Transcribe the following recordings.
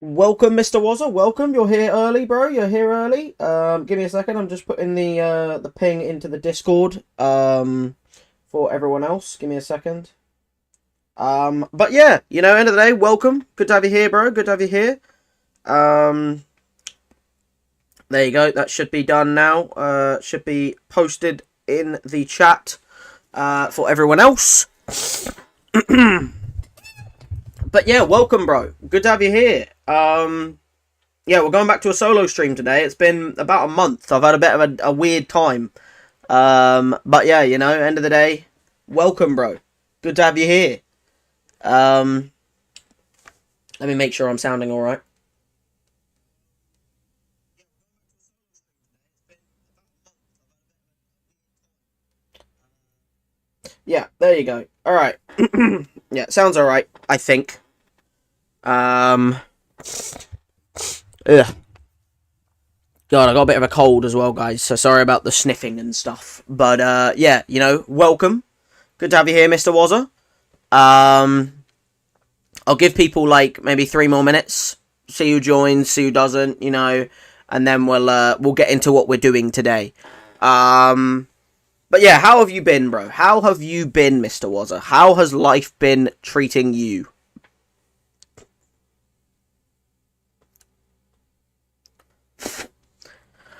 Welcome, Mr. Wazza. Welcome. You're here early, bro. You're here early. Give me a second. I'm just putting the ping into the Discord for everyone else. Give me a second. But yeah, end of the day, welcome. Good to have you here, bro. Good to have you here. There you go. That should be done now. Should be posted in the chat for everyone else. But yeah, welcome, bro. Good to have you here. Yeah, we're going back to a solo stream today. It's been about a month. I've had a bit of a weird time. But yeah, end of the day, welcome, bro. Good to have you here. Let me make sure I'm sounding all right. Yeah, there you go. All right. Yeah, sounds all right, I think. Ugh. God, I got a bit of a cold as well, guys, so sorry about the sniffing and stuff. But, yeah, welcome. Good to have you here, Mr. Wazza. I'll give people, maybe 3 more minutes. See who joins, see who doesn't, and then we'll get into what we're doing today. But yeah, how have you been, bro? How have you been, Mr. Wazza? How has life been treating you?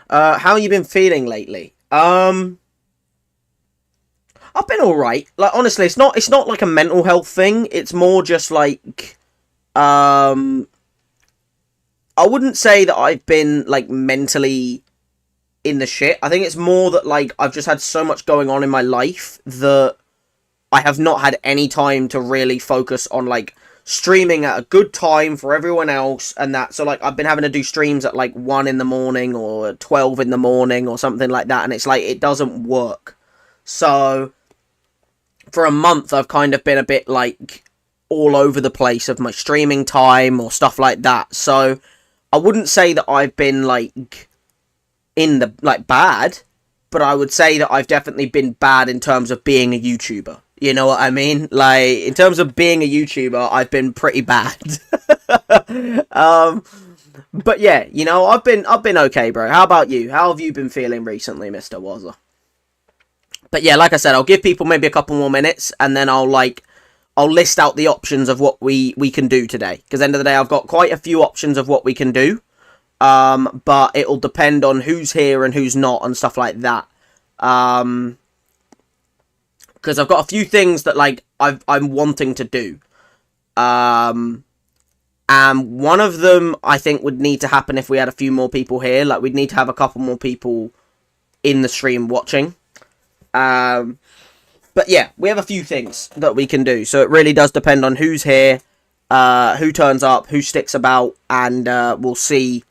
How you been feeling lately? I've been alright. Honestly, it's not like a mental health thing. It's more just I wouldn't say that I've been, mentally in the shit. I think it's more that, I've just had so much going on in my life that I have not had any time to really focus on, streaming at a good time for everyone else and that. So, I've been having to do streams at, 1 in the morning or 12 in the morning or something like that, and it's it doesn't work. So, for a month, I've kind of been a bit, all over the place of my streaming time or stuff like that. So, I wouldn't say that I've been, in the, bad, but I would say that I've definitely been bad in terms of being a YouTuber. You know what I mean? In terms of being a YouTuber, I've been pretty bad. But yeah, I've been okay, bro. How about you? How have you been feeling recently, Mr. Wazza? But yeah, like I said, I'll give people maybe a couple more minutes, and then I'll list out the options of what we can do today. Because at the end of the day, I've got quite a few options of what we can do. But it'll depend on who's here and who's not and stuff like that. Because I've got a few things that, I'm wanting to do. And one of them, I think, would need to happen if we had a few more people here. We'd need to have a couple more people in the stream watching. But yeah, we have a few things that we can do. So it really does depend on who's here, who turns up, who sticks about, and we'll see,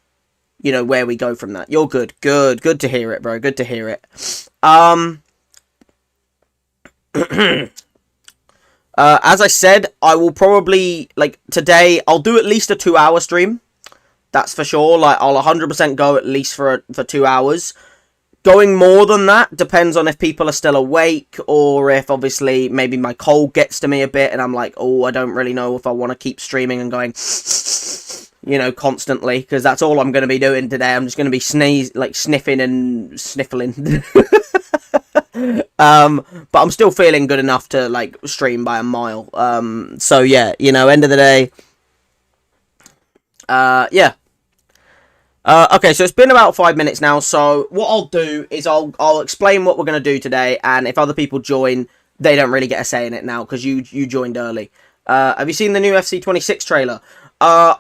where we go from that. You're good. Good to hear it, bro. Good to hear it. As I said, I will probably, today, I'll do at least a 2-hour stream. That's for sure. I'll 100% go at least for 2 hours. Going more than that depends on if people are still awake, or if, obviously, maybe my cold gets to me a bit, and I'm oh, I don't really know if I want to keep streaming and going, constantly, because that's all I'm going to be doing today. I'm just going to be sniffing and sniffling. But I'm still feeling good enough to, stream by a mile. So, yeah, end of the day, yeah. Okay, so it's been about 5 minutes now, so what I'll do is I'll explain what we're going to do today, and if other people join, they don't really get a say in it now, because you joined early. Have you seen the new Fc25 trailer? I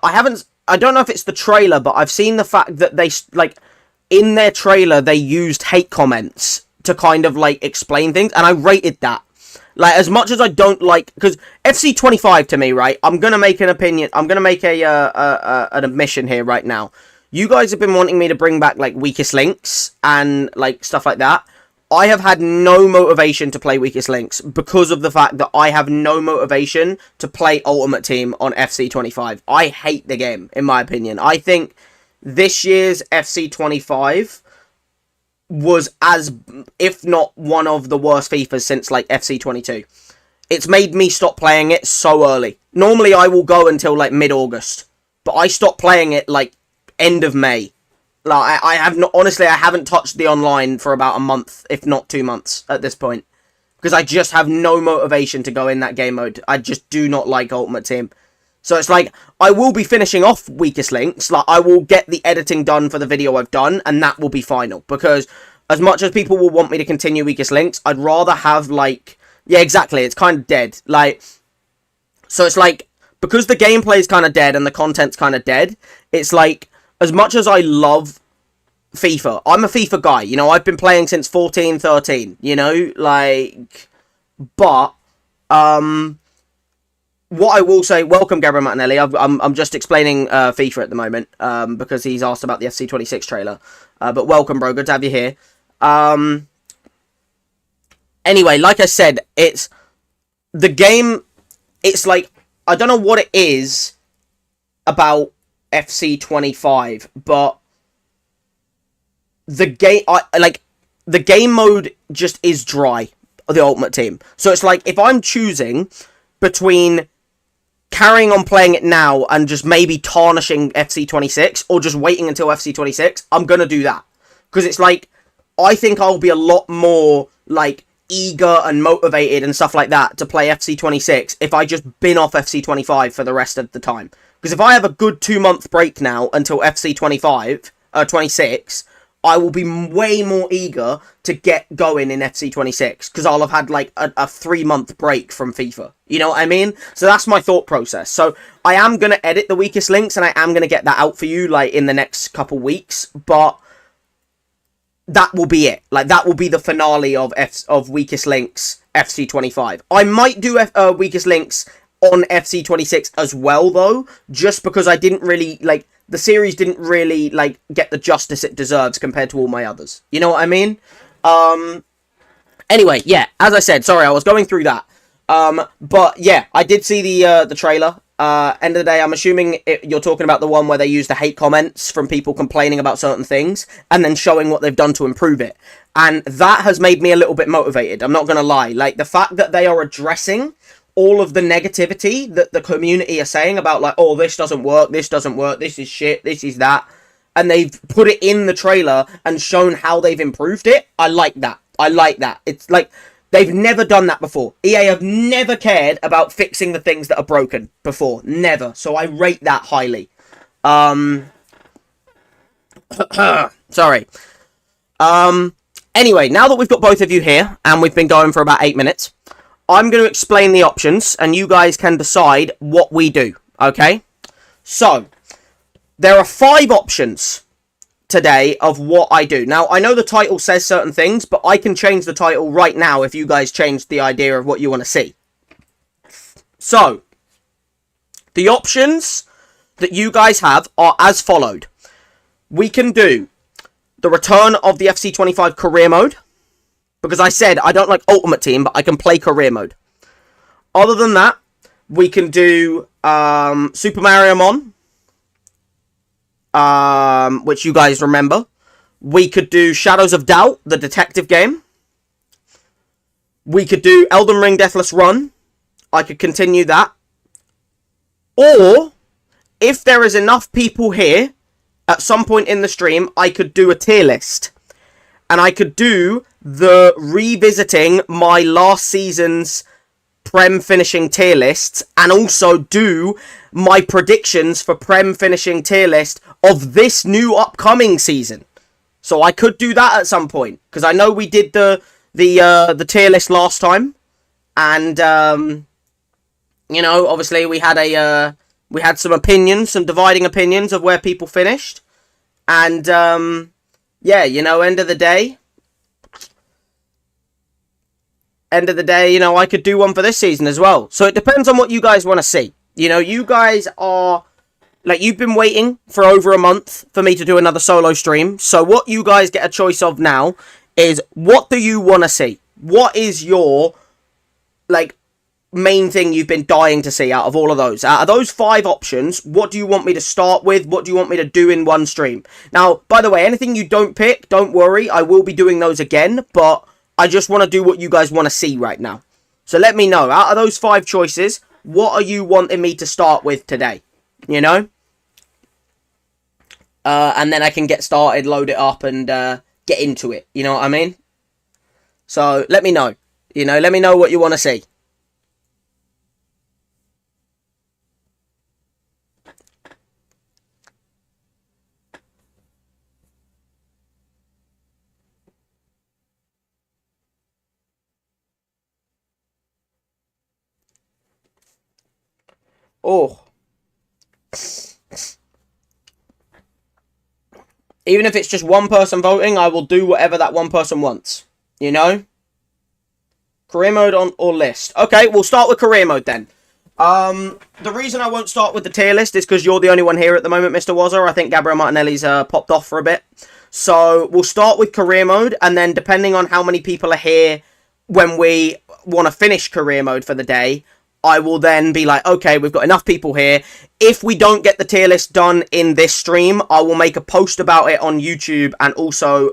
don't know if it's the trailer, but I've seen the fact that they, in their trailer, they used hate comments to kind of, explain things, and I rated that. As much as I don't because Fc25 to me, right, I'm going to make an opinion, I'm going to make an admission here right now. You guys have been wanting me to bring back, Weakest Links and, stuff like that. I have had no motivation to play Weakest Links because of the fact that I have no motivation to play Ultimate Team on Fc25. I hate the game, in my opinion. I think this year's Fc25 was if not one of the worst FIFAs since, Fc22. It's made me stop playing it so early. Normally, I will go until, mid-August but I stopped playing it like end of May. Like I have not, honestly, I haven't touched the online for about a month, if not 2 months at this point, because I just have no motivation to go in that game mode. I just do not like Ultimate Team. So it's like, I will be finishing off Weakest Links. Like, I will get the editing done for the video I've done, and that will be final. Because as much as people will want me to continue Weakest Links, I'd rather have, like... Yeah, exactly. It's kind of dead. Like, so it's like, because the gameplay is kind of dead and the content's kind of dead, it's like, as much as I love FIFA, I'm a FIFA guy. You know, I've been playing since 14, 13, you know? Like, but, what I will say, welcome Gabriel Martinelli. I'm just explaining FIFA at the moment because he's asked about the FC26 trailer. But welcome, bro. Good to have you here. Anyway, like I said, it's the game. It's like, I don't know what it is about FC25, but the game, the game mode just is dry. The Ultimate Team. So it's like, if I'm choosing between carrying on playing it now and just maybe tarnishing FC26 or just waiting until FC26, I'm gonna do that. Because it's like, I think I'll be a lot more, like, eager and motivated and stuff like that to play FC26 if I just bin off FC25 for the rest of the time. Because if I have a good 2-month break now until FC25, 26, I will be way more eager to get going in FC26 because I'll have had like a 3-month break from FIFA. You know what I mean? So that's my thought process. So I am going to edit the Weakest Links and I am going to get that out for you like in the next couple weeks. But that will be it. Like that will be the finale of Weakest Links FC25. I might do Weakest Links on FC26 as well though, just because I didn't really like... The series didn't really, like, get the justice it deserves compared to all my others. You know what I mean? Anyway, yeah, as I said, sorry, I was going through that. But, yeah, I did see the trailer. End of the day, I'm assuming you're talking about the one where they use the hate comments from people complaining about certain things, and then showing what they've done to improve it. And that has made me a little bit motivated, I'm not gonna lie. Like, the fact that they are addressing all of the negativity that the community are saying about, like, oh, this doesn't work, this is shit, this is that, and they've put it in the trailer and shown how they've improved it. I like that. I like that. It's like, they've never done that before. EA have never cared about fixing the things that are broken before. Never. So I rate that highly. Sorry. Anyway, now that we've got both of you here, and we've been going for about 8 minutes, I'm going to explain the options, and you guys can decide what we do, okay? So, there are 5 options today of what I do. Now, I know the title says certain things, but I can change the title right now if you guys change the idea of what you want to see. So, the options that you guys have are as followed. We can do the return of the FC25 career mode. Because I said I don't like Ultimate Team, but I can play career mode. Other than that, we can do Super Mario Mon, which you guys remember. We could do Shadows of Doubt, the detective game. We could do Elden Ring Deathless Run. I could continue that. Or, if there is enough people here, at some point in the stream, I could do a tier list. And I could do the revisiting my last season's Prem finishing tier lists, and also do my predictions for Prem finishing tier list of this new upcoming season. So I could do that at some point, because I know we did the tier list last time, and you know, obviously we had some opinions, some dividing opinions of where people finished, and yeah, you know, end of the day, you know, I could do one for this season as well. So it depends on what you guys want to see. You know, you guys are, like, you've been waiting for over a month for me to do another solo stream. So what you guys get a choice of now is, what do you want to see? What is your, like, main thing you've been dying to see out of all of those? Out of those 5 options, what do you want me to start with? What do you want me to do in one stream? Now, by the way, anything you don't pick, don't worry. I will be doing those again, but I just want to do what you guys want to see right now. So let me know, out of those 5 choices, what are you wanting me to start with today? You know? and then I can get started, load it up, and get into it. You know what I mean? So let me know. You know, let me know what you want to see. Oh. Even if it's just one person voting, I will do whatever that one person wants. You know? Career mode on or list. Okay, we'll start with career mode then. The reason I won't start with the tier list is because you're the only one here at the moment, Mr. Wazza. I think Gabriel Martinelli's popped off for a bit. So we'll start with career mode, and then depending on how many people are here when we want to finish career mode for the day, I will then be like, okay, we've got enough people here. If we don't get the tier list done in this stream, I will make a post about it on YouTube and also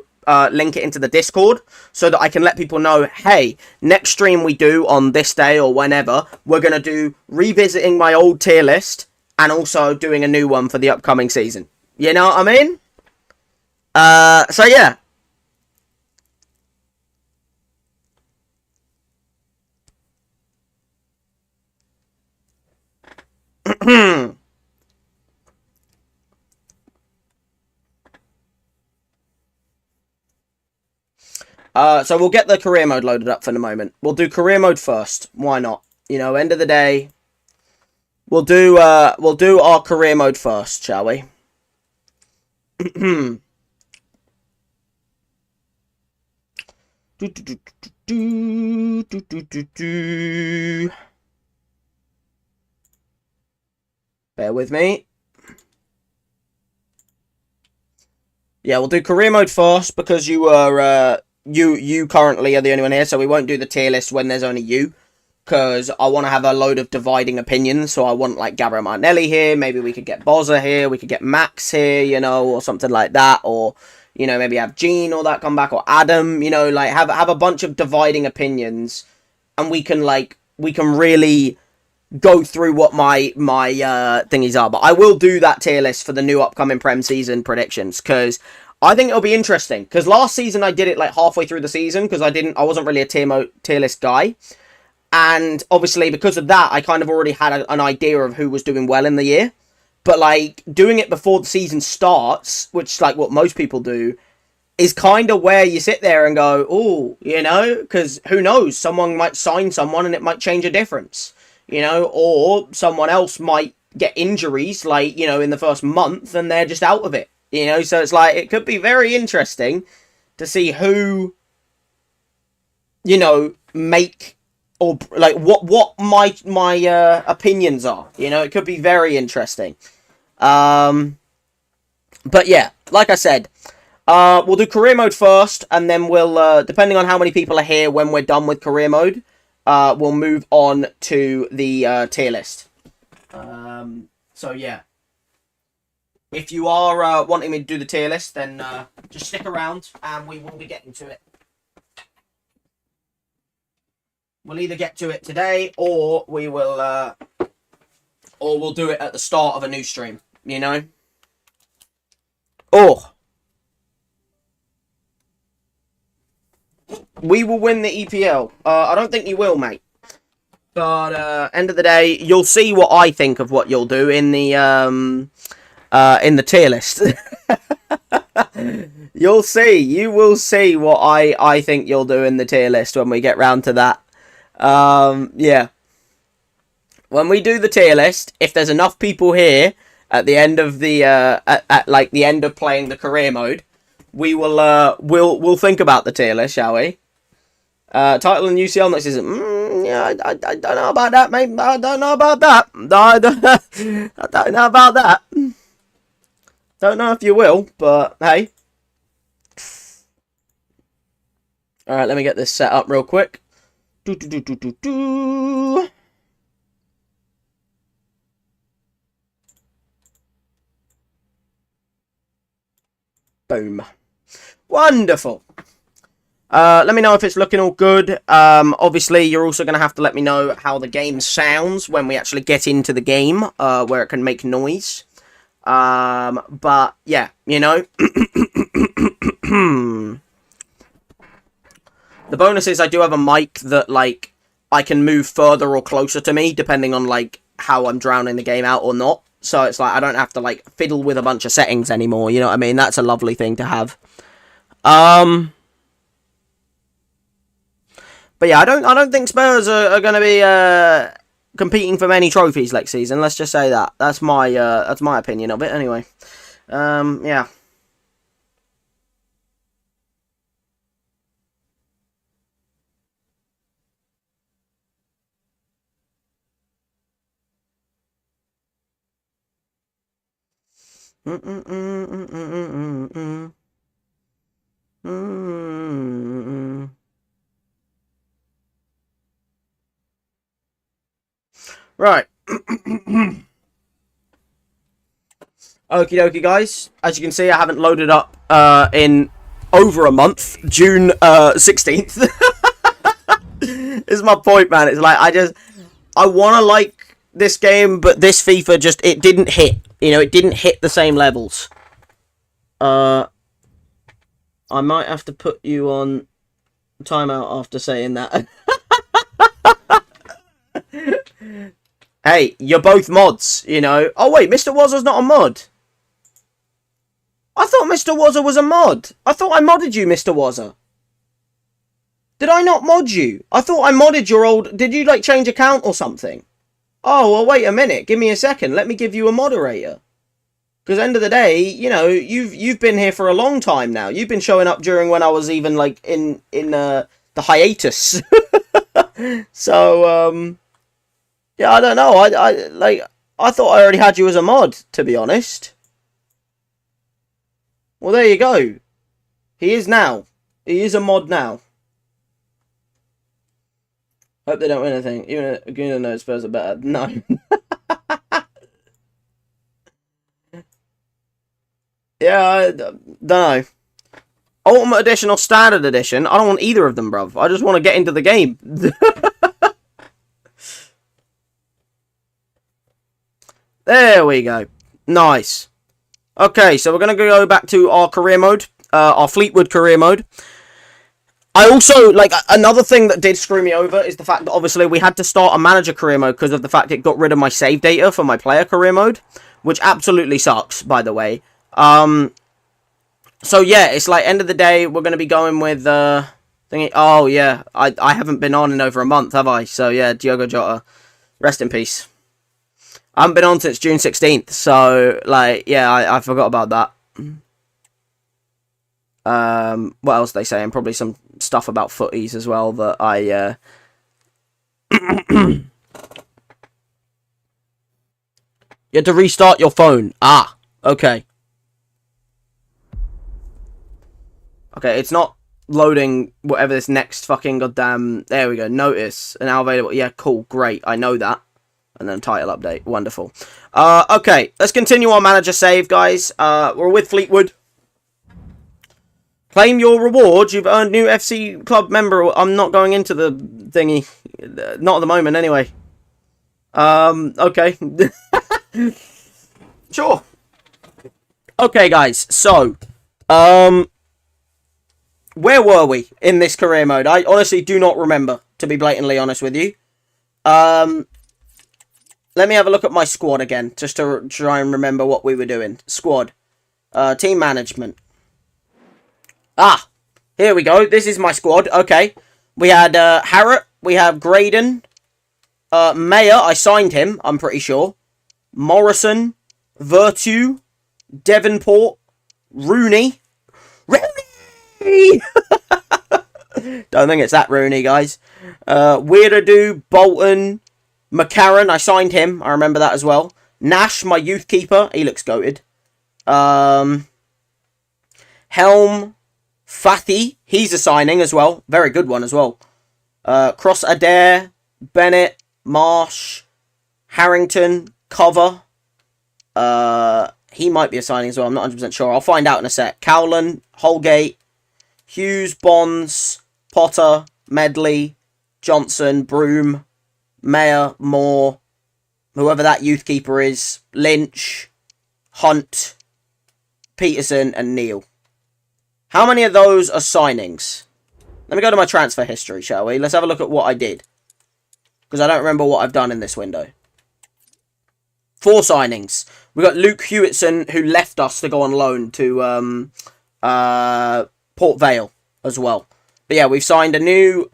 link it into the Discord so that I can let people know, hey, next stream we do on this day or whenever, we're going to do revisiting my old tier list and also doing a new one for the upcoming season. You know what I mean? So yeah. So we'll get the career mode loaded up for the moment. We'll do career mode first. Why not? You know, end of the day, we'll do our career mode first, shall we? Bear with me. Yeah, we'll do career mode first because you are you currently are the only one here, so we won't do the tier list when there's only you. Because I want to have a load of dividing opinions, so I want, like, Gabriel Martinelli here, maybe we could get Bozza here, we could get Max here, you know, or something like that, or, you know, maybe have Gene or that come back, or Adam, you know, like, have a bunch of dividing opinions, and we can really go through what my thingies are. But I will do that tier list for the new upcoming Prem season predictions, because I think it'll be interesting, because last season I did it, like, halfway through the season, because I wasn't really a tier list guy. And obviously, because of that, I kind of already had an idea of who was doing well in the year. But, like, doing it before the season starts, which is, like, what most people do, is kind of where you sit there and go, oh, you know, because who knows? Someone might sign someone and it might change a difference, you know, or someone else might get injuries, like, you know, in the first month and they're just out of it, you know. So it's like, it could be very interesting to see who, you know, make... or, like, what my opinions are. You know, it could be very interesting. But, yeah, like I said, we'll do career mode first, and then we'll, depending on how many people are here when we're done with career mode, we'll move on to the tier list. So, yeah. If you are wanting me to do the tier list, then just stick around, and we will be getting to it. We'll either get to it today, or we'll do it at the start of a new stream, you know? Or we will win the EPL. I don't think you will, mate. But end of the day, you'll see what I think of what you'll do in the tier list. You'll see. You will see what I think you'll do in the tier list when we get round to that. Yeah. When we do the tier list, if there's enough people here at the end of the at like the end of playing the career mode, we will we'll think about the tier list, shall we? Title and UCL next season. Yeah, I don't know about that, mate. I don't know about that. I don't know about that. Don't know if you will, but hey. All right, let me get this set up real quick. Boom. Wonderful. Let me know if it's looking all good. Obviously, you're also going to have to let me know how the game sounds when we actually get into the game, where it can make noise. But yeah, you know. The bonus is I do have a mic that, like, I can move further or closer to me, depending on, like, how I'm drowning the game out or not. So it's like, I don't have to, like, fiddle with a bunch of settings anymore, you know what I mean? That's a lovely thing to have. But yeah, I don't think Spurs are going to be, competing for many trophies next season, let's just say that. That's my opinion of it, anyway. Yeah. Right. Okie dokie, guys. As you can see, I haven't loaded up in over a month. June 16th. Is my point, man. It's like, I want to like this game, but this FIFA just, it didn't hit. You know, it didn't hit the same levels. I might have to put you on timeout after saying that. Hey, you're both mods, you know. Oh, wait, Mr. Wazza's not a mod. I thought Mr. Wazza was a mod. I thought I modded you, Mr. Wazza. Did I not mod you? I thought I modded your old... Did you, like, change account or something? Oh, well, wait a minute. Give me a second. Let me give you a moderator. Because end of the day, you know, you've been here for a long time now. You've been showing up during when I was even, like, in the hiatus. So, yeah, I don't know. I thought I already had you as a mod, to be honest. Well, there you go. He is now. He is a mod now. Hope they don't win anything. Even though Spurs are better. No. Yeah, I don't know. Ultimate Edition or Standard Edition? I don't want either of them, bruv. I just want to get into the game. There we go. Nice. Okay, so we're going to go back to our career mode. Our Fleetwood career mode. I also, like, another thing that did screw me over is the fact that, obviously, we had to start a manager career mode because of the fact it got rid of my save data for my player career mode. Which absolutely sucks, by the way. So, yeah, it's like, end of the day, we're going to be going with, thingy. Oh, yeah, I haven't been on in over a month, have I? So, yeah, Diogo Jota. Rest in peace. I haven't been on since June 16th, so, like, yeah, I forgot about that. What else are they saying? Probably some stuff about footies as well that I, You had to restart your phone. Ah, okay. Okay, it's not loading whatever this next fucking goddamn... There we go, notice. Now available. Yeah, cool, great, I know that. And then title update. Wonderful. Okay, let's continue our manager save, guys. We're with Fleetwood. Claim your rewards. You've earned new FC club member. I'm not going into the thingy. Not at the moment, anyway. Okay. Sure. Okay, guys. So, where were we in this career mode? I honestly do not remember, to be blatantly honest with you. Let me have a look at my squad again, just to try and remember what we were doing. Squad. Team management. Ah, here we go. This is my squad. Okay. We had Harrott. We have Graydon. Mayer, I signed him, I'm pretty sure. Morrison. Virtue. Devonport. Rooney. Rooney! Don't think it's that Rooney, guys. Weirdado. Bolton. McCarran, I signed him. I remember that as well. Nash, my youth keeper. He looks goated. Helm. Fathy. He's a signing as well. Very good one as well. Cross Adair. Bennett. Marsh. Harrington. Cover. He might be a signing as well. I'm not 100% sure. I'll find out in a sec. Cowlan. Holgate. Hughes. Bonds. Potter. Medley. Johnson. Broom. Mayer, Moore, whoever that youth keeper is, Lynch, Hunt, Peterson, and Neal. How many of those are signings? Let me go to my transfer history, shall we? Let's have a look at what I did. Because I don't remember what I've done in this window. 4 signings. We got Luke Hewitson, who left us to go on loan to Port Vale as well. But yeah, we've signed a new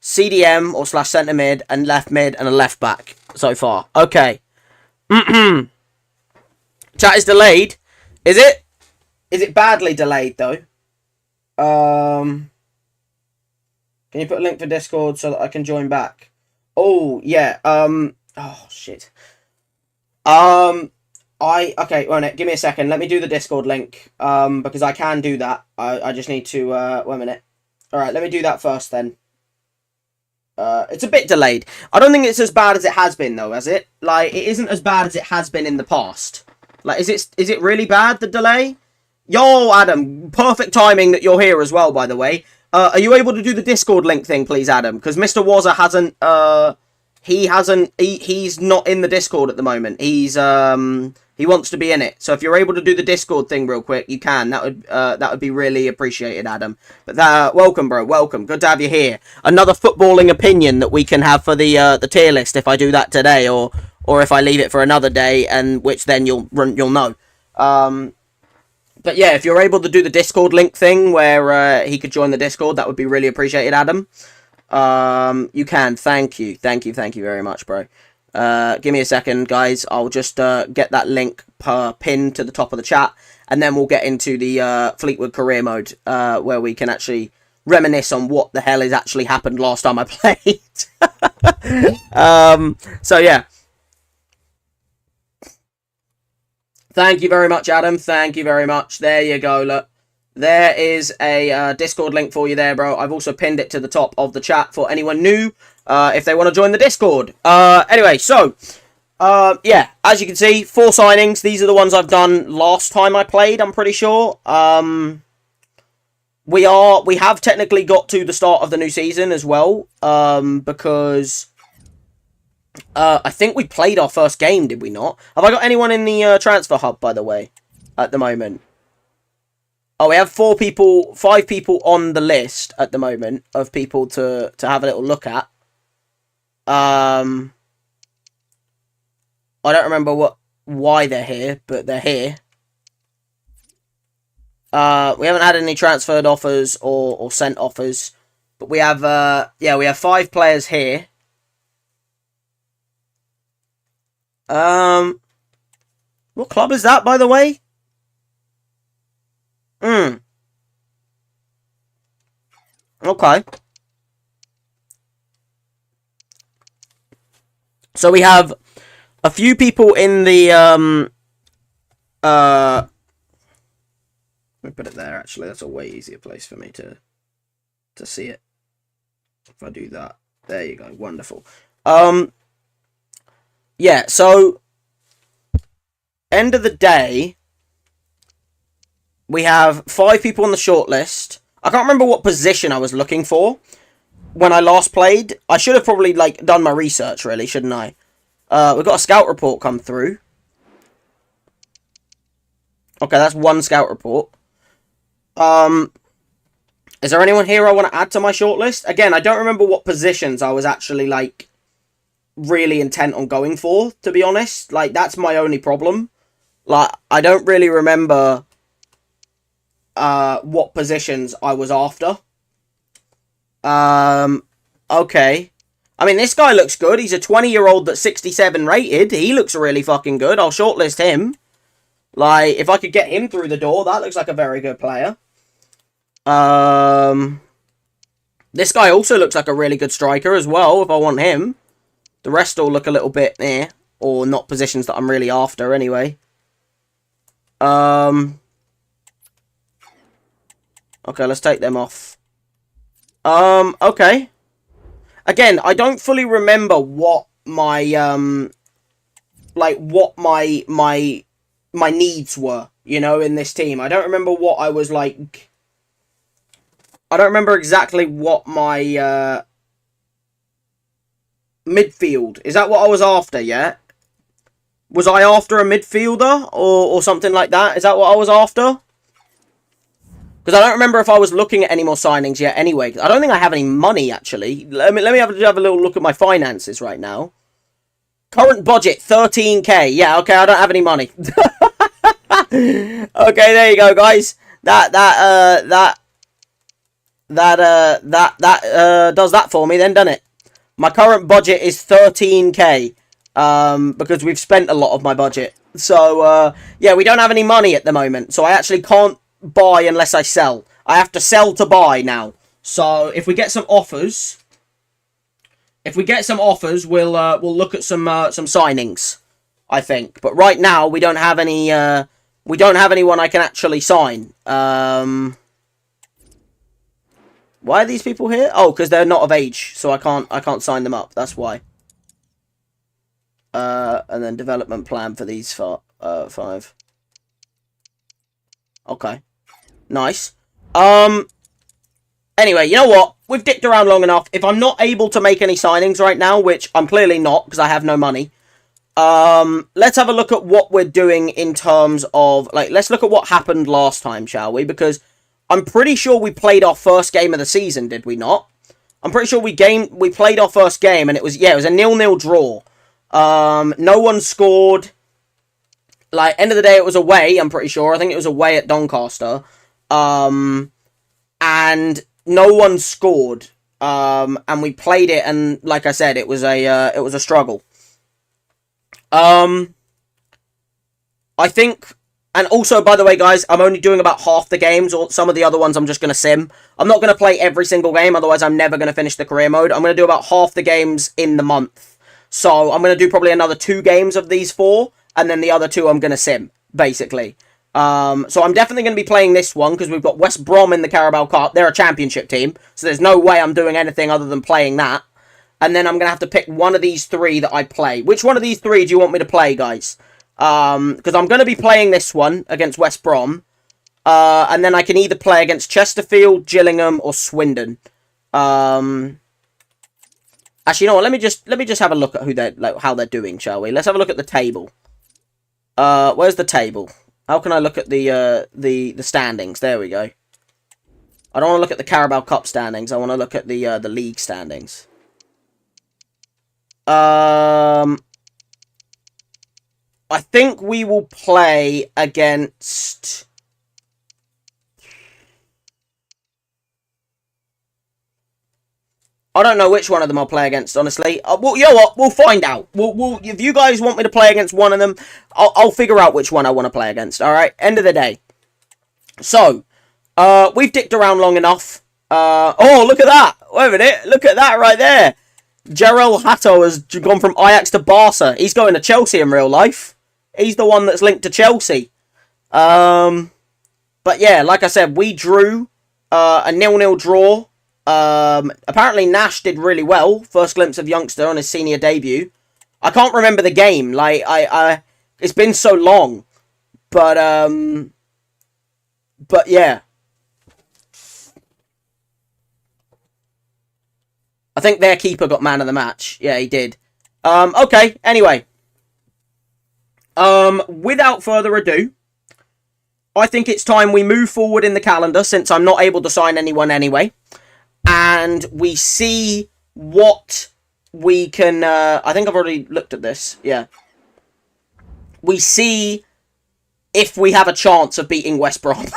CDM or / centre mid and left mid and a left back so far. Okay. Chat is delayed. Is it? Is it badly delayed though? Can you put a link for Discord so that I can join back? Oh yeah. Oh shit. Okay, wait, give me a second. Let me do the Discord link. Because I can do that. I just need to, wait a minute. Alright, let me do that first then. It's a bit delayed. I don't think it's as bad as it has been though, has it? Like, it isn't as bad as it has been in the past. Like, is it really bad, the delay? Yo, Adam, perfect timing that you're here as well, by the way. Are you able to do the Discord link thing, please, Adam? Because Mr. Wazza hasn't, he's not in the Discord at the moment. He wants to be in it. So if you're able to do the Discord thing real quick, you can. That would be really appreciated, Adam. But welcome, bro. Welcome. Good to have you here. Another footballing opinion that we can have for the tier list if I do that today, or if I leave it for another day, and which then you'll know. But yeah, if you're able to do the Discord link thing where he could join the Discord, that would be really appreciated, Adam. You can. Thank you very much, bro. Give me a second, guys. I'll just get that link pinned to the top of the chat, and then we'll get into the Fleetwood career mode, where we can actually reminisce on what the hell has actually happened last time I played. So yeah. Thank you very much, Adam. Thank you very much. There you go, look. There is a Discord link for you there, bro. I've also pinned it to the top of the chat for anyone new, if they want to join the Discord. Anyway, so, yeah, as you can see, 4 signings. These are the ones I've done last time I played, I'm pretty sure. We have technically got to the start of the new season as well, because I think we played our first game, did we not? Have I got anyone in the transfer hub, by the way, at the moment? Oh, we have 5 people on the list at the moment of people to have a little look at. I don't remember why they're here, but they're here. We haven't had any transferred offers or sent offers, but we have we have 5 players here. What club is that, by the way? Okay. So we have a few people in the let me put it there, actually. That's a way easier place for me to see it. If I do that. There you go. Wonderful. Yeah, so end of the day, we have 5 people on the shortlist. I can't remember what position I was looking for when I last played. I should have probably done my research, really, shouldn't I? We've got a scout report come through. Okay, that's 1 scout report. Is there anyone here I want to add to my shortlist? Again, I don't remember what positions I was actually really intent on going for, to be honest. That's my only problem. I don't really remember what positions I was after. Okay. I mean, this guy looks good. He's a 20-year-old that's 67 rated. He looks really fucking good. I'll shortlist him. If I could get him through the door, that looks like a very good player. This guy also looks like a really good striker as well, if I want him. The rest all look a little bit or not positions that I'm really after anyway. Okay, let's take them off. Okay. Again, I don't fully remember what my what my needs were, in this team. I don't remember what I was like. I don't remember exactly what my midfield. Is that what I was after, yeah? Was I after a midfielder or something like that? Is that what I was after? Because I don't remember if I was looking at any more signings yet anyway. I don't think I have any money, actually. Let me have a little look at my finances right now. Current budget, 13k. Yeah, okay, I don't have any money. Okay, there you go, guys. That does that for me then, doesn't it? My current budget is 13k. Because we've spent a lot of my budget. So, yeah, we don't have any money at the moment. So I actually can't buy unless I sell. I have to sell to buy now. So if we get some offers, we'll look at some signings, I think. But right now we don't have any. We don't have anyone I can actually sign. Why are these people here? Oh, because they're not of age, so I can't sign them up. That's why. And then development plan for these 5. Okay. Nice. Anyway, you know what? We've dicked around long enough. If I'm not able to make any signings right now, which I'm clearly not because I have no money, let's have a look at what we're doing in terms of, like, let's look at what happened last time, shall we? Because I'm pretty sure we played our first game of the season, did we not? I'm pretty sure we played our first game and it was a 0-0 draw. No one scored. Like, end of the day, it was away, I'm pretty sure. I think it was away at Doncaster. And no one scored. And we played it, and like I said, it was a struggle. I think, and also, by the way, guys, I'm only doing about half the games, or some of the other ones I'm just going to sim. I'm not going to play every single game, otherwise I'm never going to finish the career mode. I'm going to do about half the games in the month. So I'm going to do probably another 2 games of these 4, and then the other 2 I'm going to sim, basically. So I'm definitely going to be playing this one, because we've got West Brom in the Carabao Cup. They're a championship team, so there's no way I'm doing anything other than playing that. And then I'm going to have to pick one of these 3 that I play. Which one of these 3 do you want me to play, guys? Because I'm going to be playing this one against West Brom. And then I can either play against Chesterfield, Gillingham, or Swindon. Actually, you know what? Let me just have a look at how they're doing, shall we? Let's have a look at the table. Where's the table? How can I look at the standings? There we go. I don't want to look at the Carabao Cup standings. I want to look at the league standings. I think we will play against. I don't know which one of them I'll play against, honestly. Well, you know what? We'll find out. We'll if you guys want me to play against one of them, I'll figure out which one I want to play against. All right. End of the day. So, we've dicked around long enough. Oh, look at that! Wait a minute. Look at that right there. Jarell Hatto has gone from Ajax to Barca. He's going to Chelsea in real life. He's the one that's linked to Chelsea. But yeah, like I said, we drew a 0-0 draw. Apparently Nash did really well. First glimpse of youngster on his senior debut. I can't remember the game. Like, it's been so long. But yeah. I think their keeper got man of the match. Yeah, he did. Okay, anyway. Without further ado, I think it's time we move forward in the calendar, since I'm not able to sign anyone anyway. And we see what we can. I think I've already looked at this. Yeah. We see if we have a chance of beating West Brom.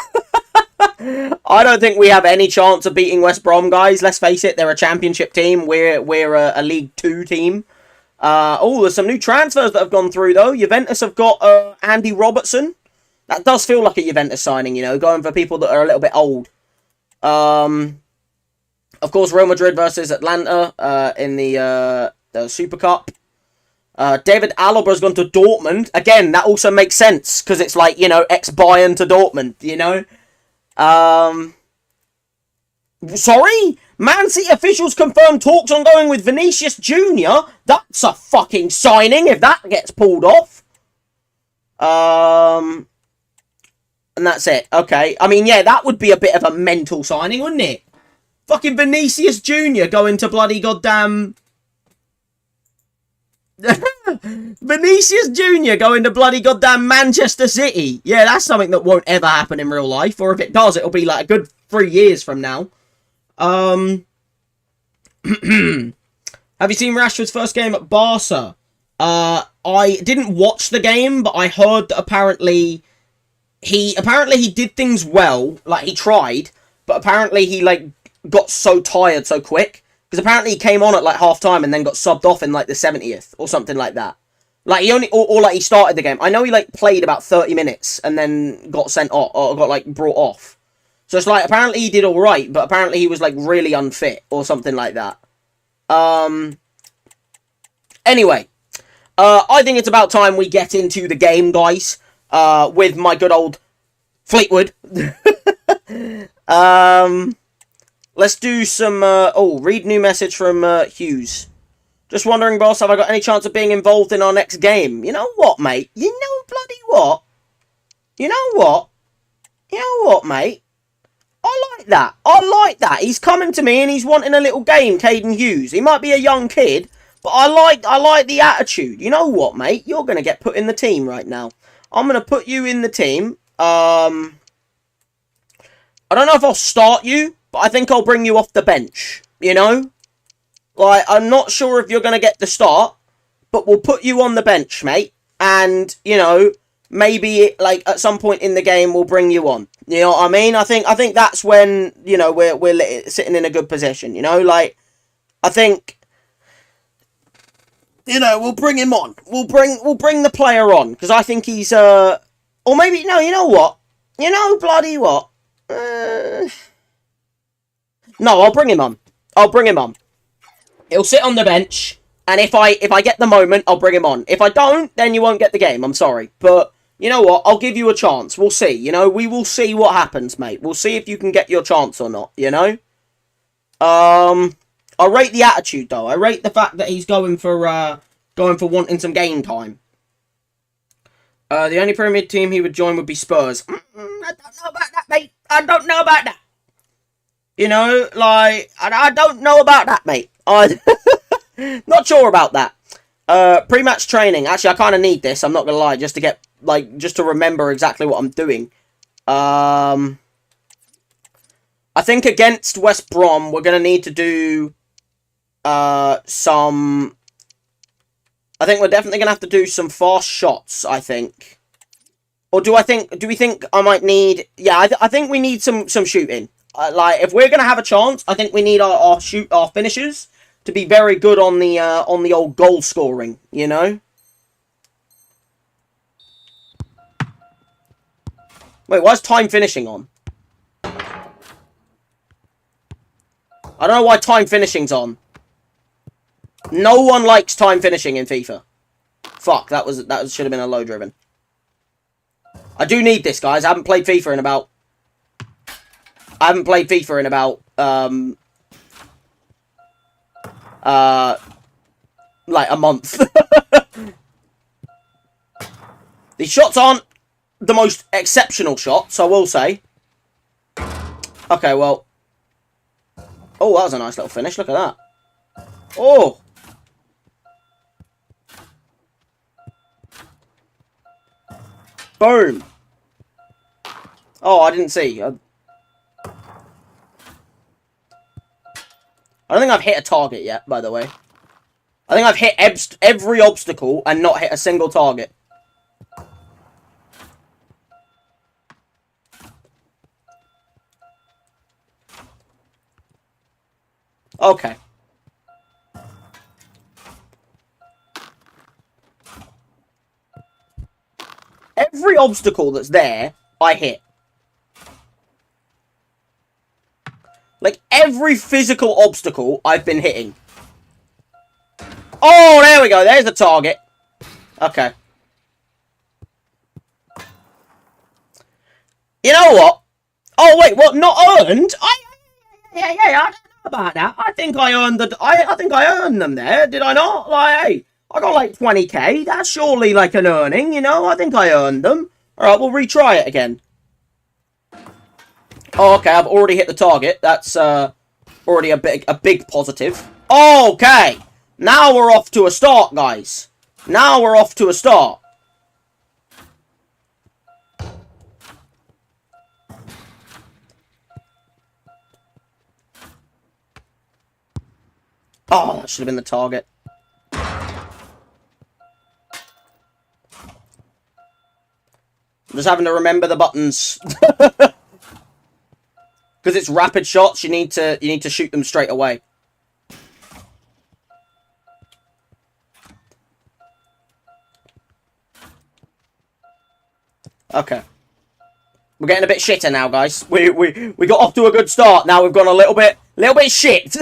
I don't think we have any chance of beating West Brom, guys. Let's face it, they're a championship team. We're a League 2 team. Oh, there's some new transfers that have gone through, though. Juventus have got Andy Robertson. That does feel like a Juventus signing, you know, going for people that are a little bit old. Of course, Real Madrid versus Atlanta in the Super Cup. David Alaba's gone to Dortmund. Again, that also makes sense, because it's like, you know, ex-Bayern to Dortmund, you know? Sorry? Man City officials confirmed talks ongoing with Vinicius Jr. That's a fucking signing if that gets pulled off. And that's it. Okay. I mean, yeah, that would be a bit of a mental signing, wouldn't it? Fucking Vinicius Jr. going to bloody goddamn Vinicius Jr. going to bloody goddamn Manchester City. Yeah, that's something that won't ever happen in real life. Or if it does, it'll be like a good 3 years from now. Have you seen Rashford's first game at Barca? I didn't watch the game, but I heard that apparently he did things well. Like, he tried, but apparently he, like, got so tired so quick. Because apparently he came on at, like, half-time and then got subbed off in, like, the 70th or something like that. Like, he only... Or like, he started the game. I know he, like, played about 30 minutes and then got sent off, or got, like, brought off. So it's like, apparently he did alright, but apparently he was, like, really unfit or something like that. Anyway. I think it's about time we get into the game, guys. With my good old Fleetwood. Let's do some, read new message from, Hughes. Just wondering, boss, have I got any chance of being involved in our next game? You know what, mate? You know bloody what? You know what? You know what, mate? I like that. I like that. He's coming to me and he's wanting a little game, Caden Hughes. He might be a young kid, but I like the attitude. You know what, mate? You're going to get put in the team right now. I'm going to put you in the team. I don't know if I'll start you, but I think I'll bring you off the bench, you know? Like, I'm not sure if you're going to get the start, but we'll put you on the bench, mate. And, you know, maybe, like, at some point in the game, we'll bring you on. You know what I mean? I think that's when, you know, we're sitting in a good position, you know? Like, I think, you know, we'll bring him on. We'll bring the player on, because I think he's, or maybe, no, you know what? You know, bloody what? No, I'll bring him on. I'll bring him on. He'll sit on the bench, and if I get the moment, I'll bring him on. If I don't, then you won't get the game. I'm sorry. But, you know what? I'll give you a chance. We'll see. You know, we will see what happens, mate. We'll see if you can get your chance or not, you know? I rate the attitude, though. I rate the fact that he's going for wanting some game time. The only Premier team he would join would be Spurs. I don't know about that, mate. I don't know about that. You know, like, I don't know about that, mate. Not sure about that. Pre-match training. Actually, I kind of need this. I'm not going to lie. Just to get, like, just to remember exactly what I'm doing. I think against West Brom, we're going to need to do some... I think we're definitely going to have to do some fast shots, I think. Or do we think I might need... Yeah, I think we need some shooting. Like, if we're going to have a chance, I think we need our finishers to be very good on the old goal scoring, you know? Wait, why is time finishing on? I don't know why time finishing's on. No one likes time finishing in FIFA. Fuck, that should have been a low driven. I do need this, guys. I haven't played FIFA in about... like a month. These shots aren't the most exceptional shots, I will say. Okay, well. Oh, that was a nice little finish. Look at that. Oh. Boom. Oh, I didn't see. I don't think I've hit a target yet, by the way. I think I've hit every obstacle and not hit a single target. Okay. Every obstacle that's there, I hit. Like, every physical obstacle I've been hitting. Oh, there we go. There's the target. Okay. You know what? Oh, wait, what? Not earned? Yeah, I don't know about that. I think I earned I think I earned them there, did I not? Like, hey, I got like 20k. That's surely like an earning, you know? I think I earned them. Alright, we'll retry it again. Oh, okay, I've already hit the target. That's already a big positive. Okay, now we're off to a start, guys. Now we're off to a start. Oh, that should have been the target. I'm just having to remember the buttons. Because it's rapid shots, you need to shoot them straight away. Okay. We're getting a bit shitter now, guys. We got off to a good start. Now we've gone a little bit shit.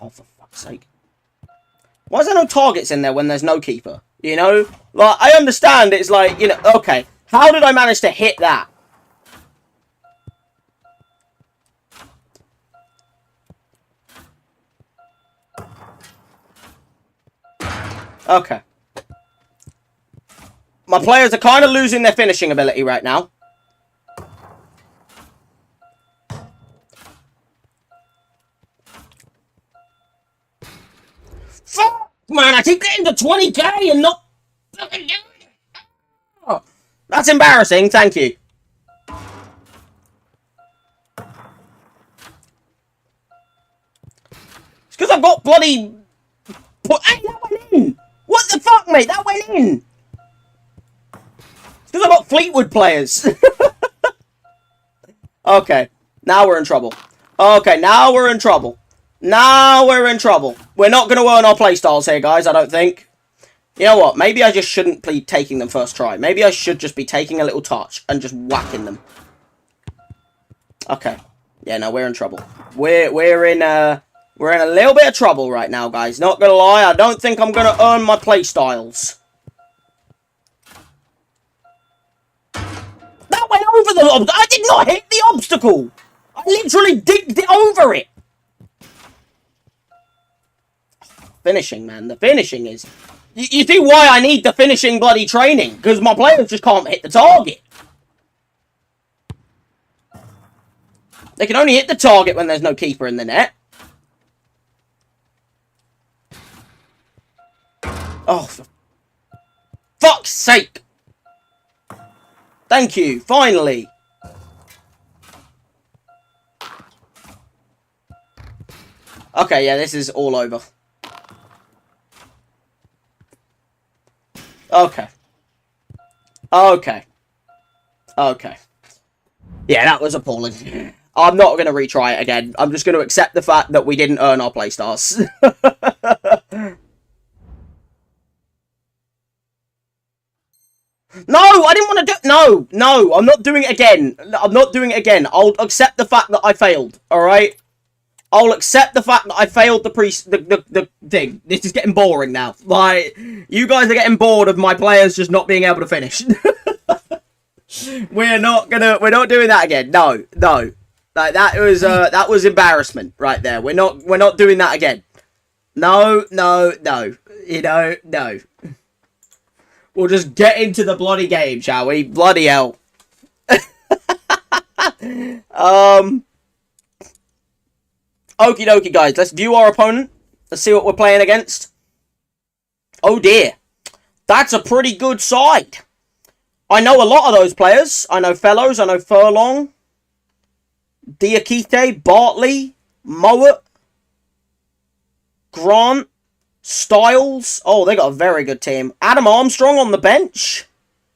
Oh, for fuck's sake. Why is there no targets in there when there's no keeper? You know? Like, I understand it's like, you know, okay. How did I manage to hit that? Okay. My players are kind of losing their finishing ability right now. Fuck, man, I keep getting to 20k and not fucking doing it. Oh, that's embarrassing, thank you. It's because I've got bloody... Hey, that went in! What the fuck, mate? That went in! It's because I've got Fleetwood players. Okay, now we're in trouble. Okay, now we're in trouble. Now we're in trouble. We're not going to earn our playstyles here, guys, I don't think. You know what? Maybe I just shouldn't be taking them first try. Maybe I should just be taking a little touch and just whacking them. Okay. Yeah, no, we're in trouble. We're in a little bit of trouble right now, guys. Not going to lie, I don't think I'm going to earn my playstyles. That went over the obstacle. I did not hit the obstacle. I literally digged it over it. Finishing, man. The finishing is... You see why I need the finishing bloody training? Because my players just can't hit the target. They can only hit the target when there's no keeper in the net. Oh, for fuck's sake. Thank you, finally. Okay, yeah, this is all over. Okay. Okay. Okay. Yeah, that was appalling. I'm not going to retry it again. I'm just going to accept the fact that we didn't earn our playstars. No, I didn't want to do... No, I'm not doing it again. I'm not doing it again. I'll accept the fact that I failed, alright? I'll accept the fact that I failed the thing. This is getting boring now. Like, you guys are getting bored of my players just not being able to finish. We're not doing that again. No. Like, that was embarrassment right there. We're not doing that again. No. You know, no. We'll just get into the bloody game, shall we? Bloody hell. Okie dokie, guys. Let's view our opponent. Let's see what we're playing against. Oh, dear. That's a pretty good side. I know a lot of those players. I know Fellows. I know Furlong. Diakite. Bartley. Mowat. Grant. Styles. Oh, they got a very good team. Adam Armstrong on the bench.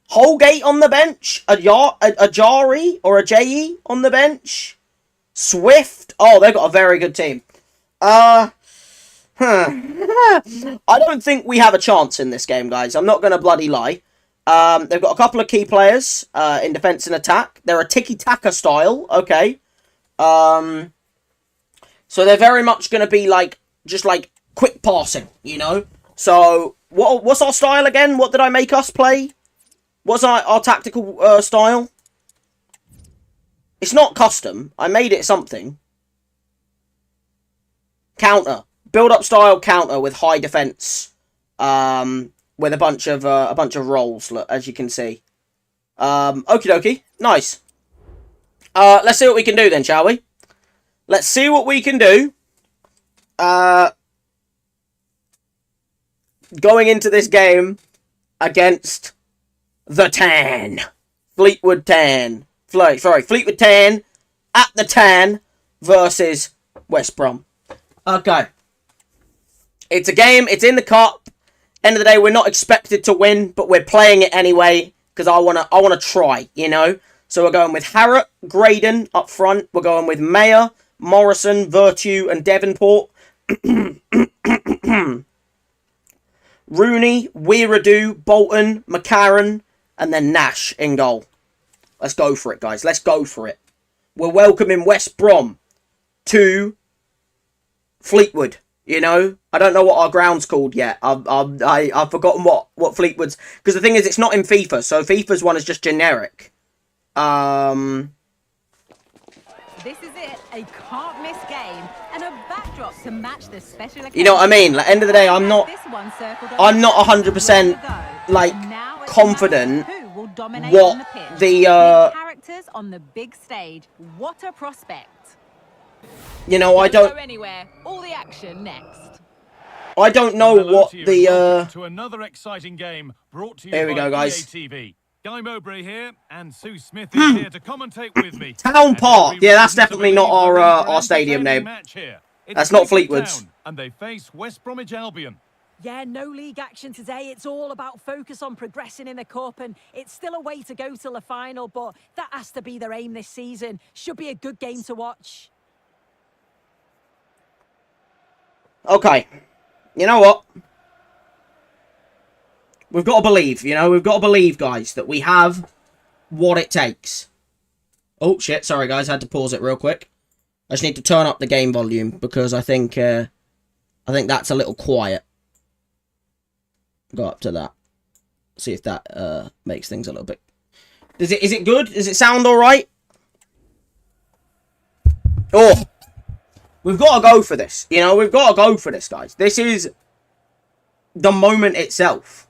Holgate on the bench. Ajari or Ajayi on the bench. Swift. Oh, they've got a very good team. I don't think we have a chance in this game, guys. I'm not going to bloody lie. They've got a couple of key players in defense and attack. They're a tiki-taka style. Okay. So they're very much going to be like, just like quick passing, you know? So, what's our style again? What did I make us play? What's our tactical style? It's not custom. I made it something. Counter. Build-up style counter with high defense. With a bunch of rolls, look, as you can see. Okie dokie. Nice. Let's see what we can do then, shall we? Let's see what we can do. Going into this game against the Tan. Fleetwood Tan. Fleetwood Tan at the Tan versus West Brom. Okay. It's a game. It's in the cup. End of the day, we're not expected to win, but we're playing it anyway because I wanna try, you know. So we're going with Harrop, Graydon up front. We're going with Mayer, Morrison, Virtue, and Devonport. Rooney, Weiradu, Bolton, McCarran, and then Nash in goal. Let's go for it, guys. Let's go for it. We're welcoming West Brom to Fleetwood. You know, I don't know what our ground's called yet. I've forgotten what Fleetwood's, because the thing is, it's not in FIFA, so FIFA's one is just generic. This is it, a can't miss game, and a backdrop to match the special occasion. You know what I mean? Like, end of the day, I'm not 100% like confident what the characters on the big stage. What a prospect. You know, I don't go anywhere. All the action next. I don't know what the to another exciting game brought to you Here we go, guys. TV. Guy Mowbray here, and Sue Smith is here to commentate with me. Town Park. Yeah, that's definitely not our stadium name. That's not Fleetwood's. And they face West Bromwich Albion. Yeah, no league action today. It's all about focus on progressing in the cup, and it's still a way to go till the final, but that has to be their aim this season. Should be a good game to watch. Okay. You know what? We've got to believe, you know, we've got to believe, guys, that we have what it takes. Oh, shit, sorry, guys, I had to pause it real quick. I just need to turn up the game volume, because I think that's a little quiet. Go up to that. See if that makes things a little bit... Is it good? Does it sound alright? Oh! We've got to go for this. You know, we've got to go for this, guys. This is the moment itself.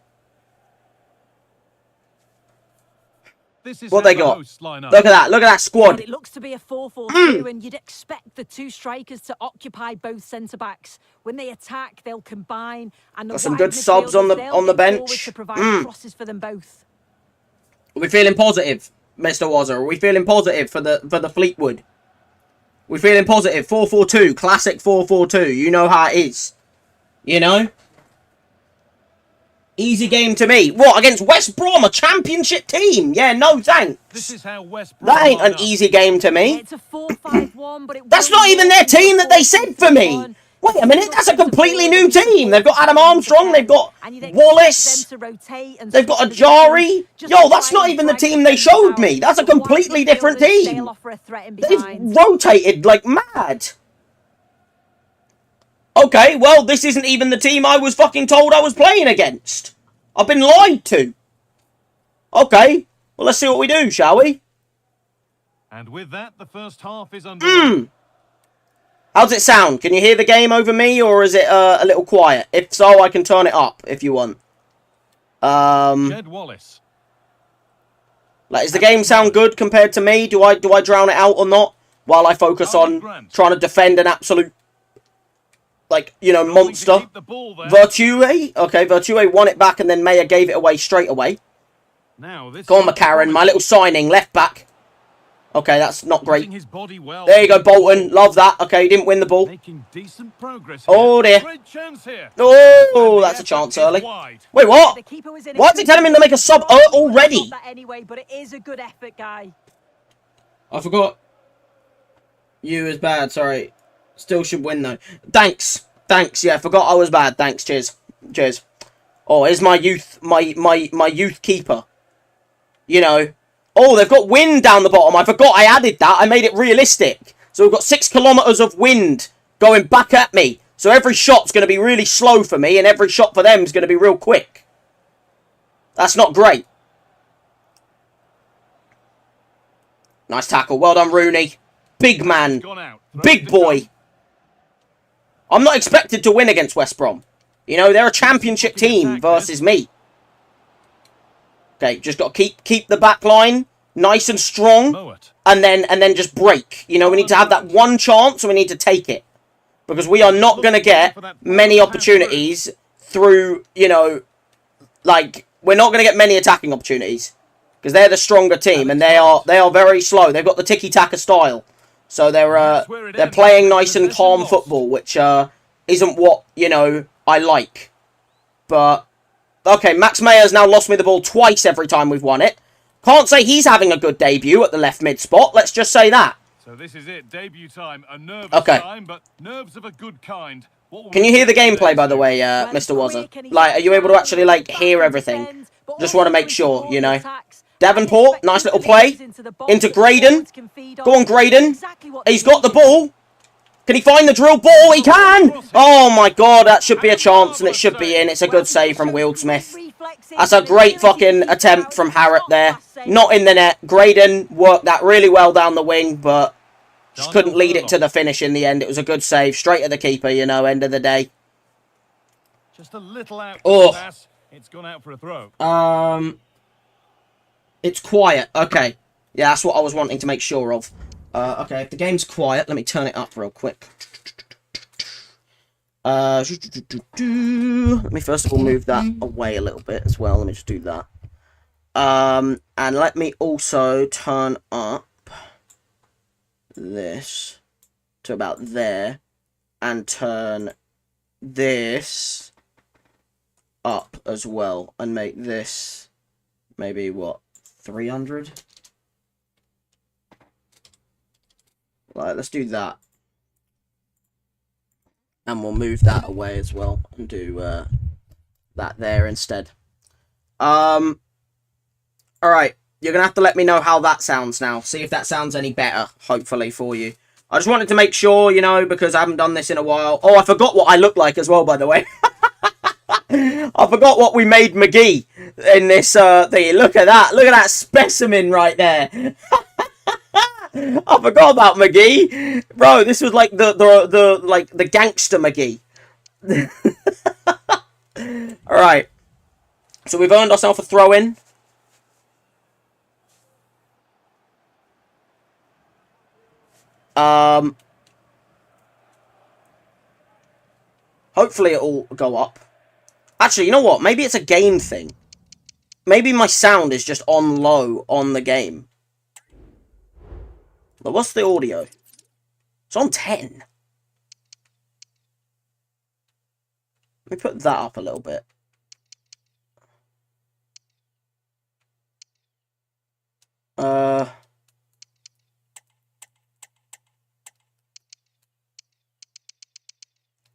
This is what they got. Look at that. Look at that squad. It looks to be a 4-4-2, and you'd expect the two strikers to occupy both centre-backs. When they attack, they'll combine. And got some good subs on the bench. To provide crosses for them both. Are we feeling positive, Mr. Wazzer? Are we feeling positive for the Fleetwood? We're feeling positive. 4-4-2. Classic 4-4-2. You know how it is. You know? Easy game to me. What, against West Brom, a championship team? Yeah, no thanks. This is how West Brom that ain't an easy game to me. It's a 4-5-1, but that's not even their team that they said for me. Wait a minute, that's a completely new team. They've got Adam Armstrong, they've got Wallace, they've got Ajari. Yo, that's not even the team they showed me. That's a completely different team. They've rotated like mad. Okay, well, this isn't even the team I was fucking told I was playing against. I've been lied to. Okay, well, let's see what we do, shall we? And with that, the first half is underway. How's it sound? Can you hear the game over me, or is it a little quiet? If so, I can turn it up if you want. Jed Wallace. Like, does the game sound good compared to me? Do I drown it out or not? While I focus on trying to defend an absolute, like, you know, monster. Virtue. Okay, Virtue won it back and then Mayer gave it away straight away. Go on, McCarran. My little signing. Left back. Okay, that's not great. There you go, Bolton. Love that. Okay, he didn't win the ball. Oh, dear. Oh, that's a chance early. Wait, what? Why is he telling me to make a sub already? But it is a good effort, guy. I forgot. You was bad, sorry. Still should win, though. Thanks. Thanks, yeah, forgot I was bad. Thanks, cheers. Cheers. Oh, here's my youth, my youth keeper. You know. Oh, they've got wind down the bottom. I forgot I added that. I made it realistic. So we've got 6 kilometres of wind going back at me. So every shot's going to be really slow for me, and every shot for them is going to be real quick. That's not great. Nice tackle. Well done, Rooney. Big man. Big boy. I'm not expected to win against West Brom. You know, they're a championship team versus me. Okay, just got to keep the back line nice and strong, Mow it. and then just break. You know, we need to have that one chance, and we need to take it. Because we are not going to get many opportunities through, you know, like, we're not going to get many attacking opportunities. Because they're the stronger team, and they are very slow. They've got the tiki-taka style. So they're playing nice and calm football, which isn't what, you know, I like. But, okay, Max Mayer's now lost me the ball twice every time we've won it. Can't say he's having a good debut at the left mid spot. Let's just say that. So this is it, debut time. A nervous time, but nerves of a good kind. Can you hear the gameplay, by the way, Mr. Wazza? Like, are you able to actually, like, hear everything? Just want to make sure, you know. Davenport, nice little play. Into Graydon. Go on, Graydon. He's got the ball. Can he find the drill ball? He can! Oh, my God, that should be a chance, and it should be in. It's a good save from Wildsmith. That's a great fucking attempt from Harrop there. Not in the net. Graydon worked that really well down the wing, but just couldn't lead it to the finish in the end. It was a good save. Straight at the keeper, you know, end of the day. Just a little out. Oh. It's gone out for a throw. It's quiet. Okay. Yeah, that's what I was wanting to make sure of. Okay, if the game's quiet, let me turn it up real quick. Let me first of all move that away a little bit as well. Let me just do that. And let me also turn up this to about there. And turn this up as well. And make this maybe, what, 300? Right, let's do that. And we'll move that away as well. And do that there instead. Alright. You're going to have to let me know how that sounds now. See if that sounds any better, hopefully, for you. I just wanted to make sure, you know, because I haven't done this in a while. Oh, I forgot what I look like as well, by the way. I forgot what we made McGee in this thing. Look at that. Look at that specimen right there. I forgot about McGee. Bro, this was like the gangster McGee. Alright. So we've earned ourselves a throw-in. Hopefully it'll go up. Actually, you know what? Maybe it's a game thing. Maybe my sound is just on low on the game. But what's the audio? It's on 10. Let me put that up a little bit.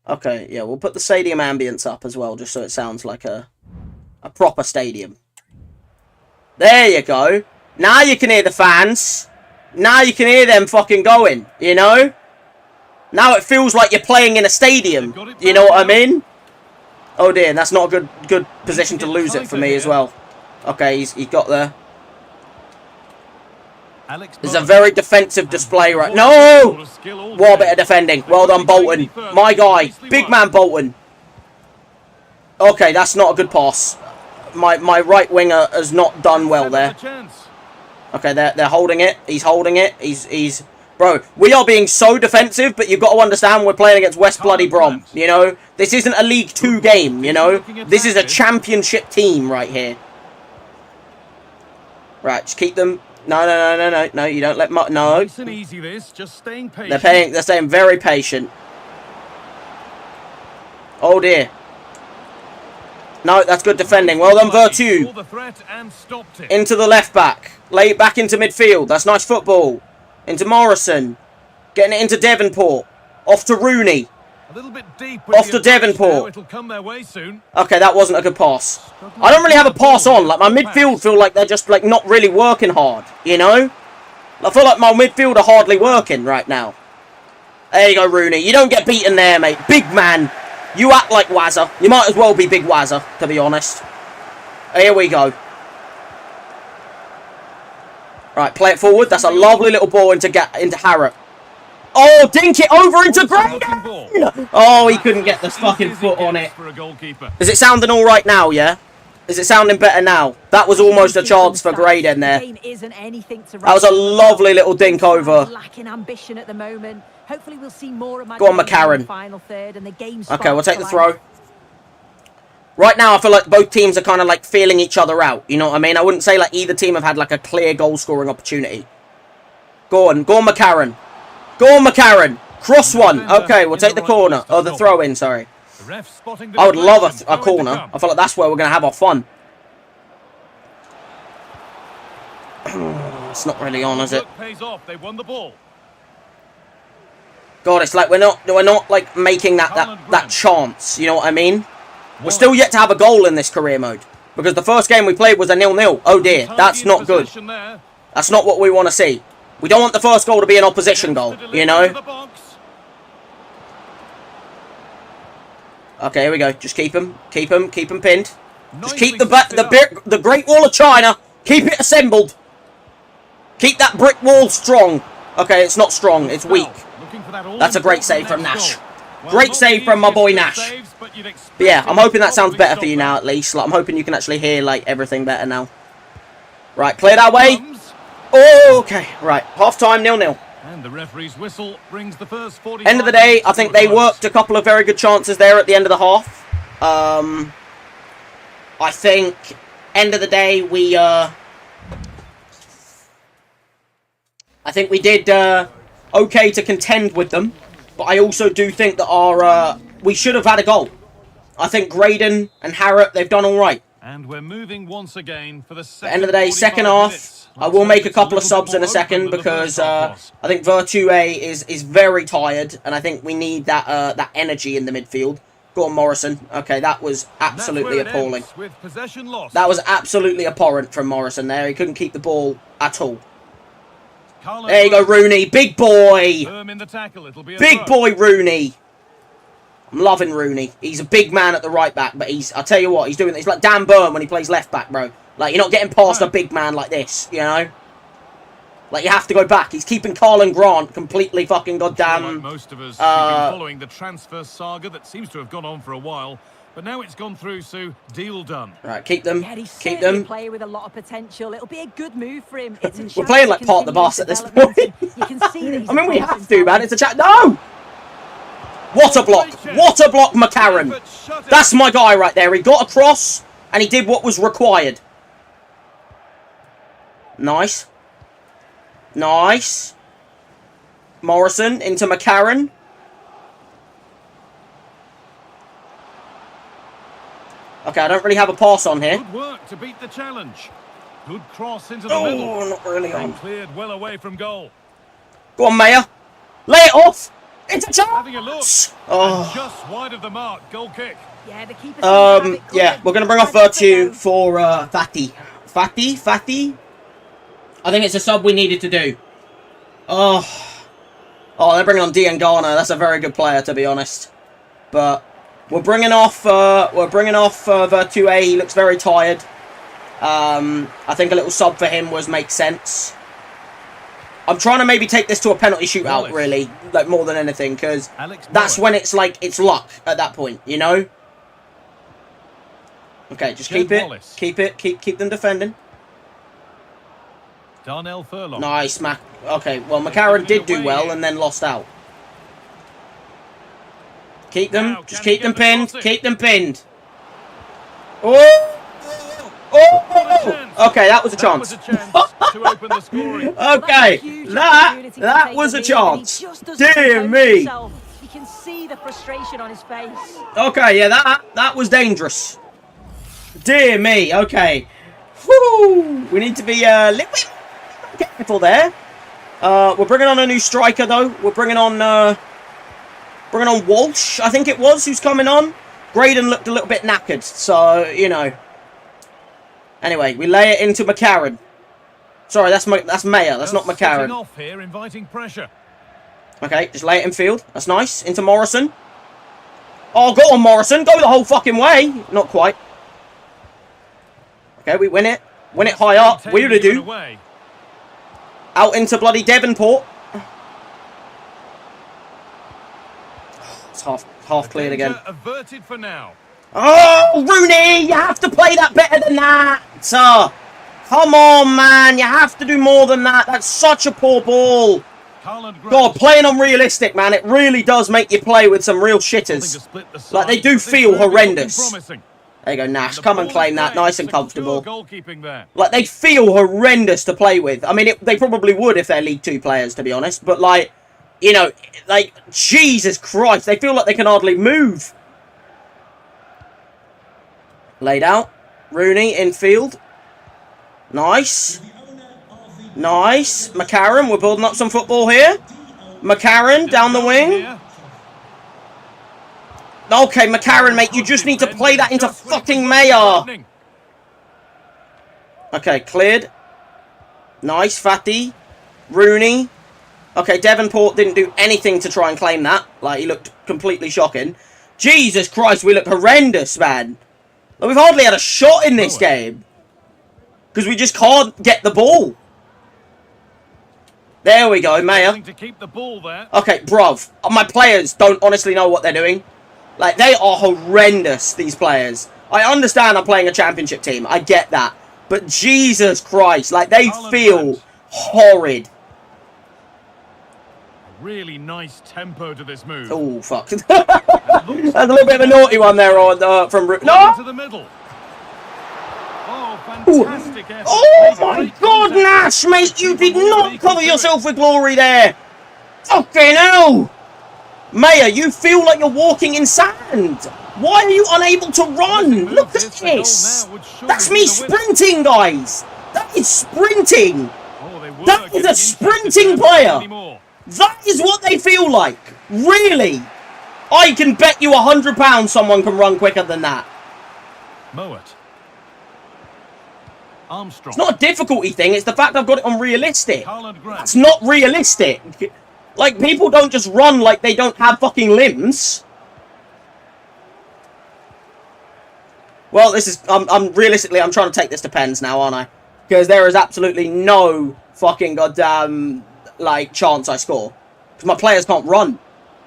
Okay, yeah, we'll put the stadium ambience up as well, just so it sounds like a proper stadium. There you go. Now you can hear the fans. Now you can hear them fucking going, you know? Now it feels like you're playing in a stadium. You know what I mean? Oh dear, that's not a good position to lose it for me as well. Okay, he's got the... There's a very defensive display right... No! What a bit of defending. Well done, Bolton. My guy. Big man, Bolton. Okay, that's not a good pass. My right winger has not done well there. Okay, they're holding it. He's holding it. He's... Bro, we are being so defensive, but you've got to understand we're playing against West Bloody Brom, you know? This isn't a League 2 game, you know? This is a championship team right here. Right, just keep them... No, you don't let... No. Nice and easy this, just staying patient. They're staying very patient. Oh, dear. No, that's good defending. Well done, Vertu. Into the left back. Lay it back into midfield. That's nice football. Into Morrison. Getting it into Devonport. Off to Rooney. A little bit deep. Off to Devonport. It'll come their way soon. Okay, that wasn't a good pass. I don't really have a pass on. Like, my midfield feel like they're just, like, not really working hard. You know? I feel like my midfield are hardly working right now. There you go, Rooney. You don't get beaten there, mate. Big man. You act like Wazza. You might as well be Big Wazza, to be honest. Here we go. Right, play it forward. That's a lovely little ball into Harrop. Oh, dink it over into Graydon! Oh, he couldn't get the fucking foot on it. Is it sounding all right now, yeah? Is it sounding better now? That was almost a chance for Graydon there. That was a lovely little dink over. Lacking ambition at the moment. Hopefully we'll see more. Go on, McCarran. Okay, we'll take the throw. Right now, I feel like both teams are kind of like feeling each other out. You know what I mean? I wouldn't say like either team have had like a clear goal-scoring opportunity. Go on, McCarran. Go on, McCarran. Cross one. Okay, we'll take the corner. Oh, the throw-in, sorry. I would love a corner. I feel like that's where we're going to have our fun. It's not really on, is it? God, it's like we're not like making that chance. You know what I mean? We're still yet to have a goal in this career mode because the first game we played was a 0-0. Oh dear, that's not good. That's not what we want to see. We don't want the first goal to be an opposition goal. You know. Okay, here we go. Just keep him pinned. Just keep the Great Wall of China. Keep it assembled. Keep that brick wall strong. Okay, it's not strong. It's weak. That's a great save from Nash. Great save from my boy Nash. But yeah, I'm hoping that sounds better for you now at least. Like, I'm hoping you can actually hear like everything better now. Right, clear that way. Oh, okay. Right, half time 0-0. And the referee's whistle brings the first 40. End of the day, I think they worked a couple of very good chances there at the end of the half. I think end of the day I think we did okay to contend with them, but I also do think that we should have had a goal. I think Graydon and Harrop, they've done all right. And we're moving once again for the second. End of the day, second half. I will make a couple of subs in a second because I think Vertue is very tired, and I think we need that energy in the midfield. Go on, Morrison. Okay, that was absolutely appalling. That was absolutely abhorrent from Morrison there. He couldn't keep the ball at all. There you go, Rooney. Big boy. Big boy, Rooney. I'm loving Rooney. He's a big man at the right back, but I'll tell you what, he's like Dan Burn when he plays left back, bro. Like, you're not getting past a big man like this, you know? Like, you have to go back. He's keeping Carlin Grant completely fucking goddamn... Like most of us, we've been following the transfer saga that seems to have gone on for a while. But now it's gone through, so deal done. Right, keep them. Yeah, he's keep them. A player with a lot of potential. It'll be a good move for him. We're playing like part of the bus at this point. You can see that I mean, we have to, man. It's a chat. No! What a block. What a block, McCarran. That's my guy right there. He got across, and he did what was required. Nice. Nice. Morrison into McCarran. Okay, I don't really have a pass on here. Good work to beat the challenge. Good cross into the middle. Oh, not really on. Cleared well away from goal. Go on, Mayer. Lay it off. It's a chance. Having a look. Oh. And just wide of the mark. Goal kick. Yeah, the keeper. Yeah, we're gonna bring off Vertue for Fatty. Fatty. I think it's a sub we needed to do. Oh, they're bringing on Diangana. That's a very good player, to be honest. But we're bringing off Vertue. He looks very tired. I think a little sub for him makes sense. I'm trying to maybe take this to a penalty shootout, really, like more than anything, because that's when it's like it's luck at that point, you know. Okay, just keep them defending. Darnell Furlong. Nice, Mac. Okay, well, McCarran did do well and then lost out. Keep them. Just keep them pinned. Keep them pinned. Oh! Oh! Okay, that was a chance. Okay, that was a chance. Dear me. You can see the frustration on his face. Okay, yeah, that was dangerous. Dear me. Okay. Woo! We need to be little bit careful there. We're bringing on a new striker though. We're bringing on Walsh, I think it was, who's coming on. Graydon looked a little bit knackered, so you know. Anyway, we lay it into McCarran. Sorry, that's Mayer. That's not McCarran. Off here, inviting pressure. Okay, just lay it in field. That's nice. Into Morrison. Oh, go on, Morrison. Go the whole fucking way. Not quite. Okay, we win it. Win it high up. We really do. Out into bloody Devonport. It's half cleared again. Averted for now. Oh, Rooney, you have to play that better than that. Come on, man. You have to do more than that. That's such a poor ball. God, playing unrealistic, man. It really does make you play with some real shitters. Like, they do feel horrendous. There you go, Nash. Come and claim that. Nice and comfortable. Like, they feel horrendous to play with. I mean, they probably would if they're League 2 players, to be honest. But, like, you know, like, Jesus Christ. They feel like they can hardly move. Laid out. Rooney infield. Nice. Nice. McCarron, we're building up some football here. McCarron down the wing. Okay, McCarron, mate, you just need to play that into fucking Mayer. Okay, cleared. Nice, Fatty. Rooney. Okay, Devonport didn't do anything to try and claim that. Like, he looked completely shocking. Jesus Christ, we look horrendous, man. Like, we've hardly had a shot in this game. Because we just can't get the ball. There we go, Mayer. Okay, bruv. My players don't honestly know what they're doing. Like, they are horrendous, these players. I understand I'm playing a championship team. I get that. But Jesus Christ, like, they feel horrid. Really nice tempo to this move. Oh, fuck. That's a little bit of a naughty one there on from... No! To the middle. Oh, fantastic effort. Oh, my God, Nash, mate. You did not cover yourself with glory there. Fucking hell. Mayer, you feel like you're walking in sand. Why are you unable to run? Look at this. That's me sprinting, guys. That is sprinting. That is a sprinting player. That is what they feel like. Really? I can bet you £100 someone can run quicker than that. Mowat. Armstrong. It's not a difficulty thing. It's the fact I've got it on realistic. It's not realistic. Like, people don't just run like they don't have fucking limbs. Well, this is... realistically, I'm trying to take this to pens now, aren't I? Because there is absolutely no fucking goddamn, like, chance I score. Because my players can't run.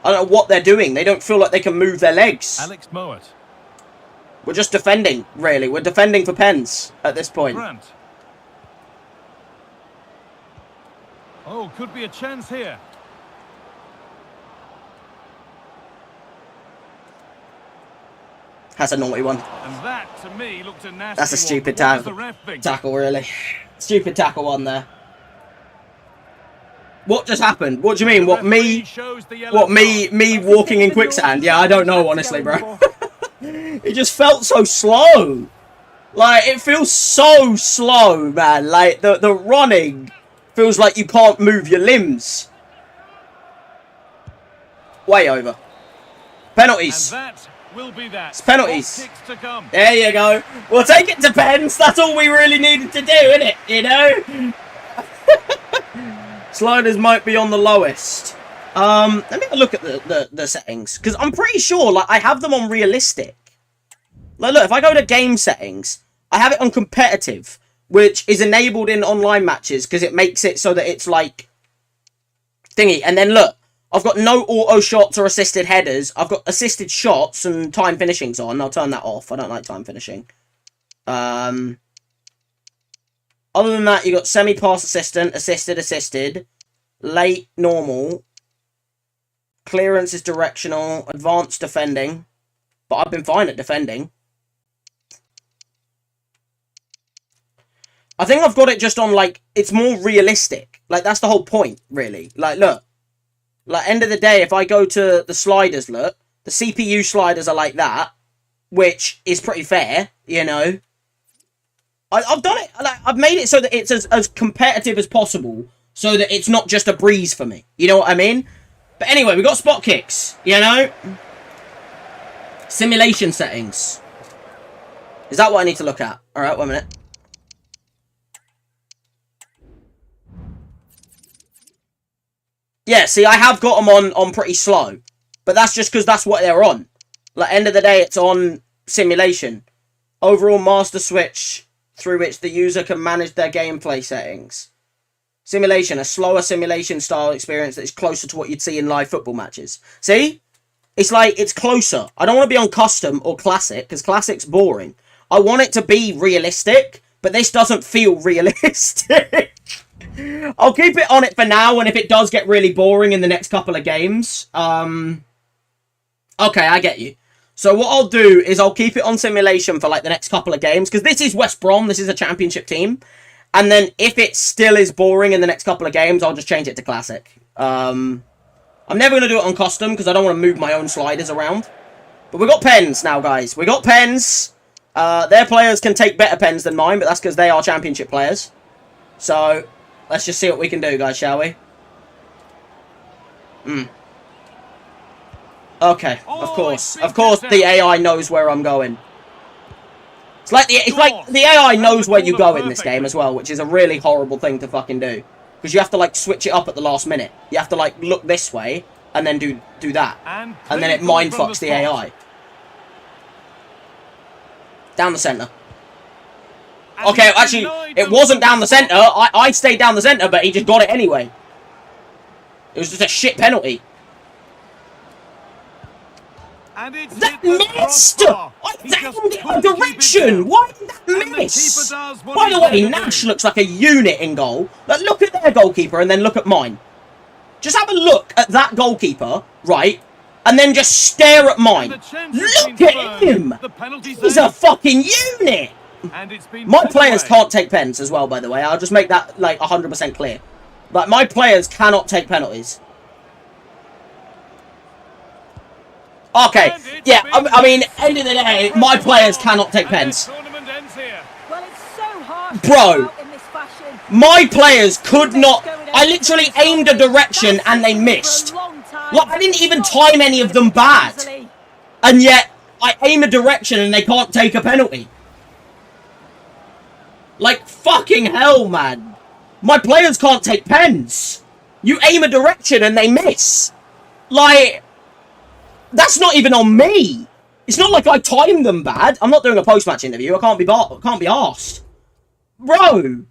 I don't know what they're doing. They don't feel like they can move their legs. Alex Mowat. We're just defending, really. We're defending for pens at this point. Grant. Oh, could be a chance here. That's a naughty one. And that, to me, looked a nasty. That's a stupid tackle, really. Stupid tackle on there. What just happened? What do you mean? What, me walking in quicksand? Yeah, I don't know, honestly, bro. It just felt so slow. Like, it feels so slow, man. Like, the running feels like you can't move your limbs. Way over. Penalties. And that will be that. It's penalties. There you go. We'll take it to pens. That's all we really needed to do, isn't it? You know? Sliders might be on the lowest. Let me have a look at the settings. Because I'm pretty sure, like, I have them on realistic. Like, look, if I go to game settings, I have it on competitive, which is enabled in online matches because it makes it so that it's, like, thingy. And then, look, I've got no auto shots or assisted headers. I've got assisted shots and time finishings on. I'll turn that off. I don't like time finishing. Other than that, you got semi-pass assistant, assisted, late, normal. Clearance is directional, advanced defending. But I've been fine at defending. I think I've got it just on, like, it's more realistic. Like, that's the whole point, really. Like, look. Like, end of the day, if I go to the sliders, look. The CPU sliders are like that. Which is pretty fair, you know. I've done it. Like, I've made it so that it's as competitive as possible. So that it's not just a breeze for me. You know what I mean? But anyway, we got spot kicks. You know? Simulation settings. Is that what I need to look at? Alright, 1 minute. Yeah, see, I have got them on pretty slow. But that's just because that's what they're on. Like, end of the day, it's on simulation. Overall master switch through which the user can manage their gameplay settings. Simulation, a slower simulation style experience that is closer to what you'd see in live football matches. See? It's like, it's closer. I don't want to be on custom or classic, because classic's boring. I want it to be realistic, but this doesn't feel realistic. I'll keep it on it for now, and if it does get really boring in the next couple of games, okay, I get you. So what I'll do is I'll keep it on simulation for like the next couple of games, because this is West Brom, this is a championship team, and then if it still is boring in the next couple of games, I'll just change it to classic. I'm never going to do it on custom, because I don't want to move my own sliders around. But we got pens now, guys. We got pens. Their players can take better pens than mine, but that's because they are championship players. So, let's just see what we can do, guys, shall we? Okay, of course. Of course the AI knows where I'm going. It's like the AI knows where you go in this game as well, which is a really horrible thing to fucking do. Because you have to, like, switch it up at the last minute. You have to, like, look this way, and then do that. And then it mindfucks the AI. Down the centre. Okay, actually, it wasn't down the centre. I stayed down the centre, but he just got it anyway. It was just a shit penalty. That missed! I aimed it a direction! Why did that miss? By the way, Nash looks like a unit in goal. Like, look at their goalkeeper and then look at mine. Just have a look at that goalkeeper, right? And then just stare at mine. Look at him! He's a fucking unit! My players can't take pens as well, by the way. I'll just make that, like, 100% clear. Like, my players cannot take penalties. Okay, yeah, I mean, end of the day, my players cannot take pens. Bro, my players could not. I literally aimed a direction and they missed. Like, I didn't even time any of them bad. And yet, I aim a direction and they can't take a penalty. Like, fucking hell, man. My players can't take pens. You aim a direction and they miss. Like, that's not even on me. It's not like I timed them bad. I'm not doing a post-match interview. I can't be arsed. Bro.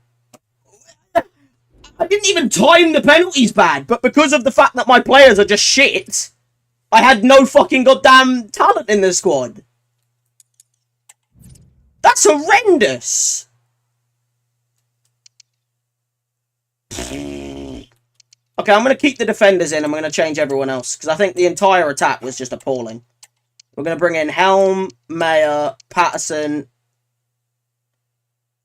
I didn't even time the penalties bad, but because of the fact that my players are just shit, I had no fucking goddamn talent in the squad. That's horrendous. Okay, I'm going to keep the defenders in. I'm going to change everyone else, because I think the entire attack was just appalling. We're going to bring in Helm, Mayer, Patterson.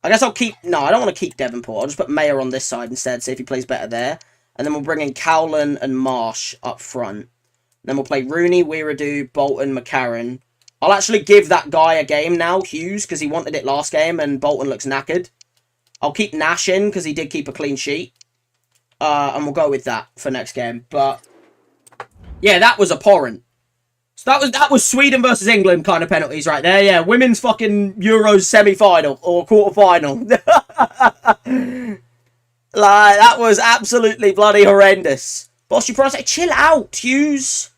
I guess I'll keep... No, I don't want to keep Devonport. I'll just put Mayer on this side instead, see if he plays better there. And then we'll bring in Cowlan and Marsh up front. Then we'll play Rooney, Weiradu, Bolton, McCarran. I'll actually give that guy a game now, Hughes, because he wanted it last game, and Bolton looks knackered. I'll keep Nash in, because he did keep a clean sheet. And we'll go with that for next game. But yeah, that was abhorrent. So that was Sweden versus England kind of penalties right there. Yeah, women's fucking Euros semi-final or quarter-final. Like, that was absolutely bloody horrendous. Boss, you probably say, chill out, Hughes.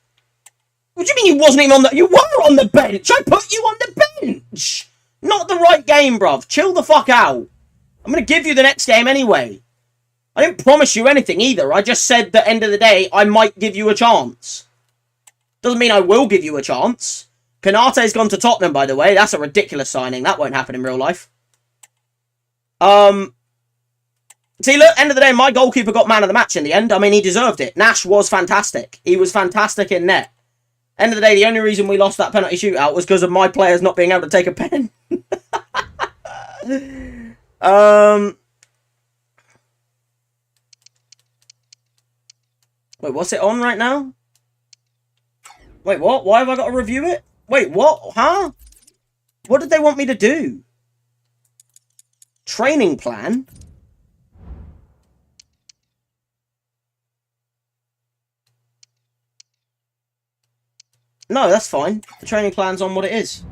What do you mean you wasn't even on the... You were on the bench. I put you on the bench. Not the right game, bruv. Chill the fuck out. I'm going to give you the next game anyway. I didn't promise you anything either. I just said that end of the day, I might give you a chance. Doesn't mean I will give you a chance. Kanate's gone to Tottenham, by the way. That's a ridiculous signing. That won't happen in real life. See, look, end of the day, my goalkeeper got man of the match in the end. I mean, he deserved it. Nash was fantastic. He was fantastic in net. End of the day, the only reason we lost that penalty shootout was because of my players not being able to take a pen. Wait, what's it on right now? Wait, what? Why have I got to review it? Wait, what? Huh? What did they want me to do? Training plan? No, that's fine. The training plan's on what it is.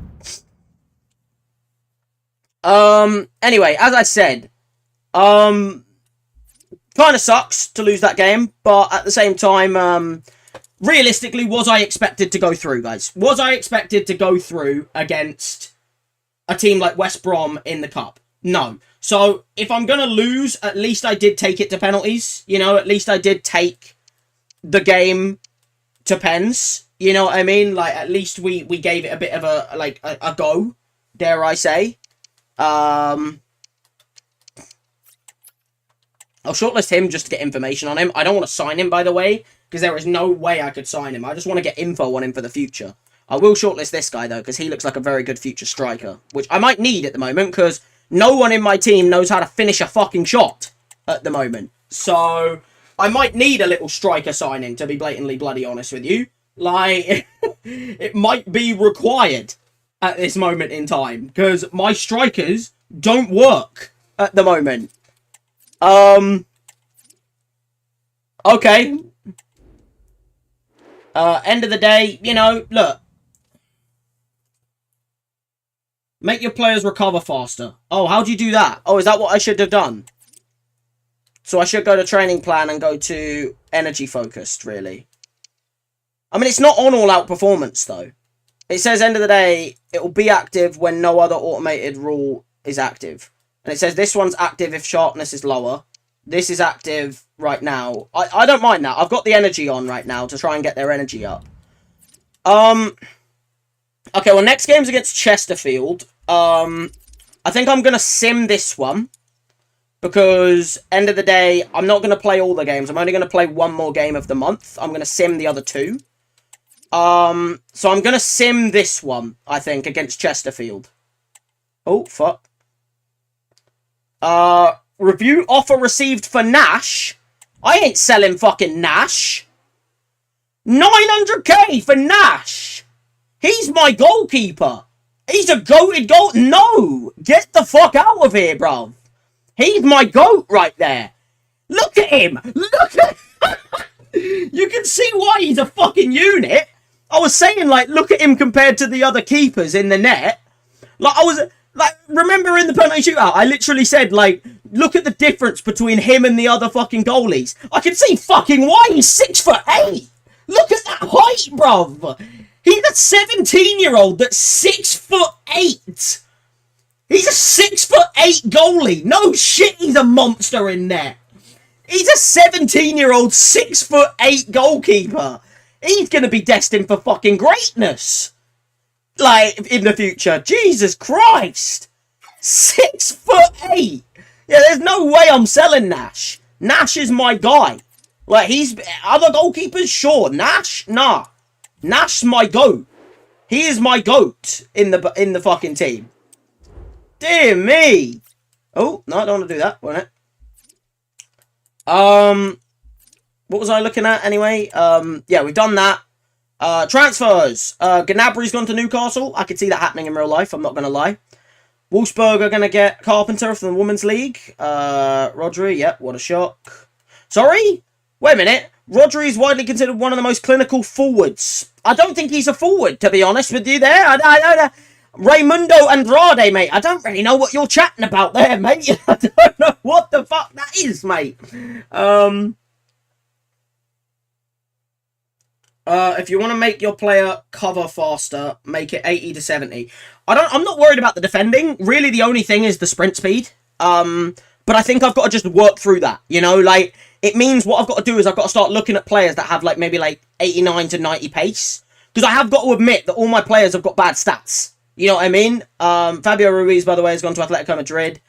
Anyway, as I said, kind of sucks to lose that game, but at the same time, realistically, was I expected to go through, guys? Was I expected to go through against a team like West Brom in the Cup? No. So, if I'm going to lose, at least I did take it to penalties. You know, at least I did take the game to pens. You know what I mean? Like, at least we gave it a bit of a go, dare I say. I'll shortlist him just to get information on him. I don't want to sign him, by the way, because there is no way I could sign him. I just want to get info on him for the future. I will shortlist this guy, though, because he looks like a very good future striker, which I might need at the moment, because no one in my team knows how to finish a fucking shot at the moment. So, I might need a little striker signing, to be blatantly bloody honest with you. Like, it might be required at this moment in time, because my strikers don't work at the moment. Okay. End of the day, you know, look. Make your players recover faster. Oh, how do you do that? Oh, is that what I should have done? So I should go to training plan and go to energy focused, really. I mean, it's not on all-out performance, though. It says, end of the day, it will be active when no other automated rule is active. And it says this one's active if sharpness is lower. This is active right now. I don't mind that. I've got the energy on right now to try and get their energy up. Okay, well, next game's against Chesterfield. I think I'm going to sim this one. Because, end of the day, I'm not going to play all the games. I'm only going to play one more game of the month. I'm going to sim the other two. So I'm going to sim this one, I think, against Chesterfield. Oh, fuck. Review offer received for Nash. I ain't selling fucking Nash. 900k for Nash. He's my goalkeeper. He's a goated goal. No! Get the fuck out of here, bruv. He's my goat right there. Look at him. Look at You can see why he's a fucking unit. I was saying, like, look at him compared to the other keepers in the net. Like, I was... Like, remember in the penalty shootout, I literally said, like, look at the difference between him and the other fucking goalies. I can see fucking why he's 6'8". Look at that height, bruv. He's a 17-year-old that's 6'8". He's a 6'8" goalie. No shit, he's a monster in there. He's a 17-year-old 6'8" goalkeeper. He's gonna be destined for fucking greatness. Like, in the future. Jesus Christ! 6'8". Yeah, there's no way I'm selling Nash. Nash is my guy. Like, he's... Other goalkeepers? Sure. Nash? Nah. Nash's my GOAT. He is my GOAT in the fucking team. Dear me. Oh, no, I don't want to do that, won't it? What was I looking at anyway? Yeah, we've done that. Transfers. Gnabry's gone to Newcastle. I could see that happening in real life, I'm not going to lie. Wolfsburg are going to get Carpenter from the Women's League. Rodri, yep, what a shock. Sorry? Wait a minute. Rodri is widely considered one of the most clinical forwards. I don't think he's a forward, to be honest with you there. I Raimundo Andrade, mate. I don't really know what you're chatting about there, mate. I don't know what the fuck that is, mate. If you want to make your player cover faster, make it 80 to 70. I'm not worried about the defending. Really, the only thing is the sprint speed. But I think I've got to just work through that. You know, like, it means what I've got to do is I've got to start looking at players that have, like, maybe, like, 89 to 90 pace. Because I have got to admit that all my players have got bad stats. You know what I mean? Fabio Ruiz, by the way, has gone to Atletico Madrid.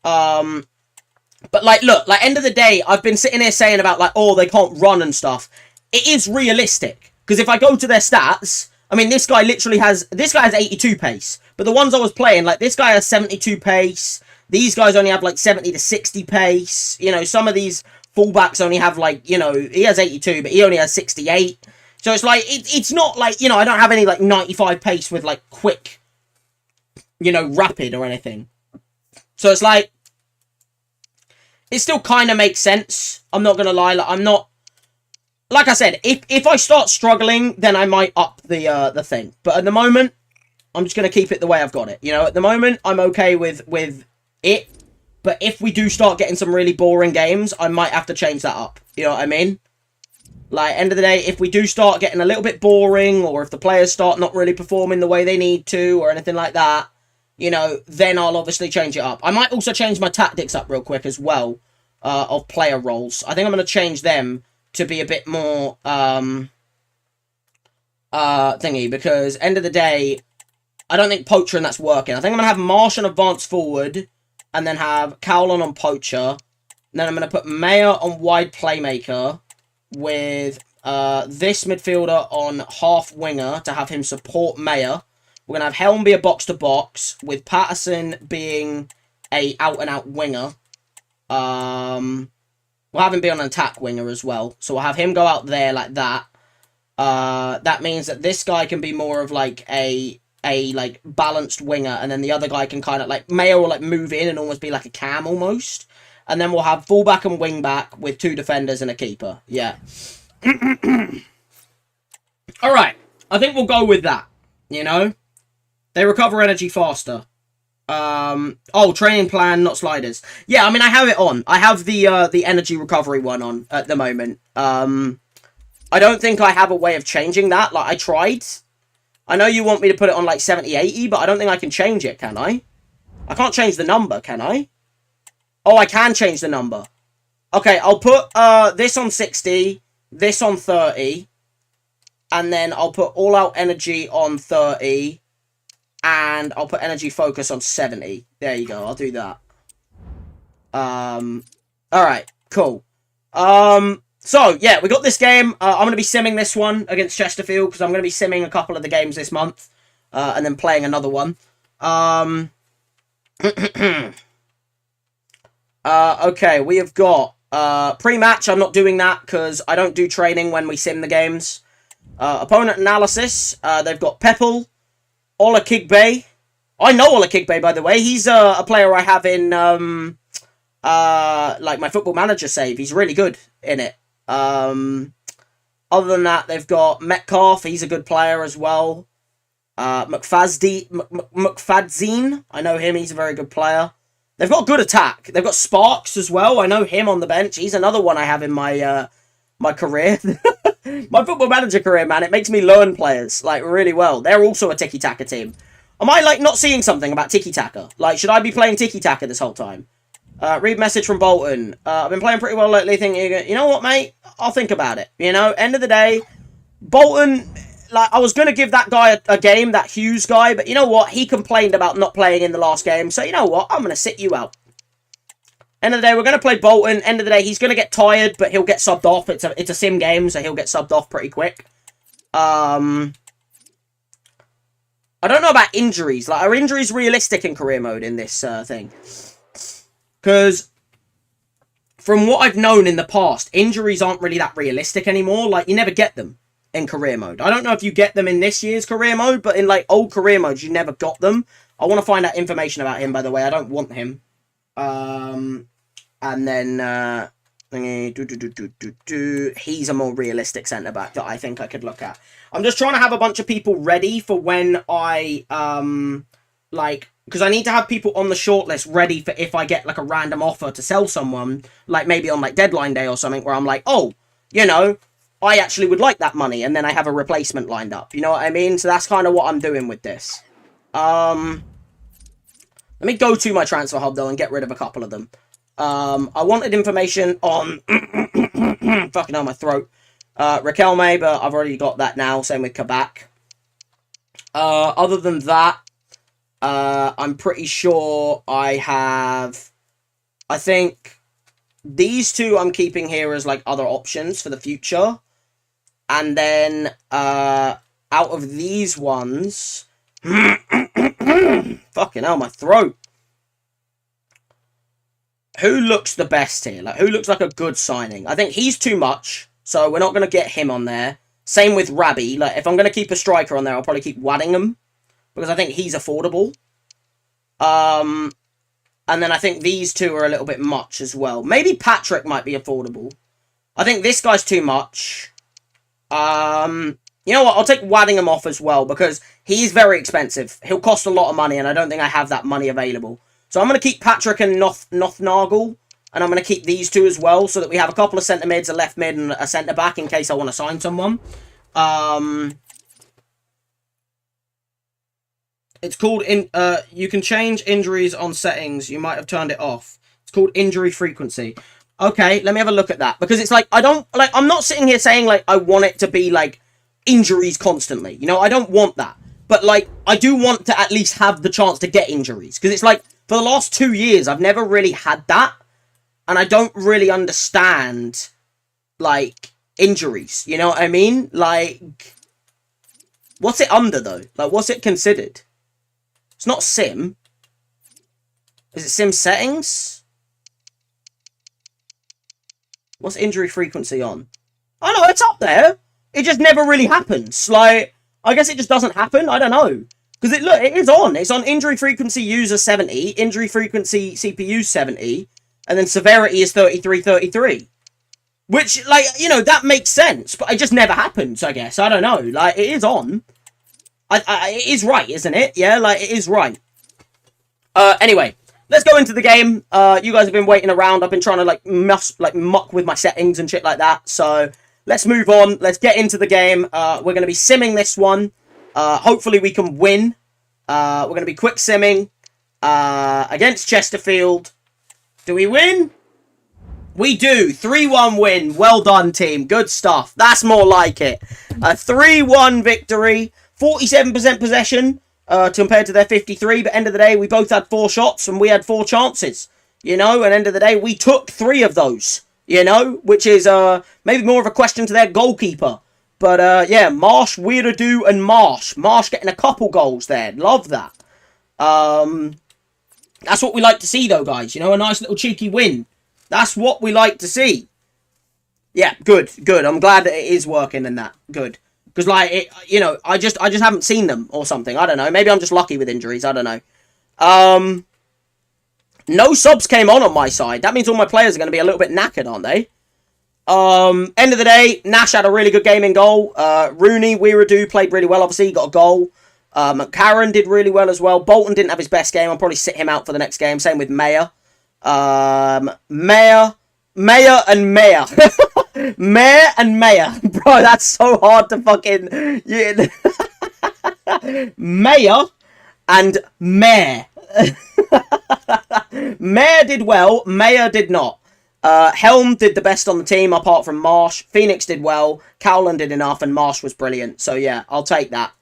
But, like, look, like, end of the day, I've been sitting here saying about, like, oh, they can't run and stuff. It is realistic. Because if I go to their stats, I mean, this guy has 82 pace. But the ones I was playing, like, this guy has 72 pace. These guys only have, like, 70 to 60 pace. You know, some of these fullbacks only have, like, you know, he has 82, but he only has 68. So it's like, it's not like, you know, I don't have any, like, 95 pace with, like, quick, you know, rapid or anything. So it's like, it still kind of makes sense. I'm not going to lie. Like, I'm not, like I said, if I start struggling, then I might up the thing. But at the moment, I'm just going to keep it the way I've got it. You know, at the moment, I'm okay with it. But if we do start getting some really boring games, I might have to change that up. You know what I mean? Like, end of the day, if we do start getting a little bit boring, or if the players start not really performing the way they need to, or anything like that, you know, then I'll obviously change it up. I might also change my tactics up real quick as well, of player roles. I think I'm going to change them to be a bit more, thingy, because end of the day, I don't think Poacher and that's working. I think I'm going to have Marsh on advance forward, and then have Cowlon on Poacher. And then I'm going to put Mayer on wide playmaker, with this midfielder on half winger to have him support Mayer. We're going to have Helm be a box-to-box, with Patterson being a out-and-out winger. We'll have him be on an attack winger as well. So we'll have him go out there like that. That means that this guy can be more of like a like balanced winger, and then the other guy can kind of like Mayer will like move in and almost be like a cam almost. And then we'll have fullback and wingback with 2 defenders and a keeper. Yeah. All right. I think we'll go with that. You know, they recover energy faster. Training plan, not sliders. Yeah, I mean, I have it on. I have the energy recovery one on at the moment. I don't think I have a way of changing that. Like, I tried. I know you want me to put it on like 70, 80, but I don't think I can change it, can I? I can't change the number, can I? Oh, I can change the number. Okay, I'll put this on 60, this on 30, and then I'll put all out energy on 30, and I'll put energy focus on 70. There you go, I'll do that. Alright, cool. So, yeah, we got this game. I'm going to be simming this one against Chesterfield, because I'm going to be simming a couple of the games this month, and then playing another one. Okay, we have got pre-match. I'm not doing that because I don't do training when we sim the games. Opponent analysis. They've got Peppel, Ola Kigbe. I know Ola Kigbe, by the way. He's a player I have in like my Football Manager save. He's really good in it. Other than that, they've got Metcalf. He's a good player as well. McFadzine. I know him. He's a very good player. They've got good attack. They've got Sparks as well. I know him on the bench. He's another one I have in my my career. My Football Manager career, man. It makes me learn players, like, really well. They're also a tiki-taka team. Am I, like, not seeing something about tiki-taka? Like, should I be playing tiki-taka this whole time? Read message from Bolton. I've been playing pretty well lately, thinking, you know what, mate? I'll think about it. You know, end of the day, Bolton, like, I was going to give that guy a game, that Hughes guy, but you know what? He complained about not playing in the last game, so you know what? I'm going to sit you out. End of the day, we're going to play Bolton. End of the day, he's going to get tired, but he'll get subbed off. It's a sim game, so he'll get subbed off pretty quick. I don't know about injuries. Like, are injuries realistic in career mode in this thing? Because from what I've known in the past, injuries aren't really that realistic anymore. Like, you never get them in career mode. I don't know if you get them in this year's career mode, but in, like, old career modes, you never got them. I want to find out information about him, by the way. I don't want him. And then, he's a more realistic centre-back that I think I could look at. I'm just trying to have a bunch of people ready for when I, like, because I need to have people on the shortlist ready for if I get, like, a random offer to sell someone, like, maybe on, like, deadline day or something, where I'm like, oh, you know, I actually would like that money, and then I have a replacement lined up. You know what I mean? So that's kind of what I'm doing with this. Let me go to my transfer hub, though, and get rid of a couple of them. I wanted information on... fucking hell, my throat. Riquelme, but I've already got that now. Same with Kabak. Other than that, I'm pretty sure I have... I think these two I'm keeping here as, like, other options for the future. And then, out of these ones... fucking hell, my throat. Who looks the best here? Like, who looks like a good signing? I think he's too much, so we're not going to get him on there. Same with Rabbi. Like, if I'm going to keep a striker on there, I'll probably keep Waddingham, because I think he's affordable. And then I think these two are a little bit much as well. Maybe Patrick might be affordable. I think this guy's too much. You know what? I'll take Waddingham off as well, because he's very expensive. He'll cost a lot of money, and I don't think I have that money available. So I'm going to keep Patrick and Nothnagel, and I'm going to keep these two as well, so that we have a couple of centre mids, a left mid, and a centre back in case I want to sign someone. It's called you can change injuries on settings. You might have turned it off. It's called injury frequency. Okay, let me have a look at that, because it's like I'm not sitting here saying like I want it to be like injuries constantly. You know, I don't want that. But, like, I do want to at least have the chance to get injuries. Because it's like, for the last 2 years, I've never really had that. And I don't really understand, like, injuries. You know what I mean? Like, what's it under, though? Like, what's it considered? It's not sim. Is it sim settings? What's injury frequency on? Oh, no, it's up there. It just never really happens. Like, I guess it just doesn't happen. I don't know. Because, look, it is on. It's on injury frequency user 70, injury frequency CPU 70, and then severity is 33. Which, like, you know, that makes sense. But it just never happens, I guess. I don't know. Like, it is on. It is right, isn't it? Yeah, like, it is right. Anyway, let's go into the game. You guys have been waiting around. I've been trying to, muck with my settings and shit like that. So, let's move on. Let's get into the game. We're going to be simming this one. Hopefully we can win. We're going to be quick simming against Chesterfield. Do we win? We do. 3-1 win. Well done, team. Good stuff. That's more like it. A 3-1 victory. 47% possession compared to their 53. But end of the day, we both had 4 shots and we had 4 chances. You know, and end of the day, we took 3 of those. You know, which is maybe more of a question to their goalkeeper. But, yeah, Marsh, Weirdo, and Marsh. Marsh getting a couple goals there. Love that. That's what we like to see, though, guys. You know, a nice little cheeky win. That's what we like to see. Yeah, good, good. I'm glad that it is working and that. Good. Because, like, you know, I just haven't seen them or something. I don't know. Maybe I'm just lucky with injuries. I don't know. No subs came on my side. That means all my players are going to be a little bit knackered, aren't they? End of the day, Nash had a really good game in goal. Rooney, Weirado played really well, obviously. He got a goal. McCarron did really well as well. Bolton didn't have his best game. I'll probably sit him out for the next game. Same with Mayer. Mayer and Mayer. Mayer and Mayer. Bro, that's so hard to fucking... Yeah. Mayer and Mayer. Mayer did well. Mayer did not. Helm did the best on the team apart from Marsh. Phoenix did well. Cowland did enough and Marsh was brilliant. So yeah, I'll take that.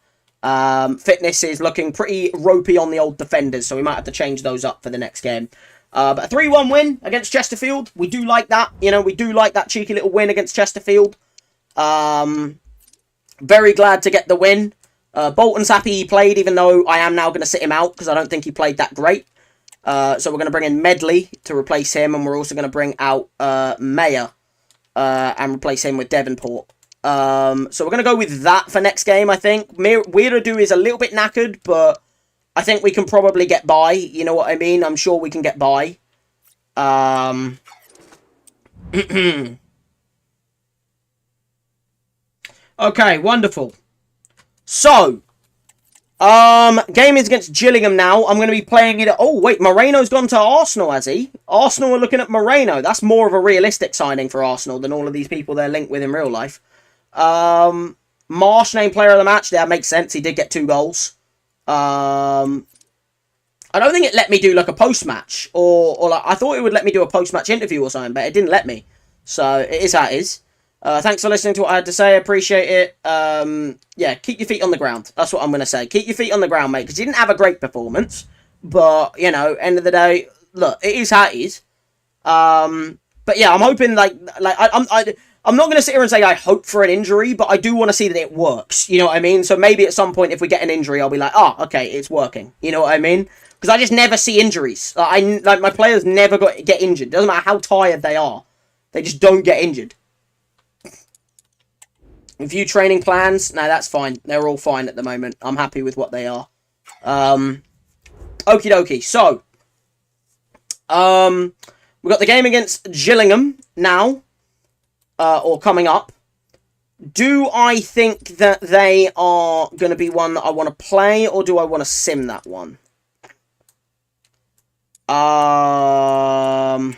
Fitness is looking pretty ropey on the old defenders, so we might have to change those up for the next game. But a 3-1 win against Chesterfield. We do like that. You know, we do like that cheeky little win against Chesterfield. Very glad to get the win. Bolton's happy he played, even though I am now going to sit him out because I don't think he played that great. So we're going to bring in Medley to replace him, and we're also going to bring out Mayer and replace him with Devonport. So we're going to go with that for next game, I think. Weirdo is a little bit knackered, but I think we can probably get by. You know what I mean? I'm sure we can get by. Okay, wonderful. So, game is against Gillingham now. I'm going to be playing it... Oh, wait, Moreno's gone to Arsenal, has he? Arsenal are looking at Moreno. That's more of a realistic signing for Arsenal than all of these people they're linked with in real life. Marsh named player of the match. That makes sense. He did get 2 goals. I don't think it let me do, like, a post-match. Or like, I thought it would let me do a post-match interview or something, but it didn't let me. So, it is how it is. Thanks for listening to what I had to say. I appreciate it. Yeah, keep your feet on the ground. That's what I'm going to say. Keep your feet on the ground, mate, because you didn't have a great performance. But, you know, end of the day, look, it is how it is. But, yeah, I'm hoping, I'm not going to sit here and say I hope for an injury, but I do want to see that it works. You know what I mean? So maybe at some point, if we get an injury, I'll be like, oh, okay, it's working. You know what I mean? Because I just never see injuries. My players never get injured. Doesn't matter how tired they are. They just don't get injured. Review training plans. No, that's fine. They're all fine at the moment. I'm happy with what they are. Okie dokie. So, we've got the game against Gillingham now. Or coming up. Do I think that they are going to be one that I want to play, or do I want to sim that one? I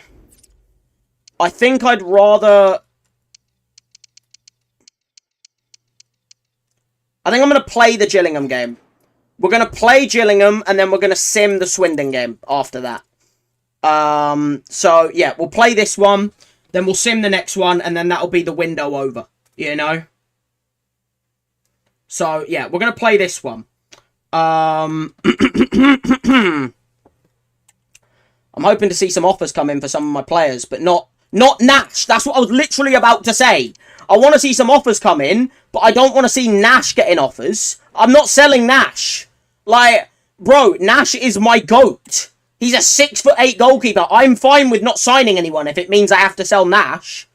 think I'd rather... I think I'm going to play the Gillingham game. We're going to play Gillingham, and then we're going to sim the Swindon game after that. So, yeah, we'll play this one. Then we'll sim the next one, and then that'll be the window over, you know? So, yeah, we're going to play this one. I'm hoping to see some offers come in for some of my players, but not Nash. That's what I was literally about to say. I want to see some offers come in, but I don't want to see Nash getting offers. I'm not selling Nash. Like, bro, Nash is my GOAT. He's a 6'8" goalkeeper. I'm fine with not signing anyone if it means I have to sell Nash.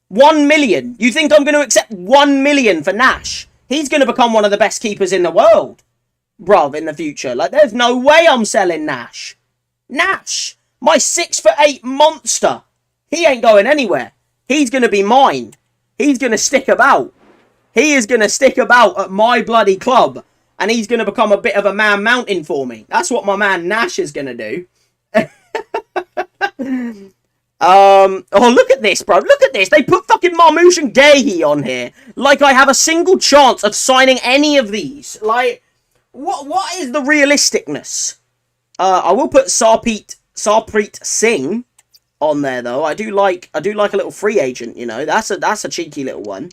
1 million. You think I'm going to accept 1 million for Nash? He's going to become one of the best keepers in the world, bruv, in the future. Like, there's no way I'm selling Nash. Nash, my 6'8" monster. He ain't going anywhere. He's going to be mine. He's going to stick about. He is going to stick about at my bloody club. And he's going to become a bit of a man mountain for me. That's what my man Nash is going to do. Oh, look at this, bro. Look at this. They put fucking Marmoush and Gahey on here. Like I have a single chance of signing any of these. Like, what is the realisticness? I will put Sarpreet Singh on there, though. I do like a little free agent, you know. That's a cheeky little one.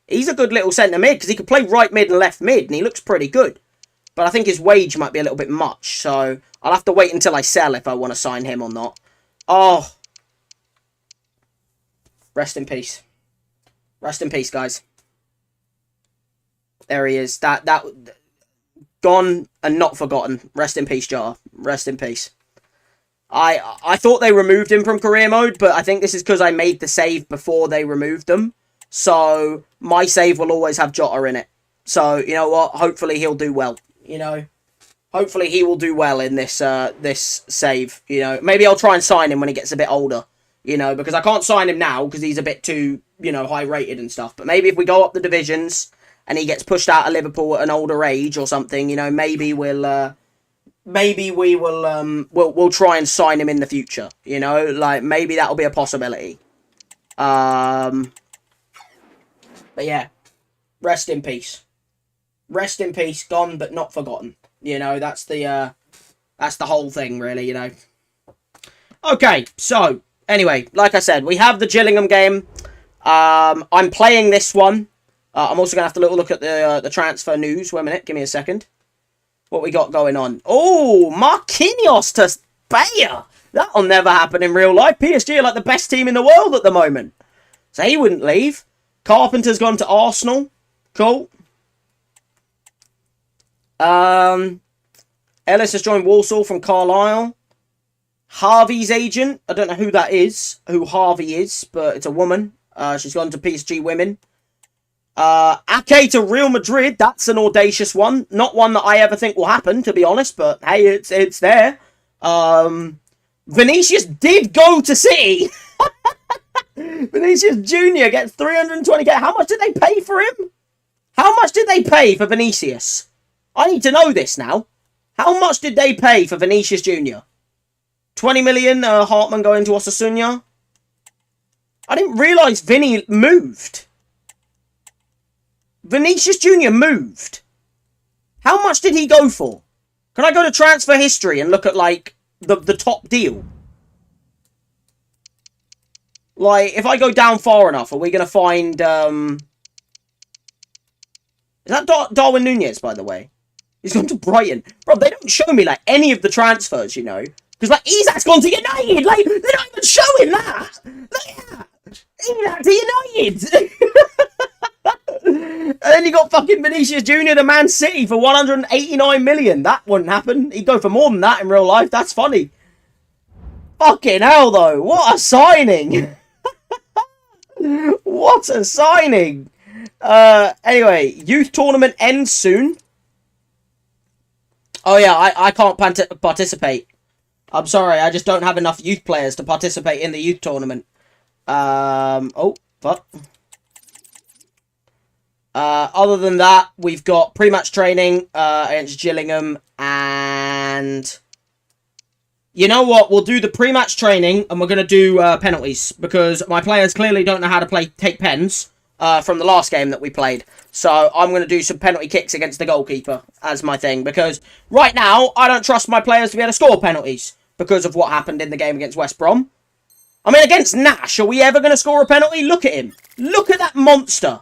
He's a good little centre mid, because he can play right mid and left mid, and he looks pretty good. But I think his wage might be a little bit much, so I'll have to wait until I sell if I want to sign him or not. Oh. Rest in peace. Rest in peace, guys. There he is. That gone and not forgotten. Rest in peace, Jar. Rest in peace. I thought they removed him from career mode, but I think this is because I made the save before they removed them. So, my save will always have Jota in it. So, you know what? Hopefully he'll do well. You know? Hopefully he will do well in this this save. You know? Maybe I'll try and sign him when he gets a bit older. You know? Because I can't sign him now because he's a bit too, you know, high rated and stuff. But maybe if we go up the divisions and he gets pushed out of Liverpool at an older age or something, you know, maybe we'll... Maybe we'll try and sign him in the future. You know? Like, maybe that'll be a possibility. But yeah, rest in peace. Rest in peace, gone but not forgotten. You know, that's the whole thing, really, you know. Okay, so, anyway, like I said, we have the Gillingham game. I'm playing this one. I'm also going to have to look at the transfer news. Wait a minute, give me a second. What we got going on? Oh, Marquinhos to Bayer. That'll never happen in real life. PSG are like the best team in the world at the moment. So he wouldn't leave. Carpenter's gone to Arsenal. Cool. Ellis has joined Walsall from Carlisle. Harvey's agent. I don't know who that is. Who Harvey is. But it's a woman. She's gone to PSG Women. Ake to Real Madrid. That's an audacious one. Not one that I ever think will happen, to be honest. But hey, it's there. Vinicius did go to City. Vinicius Jr. gets 320k. How much did they pay for him? How much did they pay for Vinicius? I need to know this now. How much did they pay for Vinicius Jr.? 20 million, Hartman going to Osasuna. I didn't realise Vinny moved. Vinicius Jr. moved. How much did he go for? Can I go to transfer history and look at, like, the top deal? Like, if I go down far enough, are we going to find, Is that Darwin Nunez, by the way? He's gone to Brighton. Bro, they don't show me, like, any of the transfers, you know? Because, like, Isak's gone to United! Like, they're not even showing that! Look at that! Isak to United! And then you got fucking Vinicius Jr. to Man City for 189 million. That wouldn't happen. He'd go for more than that in real life. That's funny. Fucking hell, though. What a signing! What a signing! Anyway, youth tournament ends soon. Oh yeah, I can't participate. I'm sorry, I just don't have enough youth players to participate in the youth tournament. Oh, fuck. Other than that, we've got pre-match training against Gillingham, and you know what? We'll do the pre-match training, and we're going to do penalties, because my players clearly don't know how to take pens from the last game that we played. So I'm going to do some penalty kicks against the goalkeeper as my thing, because right now, I don't trust my players to be able to score penalties because of what happened in the game against West Brom. I mean, against Nash, are we ever going to score a penalty? Look at him. Look at that monster.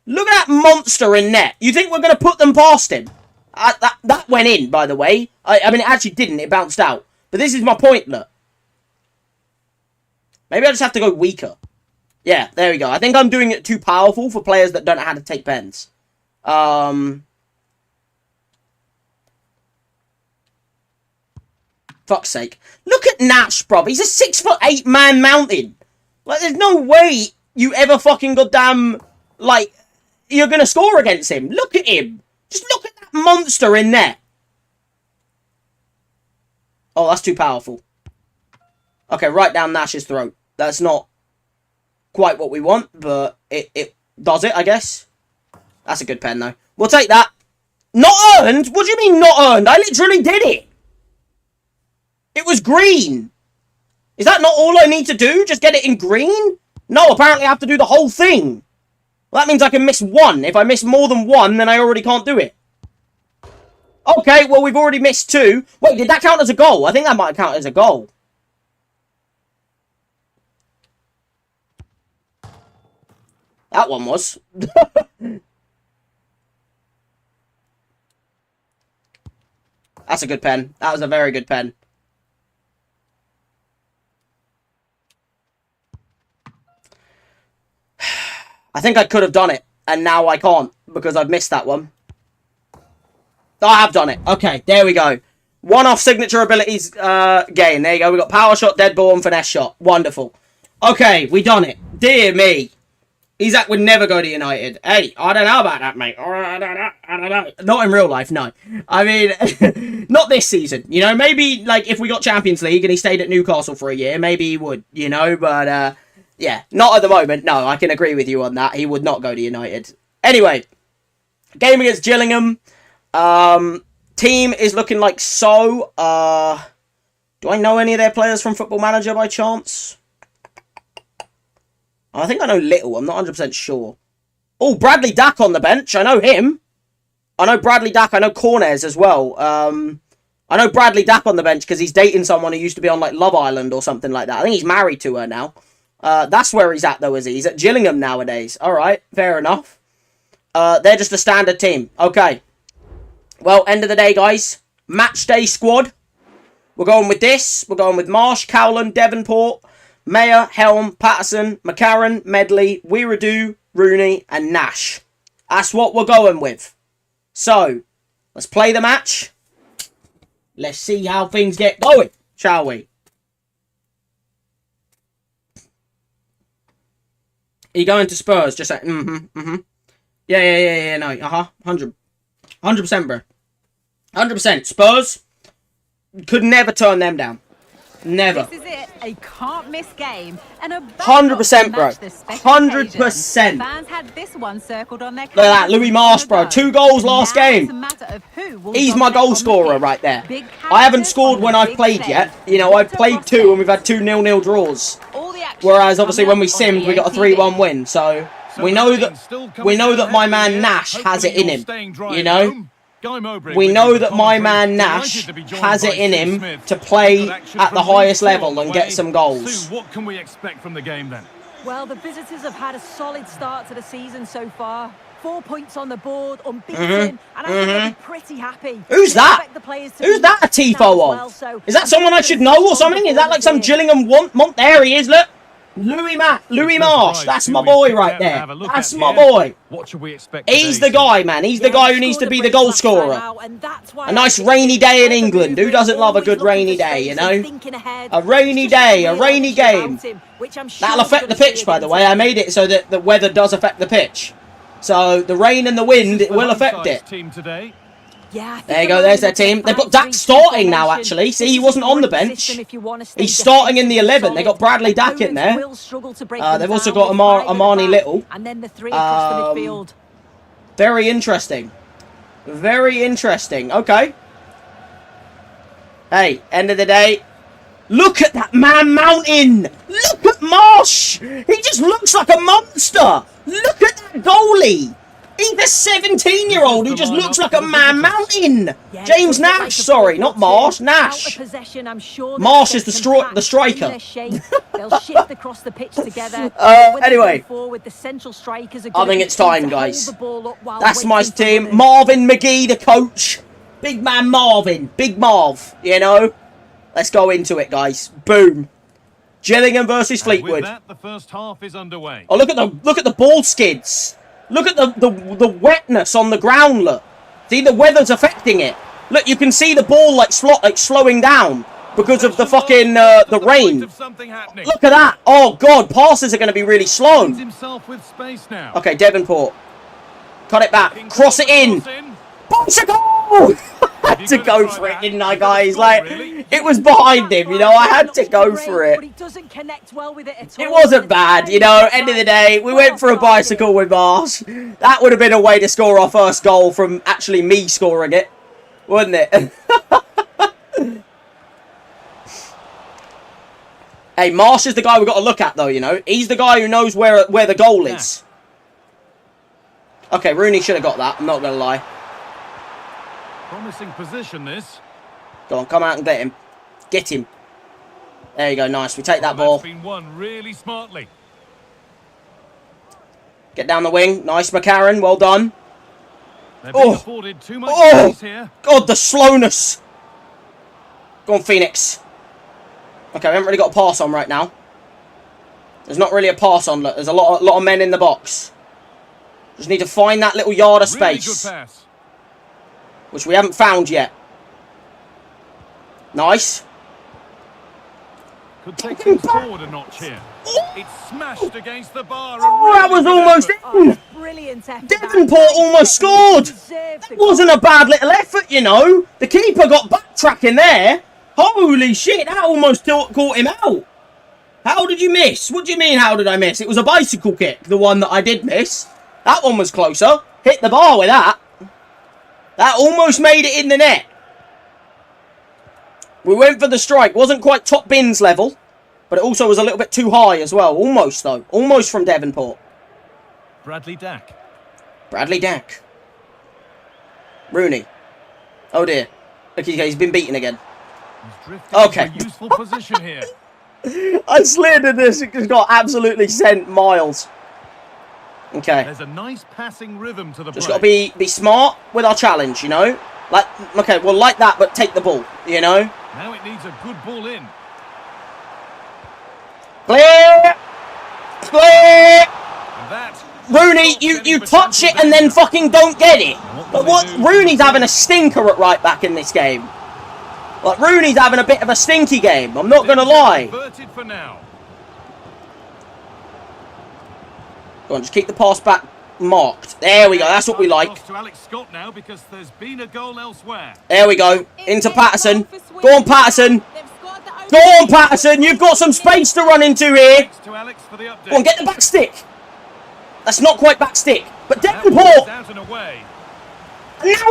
Look at that monster in net. You think we're going to put them past him? That went in, by the way. I mean, it actually didn't. It bounced out. But this is my point, look. Maybe I just have to go weaker. Yeah, there we go. I think I'm doing it too powerful for players that don't know how to take pens. Fuck's sake. Look at Nash, bro. He's a 6'8" man mountain. Like, there's no way you ever fucking goddamn, like, you're going to score against him. Look at him. Just look at that monster in there. Oh, that's too powerful. Okay, right down Nash's throat. That's not quite what we want, but it does it, I guess. That's a good pen, though. We'll take that. Not earned? What do you mean not earned? I literally did it. It was green. Is that not all I need to do? Just get it in green? No, apparently I have to do the whole thing. Well, that means I can miss one. If I miss more than one, then I already can't do it. Okay, well, we've already missed two. Wait, did that count as a goal? I think that might count as a goal. That one was. That's a good pen. That was a very good pen. I think I could have done it, and now I can't, because I've missed that one. I have done it. Okay, there we go. One-off signature abilities gain. There you go. We got power shot, dead ball, and finesse shot. Wonderful. Okay, we done it. Dear me. Isak would never go to United. Hey, I don't know about that, mate. I don't know. Not in real life, no. I mean, not this season. You know, maybe, like, if we got Champions League and he stayed at Newcastle for a year, maybe he would, you know, but, yeah, not at the moment. No, I can agree with you on that. He would not go to United. Anyway, game against Gillingham. Team is looking like so. Do I know any of their players from Football Manager by chance? I think I know Little. I'm not 100% sure. Oh, Bradley Dack on the bench. I know him. I know Bradley Dack. I know Corners as well. I know Bradley Dack on the bench because he's dating someone who used to be on, like, Love Island or something like that. I think he's married to her now. That's where he's at, though, is he? He's at Gillingham nowadays. All right, fair enough. They're just a standard team. Okay. Well, end of the day, guys. Match day squad. We're going with this. We're going with Marsh, Cowland, Devonport, Mayer, Helm, Patterson, McCarran, Medley, Weiradu, Rooney, and Nash. That's what we're going with. So, let's play the match. Let's see how things get going, shall we? Are you going to Spurs? Just like, Yeah, no, 100%, bro. 100%. Spurs could never turn them down. Never. This is it, a can't miss game, and a 100%, bro. 100%. Fans had this one circled on their Look at that, Louis Marsh, bro. 2 goals last game. He's my goal scorer right there. I haven't scored when I've played yet. You know, I've played 2 and we've had 2 0-0 draws. Whereas obviously when we simmed, we got a 3-1 win. So we know that my man Nash has it in him. You know. We know that my man Nash has it in him to play at the highest level and get some goals. What can we expect from the game then? Well, the visitors have had a solid start to the season so far. 4 points on the board, unbeaten, and I think they'll be pretty happy. Who's that? Who's that a tifo of? Is that someone I should know or something? Is that like some Gillingham There he is, look. Louis Marsh, that's my boy right there. That's my boy. What should we expect? He's the guy, man. He's the guy who needs to be the goal scorer. A nice rainy day in England. Who doesn't love a good rainy day, you know? A rainy day, a rainy game. That'll affect the pitch, by the way. I made it so that the weather does affect the pitch. So the rain and the wind, it will affect it. Yeah, there you go, there's their team. They've got Dack starting now, actually. See, he wasn't on the bench. He's starting in the 11. They got Bradley Dack in there. They've also got Amani Little. Very interesting. Very interesting. Okay. Hey, end of the day. Look at that man mountain. Look at Marsh. He just looks like a monster. Look at that goalie. He's the 17-year-old who just looks like a man mountain. James Nash, sorry, not Marsh. Nash. Marsh is the striker. They'll shift across the pitch together. Anyway, I think it's time, guys. That's my team. Marvin McGee, the coach. Big man Marvin. Big Marv, you know. Let's go into it, guys. Boom. Gillingham versus Fleetwood. With that, the first half is underway. Oh, look at the ball skids. Look at the wetness on the ground. Look, see, the weather's affecting it. Look, you can see the ball like slowing down because of the fucking the rain. Look at that. Oh god, passes are going to be really slow. Okay, Devonport, cut it back, cross it in. Bounce a goal! I had to go for it, didn't I, guys? Like, it was behind him, you know. I had to go for it. It wasn't bad, you know. End of the day, we went for a bicycle with Marsh. That would have been a way to score our first goal from actually me scoring it, wouldn't it? Hey, Marsh is the guy we've got to look at, though, you know. He's the guy who knows where the goal is. Okay, Rooney should have got that. I'm not going to lie. Promising position, this. Go on, come out and get him. Get him. There you go, nice. We take that ball. Been won really smartly. Get down the wing. Nice, McCarran. Well done. Afforded too much space here. God, the slowness. Go on, Phoenix. Okay, we haven't really got a pass on right now. There's not really a pass on. Look, there's a lot of men in the box. Just need to find that little yard of space. Really good pass. Which we haven't found yet. Nice. Could take things forward a notch here. It's smashed against the bar. Oh, that was almost in. Brilliant effort. Devonport almost scored. That wasn't a bad little effort, you know. The keeper got backtracking there. Holy shit, that almost caught him out. How did you miss? What do you mean, how did I miss? It was a bicycle kick, the one that I did miss. That one was closer. Hit the bar with that. That almost made it in the net. We went for the strike. Wasn't quite top bins level. But it also was a little bit too high as well. Almost, though. Almost from Devonport. Bradley Dack. Bradley Dack. Rooney. Oh, dear. Look, he's been beaten again. Okay. Useful position here. I slid in this. It just got absolutely sent miles. Okay. There's a nice passing rhythm to the Just got to be smart with our challenge, you know? Like, okay, well, like that, but take the ball, you know? Now it needs a good ball in. Clear! Clear! That Rooney, you touch it and then fucking don't get it. But what? Rooney's having a stinker at right back in this game. Like, Rooney's having a bit of a stinky game, I'm not going to lie. For now. Go on, just keep the pass back marked. There we go, that's what we like. To Alex Scott now because there's been a goal elsewhere. There we go, into Patterson. Go on, Patterson. Go on, Patterson, you've got some space to run into here. Go on, get the back stick. That's not quite back stick. But Devonport. Now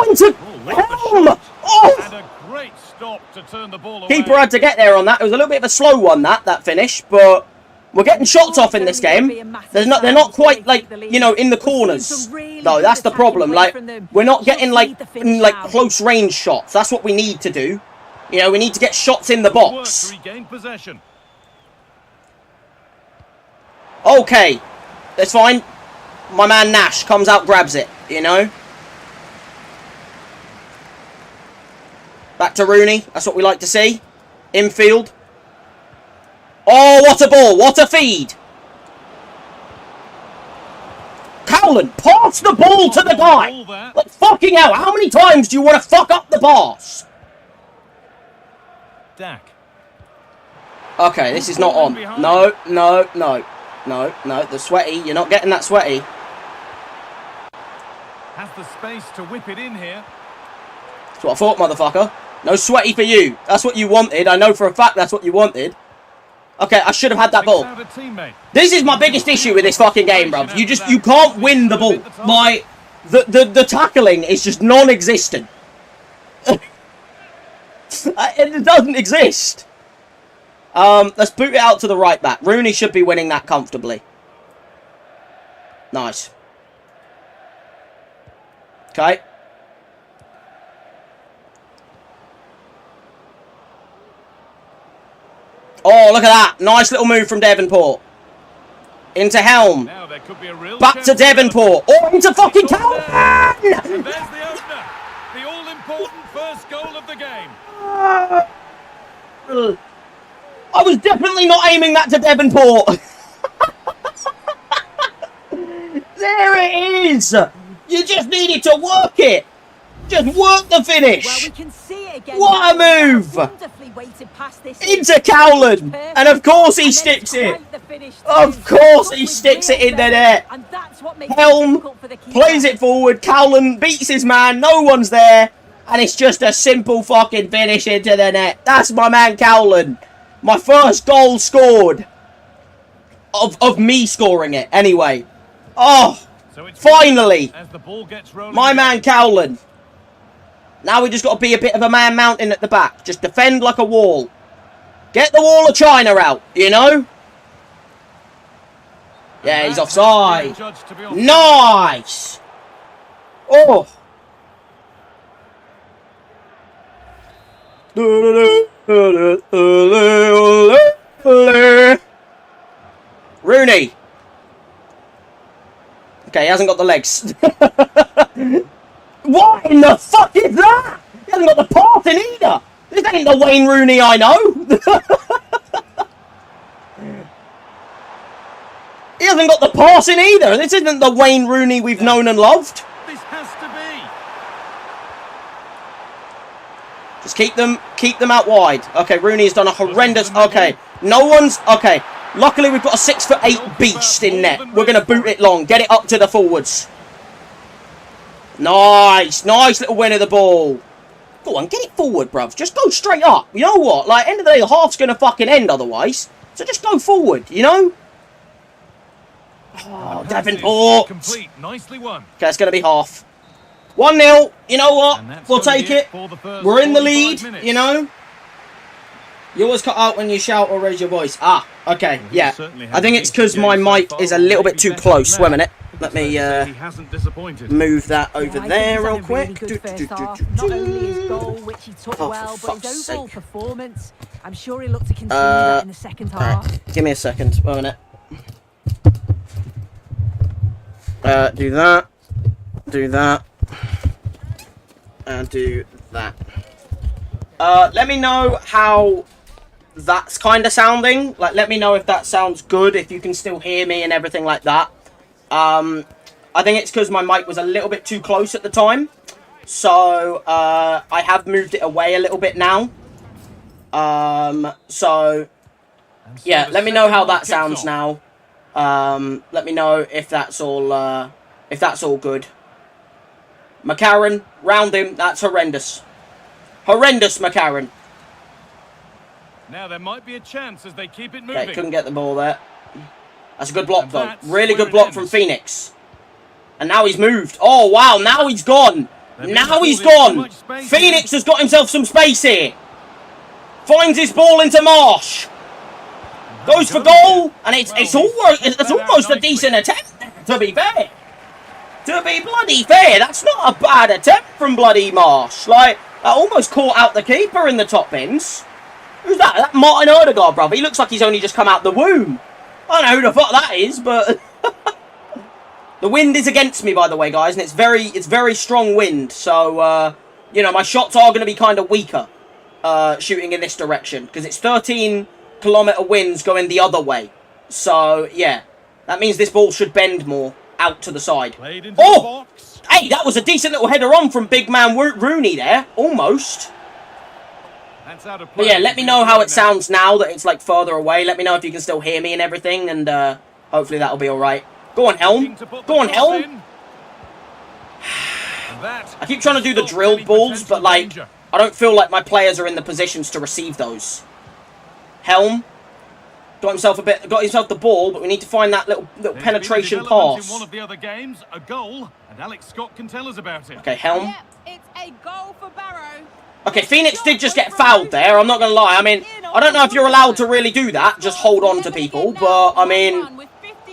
into Helm. Oh. And a great stop to turn the ball away. Keeper had to get there on that. It was a little bit of a slow one, that finish, but we're getting shots off in this game. They're not quite, like, you know, in the corners. No, that's the problem. Like, we're not getting, like close range shots. That's what we need to do. You know, we need to get shots in the box. Okay. That's fine. My man Nash comes out, grabs it, you know. Back to Rooney. That's what we like to see. Infield. Oh, what a ball. What a feed. Cowland, pass the ball to the guy. Like, fucking hell, how many times do you want to fuck up the pass? Dack. Okay, this is not on. No. The sweaty. You're not getting that sweaty. Has the space to whip it in here. That's what I thought, motherfucker. No sweaty for you. That's what you wanted. I know for a fact that's what you wanted. Okay, I should have had that ball. This is my biggest issue with this fucking game, bruv. You can't win the ball. The tackling is just non-existent. It doesn't exist. Let's boot it out to the right back. Rooney should be winning that comfortably. Nice. Okay. Oh, look at that. Nice little move from Devonport. Into Helm. Now there could be a real Back to Devonport. Oh, into fucking Calvin! And there's the opener. The all-important first goal of the game. I was definitely not aiming that to Devonport. There it is. You just needed to work it. Just work the finish. Well, we can see it again. What a move. Wonderfully weighted past this Into Cowland. And of course he sticks it. Of course he sticks it in the net. And that's what makes Helm plays it forward. Cowland beats his man. No one's there. And it's just a simple fucking finish into the net. That's my man Cowland. My first goal scored. Of me scoring it, anyway. Oh, So it's finally. as the ball gets rolling My again. man Cowland. Now we just got to be a bit of a man mountain at the back. Just defend like a wall. Get the wall of China out, you know? Yeah, he's offside. Judged to be offside. Nice. Oh. Rooney. Okay, he hasn't got the legs. What in the fuck is that? He hasn't got the passing either. This ain't the Wayne Rooney I know. He hasn't got the passing either. This isn't the Wayne Rooney we've known and loved. This has to be. Just keep them out wide. Okay, Rooney's done a horrendous. Okay, no one's. Okay, luckily we've got a 6'8" beast in net. We're gonna boot it long, get it up to the forwards. Nice little win of the ball. Go on, get it forward, bruv. Just go straight up. You know what? Like, end of the day, the half's gonna fucking end otherwise. So just go forward. You know. Oh, Devonport. Complete. Nicely won. Okay, it's gonna be half. 1-0. You know what? And that's We'll gonna take be it. for the first We're in the 45 lead, minutes. you know? You always cut out when you shout or raise your voice. Ah, okay, yeah. certainly I had think a it's because decent my game so mic far, is a little bit maybe too better close. than Wait a that. minute. Let me He hasn't disappointed. move that over Yeah, I there think real he's had a really quick. good first half. Do. Not only his goal, which he took Oh, well, for but his fuck's overall sake. performance. I'm sure he looked to continue that in the second half. Alright, give me a second. Wait a minute. Do that. Do that. And do that. Let me know how that's kind of sounding. Like, let me know if that sounds good, if you can still hear me and everything like that. I think it's because my mic was a little bit too close at the time. So, I have moved it away a little bit now. So, yeah, let me know how that sounds now. Let me know if that's all good. McCarran, round him. That's horrendous. Horrendous, McCarran. Now there might be a chance as they keep it moving. Okay, couldn't get the ball there. That's a good block, And though. that's Really where good it block ends. from Phoenix. And now he's moved. Oh, wow, now he's gone. They've Now he's afforded too gone. much space Phoenix has got himself some space here. Finds his ball into Marsh. Goes for goal, and it's almost a decent attempt, to be fair. To be bloody fair, that's not a bad attempt from bloody Marsh. Like, that almost caught out the keeper in the top bins. Who's that? That Martin Odegaard, brother. He looks like he's only just come out the womb. I don't know who the fuck that is, but the wind is against me, by the way, guys, and it's very strong wind. So, you know, my shots are going to be kind of weaker shooting in this direction because it's 13-kilometer winds going the other way. So, yeah, that means this ball should bend more out to the side. Played into the Oh! box. Hey, that was a decent little header on from big man Rooney there. Almost. That's out of But play. yeah, let me know how it sounds now that it's like further away. Let me know if you can still hear me and everything, and hopefully that'll be alright. Go on, Helm. Looking to put the Go on, cross Helm. in. And that I keep trying to do the stopped drilled any balls, potential but like, danger. I don't feel like my players are in the positions to receive those. Helm. Got himself the ball, but we need to find that little There's been penetration development pass. In one of the other games, a goal, and Alex Scott can tell us about it. Okay, Helm. Yep, it's a goal for Barrow. Okay, Phoenix did just get fouled there, I'm not going to lie. I mean, I don't know if you're allowed to really do that, just hold on to people, but, I mean,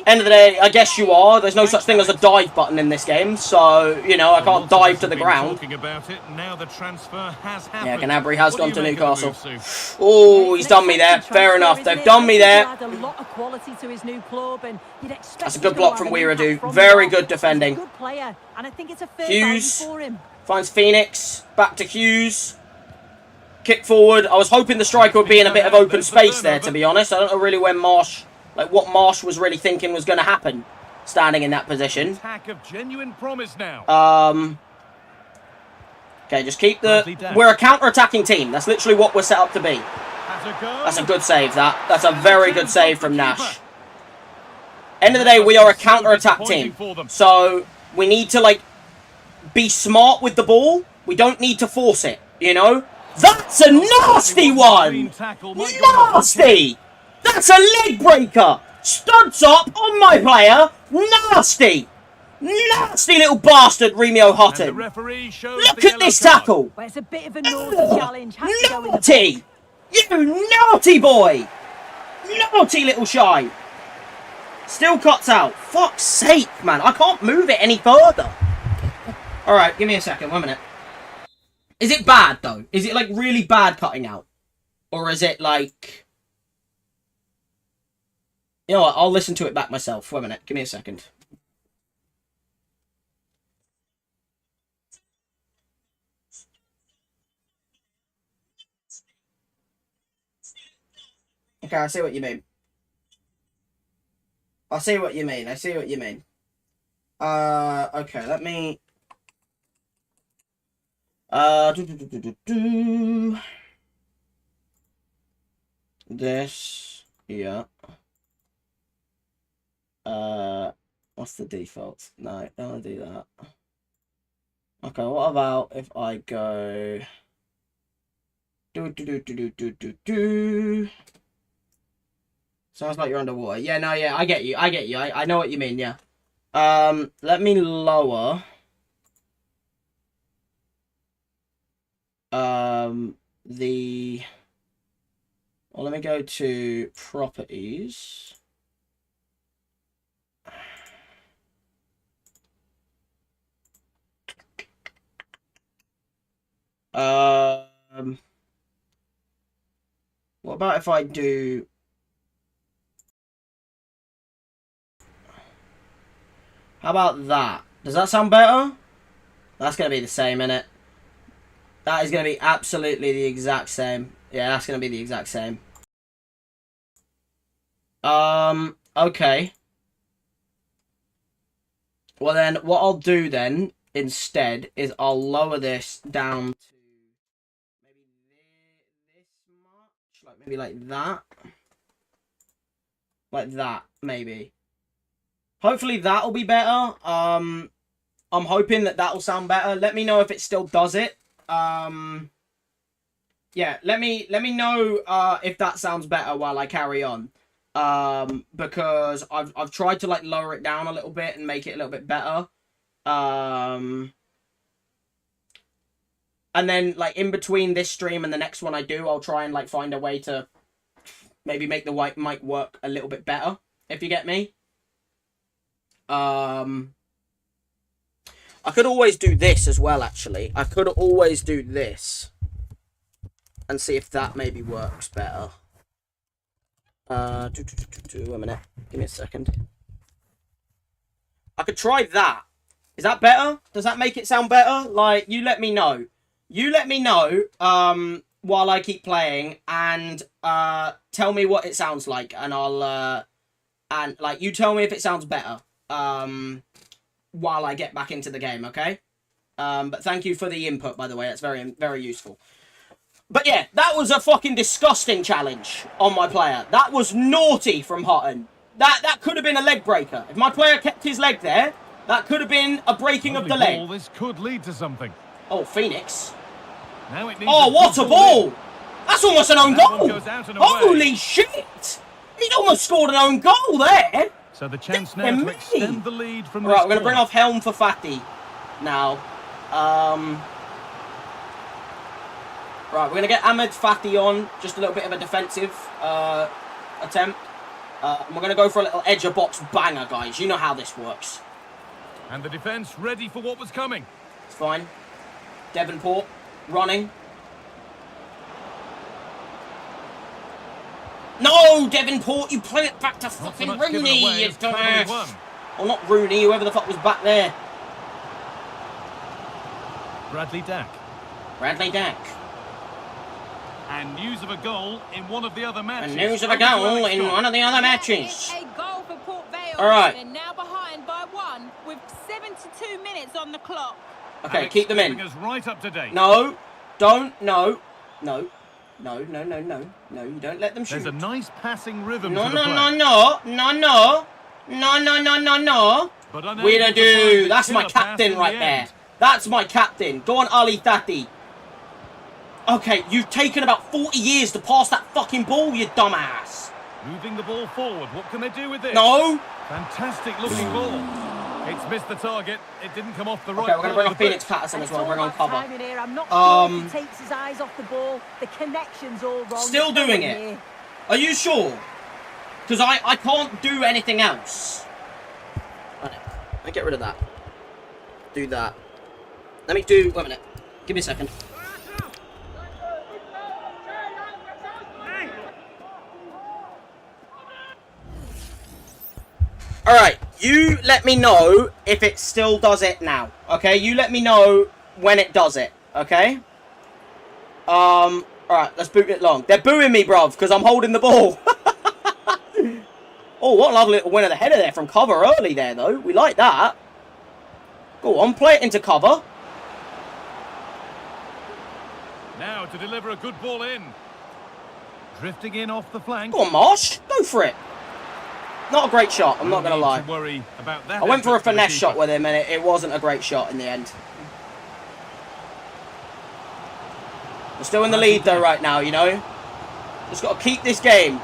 End of the day, I guess you are. There's no such thing as a dive button in this game, so, you know, I can't dive to the ground. About it. Now the transfer has happened. Yeah, Gnabry has gone to Newcastle. Oh, he's done me there. Fair enough. They've done me there. That's a good block from Weiradu. Very good defending. Hughes finds Phoenix. Back to Hughes. Kick forward. I was hoping the striker would be in a bit of open space there, to be honest. I don't know really when Marsh, like what Marsh was really thinking was going to happen, standing in that position. Attack of genuine promise now. Okay, just keep the... We're a counter-attacking team. That's literally what we're set up to be. That's a good save, that. That's a very good save from Nash. End of the day, we are a counter-attack team. So, we need to, like, be smart with the ball. We don't need to force it, you know? That's a nasty one! Nasty! That's a leg breaker! Studs up on my player! Nasty! Nasty little bastard, Remio Hutton. Look at this tackle! Well, it's a bit of a naughty challenge. Naughty! You naughty boy! Naughty little shy! Still cuts out. Fuck's sake, man. I can't move it any further. Alright, give me a second. 1 minute. Is it bad, though? Is it, like, really bad cutting out? Or is it, like... You know what? I'll listen to it back myself. 1 minute. Give me a second. Okay, I see what you mean. I see what you mean. I see what you mean. Okay, let me... This, yeah. What's the default? No, don't want to do that. Okay, what about if I go... Sounds like you're underwater. Yeah, no, yeah, I get you. I know what you mean, yeah. Let me lower... Well, let me go to properties. What about if I do... How about that? Does that sound better? That's going to be the same, innit? That is going to be absolutely the exact same. Yeah, that's going to be the exact same. Okay. Well then, what I'll do then, instead, is I'll lower this down to maybe this much. Like, maybe like that. Like that, maybe. Hopefully that'll be better. I'm hoping that that'll sound better. Let me know if it still does it. Yeah, let me know if that sounds better while I carry on. Because I've tried to like lower it down a little bit and make it a little bit better. And then like in between this stream and the next one I do, I'll try and like find a way to maybe make the white mic work a little bit better, if you get me. I could always do this as well, actually. I could always do this. And see if that maybe works better. A minute. Give me a second. I could try that. Is that better? Does that make it sound better? Like, you let me know. You let me know, while I keep playing, and, tell me what it sounds like, and I'll, and, like, you tell me if it sounds better, while I get back into the game, okay? But thank you for the input, by the way. That's very, very useful. But yeah, that was a fucking disgusting challenge on my player. That was naughty from Hutton. That could have been a leg breaker. If my player kept his leg there, that could have been a breaking of the leg. This could lead to something. Oh, Phoenix. Now it needs what a ball! That's almost an own goal! Holy shit! He's almost scored an own goal there! So the chance now to extend the lead from Right, we're going to bring off Helm for Fatty now. Right, we're going to get Ahmed Fatty on. Just a little bit of a defensive attempt. And we're going to go for a little edge of box banger, guys. You know how this works. And the defence ready for what was coming. It's fine. Devonport running. No, Devonport, you play it back to fucking Rooney, you dumbass. Or not Rooney, whoever the fuck was back there. Bradley Dack. Bradley Dack. And news of a goal in one of the other matches. And news of a goal in one of the other matches. A goal for Port Vale. All right. They're now behind by 1 with 72 minutes on the clock. Okay, Alex keep them in. keeping us right up to date. No, don't, no, no. No, no, no, no. No, you don't let them shoot. There's a nice passing rhythm No, to the no, play. no, no. No, no. No, no, no, no, no. But unable We to don't find do. the That's my killer pass captain in right the there. end. That's my captain. Go on, Ali Thati. Okay, you've taken about 40 years to pass that fucking ball, you dumbass. Moving the ball forward. What can they do with this? No. Fantastic looking ball. It's missed the target. It didn't come off the right. Okay, we're going to bring part on of the Phoenix pitch. Patterson as It's well. all Bring on about cover. timing here. I'm not sure if he takes his eyes off the ball. The connection's all wrong. Still It's doing nowhere it. near. Are you sure? Because I can't do anything else. Right, let me get rid of that. Do that. Let me do... Wait a minute. Give me a second. Alright, you let me know if it still does it now. Okay, you let me know when it does it. Okay? Alright, let's boot it long. They're booing me, bruv, because I'm holding the ball. Oh, what a lovely little win of the header there from cover early there, though. We like that. Go on, play it into cover. Now to deliver a good ball in. Drifting in off the flank. Go on, Marsh. Go for it. Not a great shot, I'm not going to No lie. need to worry about that. I went for a effort from the finesse shot keeper. with him, and it wasn't a great shot in the end. We're still in the lead, though, right now, you know. Just got to keep this game.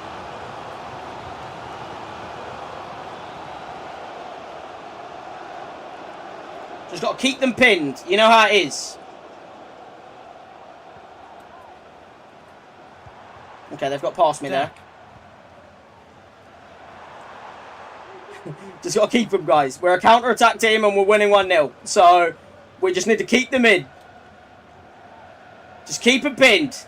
Just got to keep them pinned. You know how it is. Okay, they've got past me there. Just got to keep them, guys. We're a counter-attack team and we're winning 1-0. So, we just need to keep them in. Just keep them pinned.